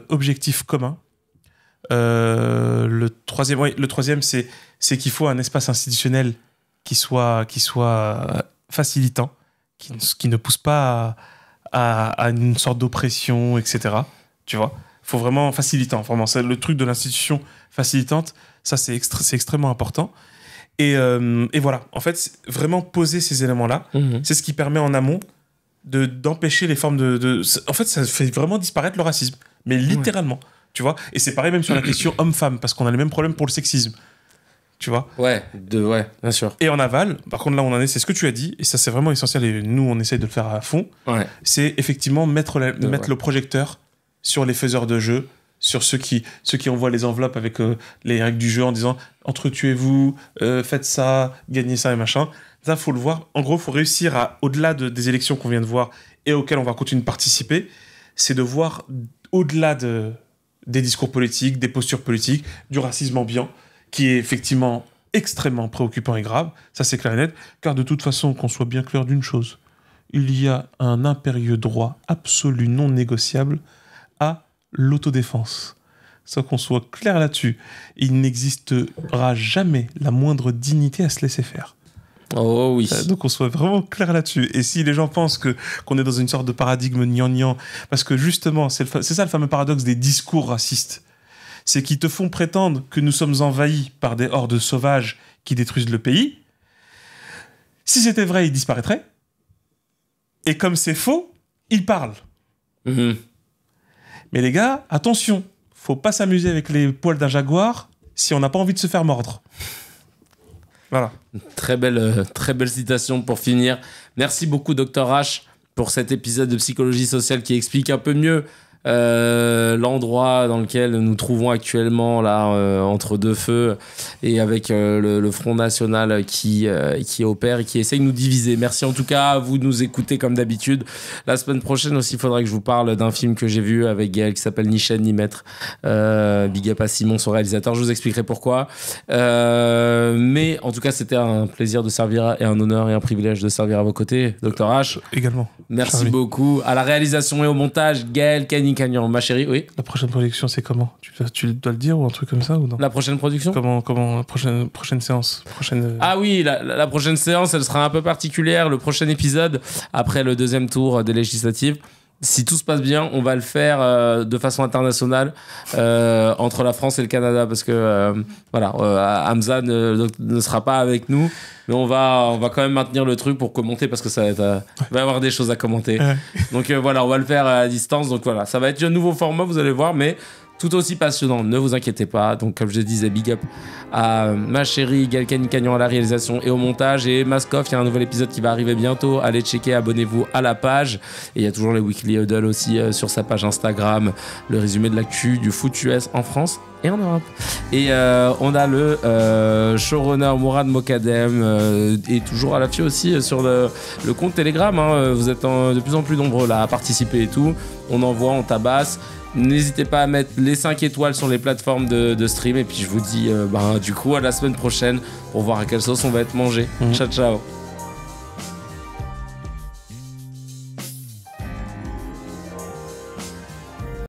objectif commun. Le troisième, c'est qu'il faut un espace institutionnel qui soit facilitant, qui ne pousse pas à une sorte d'oppression, etc. Tu vois, il faut vraiment facilitant. Vraiment, c'est le truc de l'institution facilitante. Ça, c'est extrêmement important. Et voilà, en fait, vraiment poser ces éléments-là, c'est ce qui permet en amont d'empêcher les formes En fait, ça fait vraiment disparaître le racisme, mais littéralement, tu vois. Et c'est pareil même sur la question homme-femme, parce qu'on a les mêmes problèmes pour le sexisme. tu vois. Ouais, bien sûr. Et en aval, par contre, là, on en est, c'est ce que tu as dit, et ça, c'est vraiment essentiel, et nous, on essaye de le faire à fond. Ouais. C'est effectivement mettre le projecteur sur les faiseurs de jeu, sur ceux qui envoient les enveloppes avec les règles du jeu en disant entretuez-vous, faites ça, gagnez ça et machin. Ça, faut le voir. En gros, faut réussir à, au-delà des élections qu'on vient de voir et auxquelles on va continuer de participer, c'est de voir au-delà des discours politiques, des postures politiques, du racisme ambiant, qui est effectivement extrêmement préoccupant et grave, ça c'est clair et net, car de toute façon, qu'on soit bien clair d'une chose, il y a un impérieux droit absolu non négociable à l'autodéfense. Ça qu'on soit clair là-dessus. Il n'existera jamais la moindre dignité à se laisser faire. Oh oui. Donc on soit vraiment clair là-dessus. Et si les gens pensent qu'on est dans une sorte de paradigme gnangnan, parce que justement, c'est ça le fameux paradoxe des discours racistes, c'est qu'ils te font prétendre que nous sommes envahis par des hordes sauvages qui détruisent le pays. Si c'était vrai, ils disparaîtraient. Et comme c'est faux, ils parlent. Mmh. Mais les gars, attention, faut pas s'amuser avec les poils d'un jaguar si on n'a pas envie de se faire mordre. Voilà. Très belle citation pour finir. Merci beaucoup, Dr H, pour cet épisode de psychologie sociale qui explique un peu mieux l'endroit dans lequel nous nous trouvons actuellement là entre deux feux et avec le Front National qui opère et qui essaye de nous diviser. Merci en tout cas à vous de nous écouter comme d'habitude. La semaine prochaine aussi, il faudrait que je vous parle d'un film que j'ai vu avec Gaël qui s'appelle Ni chaîne ni maître. Big up à Simon, son réalisateur. Je vous expliquerai pourquoi. Mais en tout cas, c'était un plaisir de servir et un honneur et un privilège de servir à vos côtés, Dr H. Également. Merci beaucoup. À la réalisation et au montage, Gaël Cagnon. Ma chérie, oui. La prochaine production, c'est comment ? Tu dois le dire ou un truc comme ça ou non ? La prochaine production ? Comment la prochaine séance Ah oui, la prochaine séance, elle sera un peu particulière. Le prochain épisode, après le deuxième tour des législatives, si tout se passe bien, on va le faire de façon internationale entre la France et le Canada parce que Hamza ne sera pas avec nous, mais on va quand même maintenir le truc pour commenter parce que ça va y avoir des choses à commenter. Donc voilà, on va le faire à distance. Donc voilà, ça va être un nouveau format, vous allez voir, mais tout aussi passionnant, ne vous inquiétez pas. Donc comme je disais, big up à ma chérie Galkani Cagnon à la réalisation et au montage, et Maskoff, il y a un nouvel épisode qui va arriver bientôt, allez checker, abonnez-vous à la page, et il y a toujours les Weekly Huddle aussi sur sa page Instagram, le résumé de l'actu du foot US en France et en Europe. Et on a le showrunner Mourad Mokadem et toujours à l'affût aussi sur le compte Telegram, hein. Vous êtes de plus en plus nombreux là à participer et tout, on envoie, on tabasse. N'hésitez pas à mettre les 5 étoiles sur les plateformes de stream. Et puis je vous dis du coup à la semaine prochaine pour voir à quelle sauce on va être mangé. Ciao, ciao.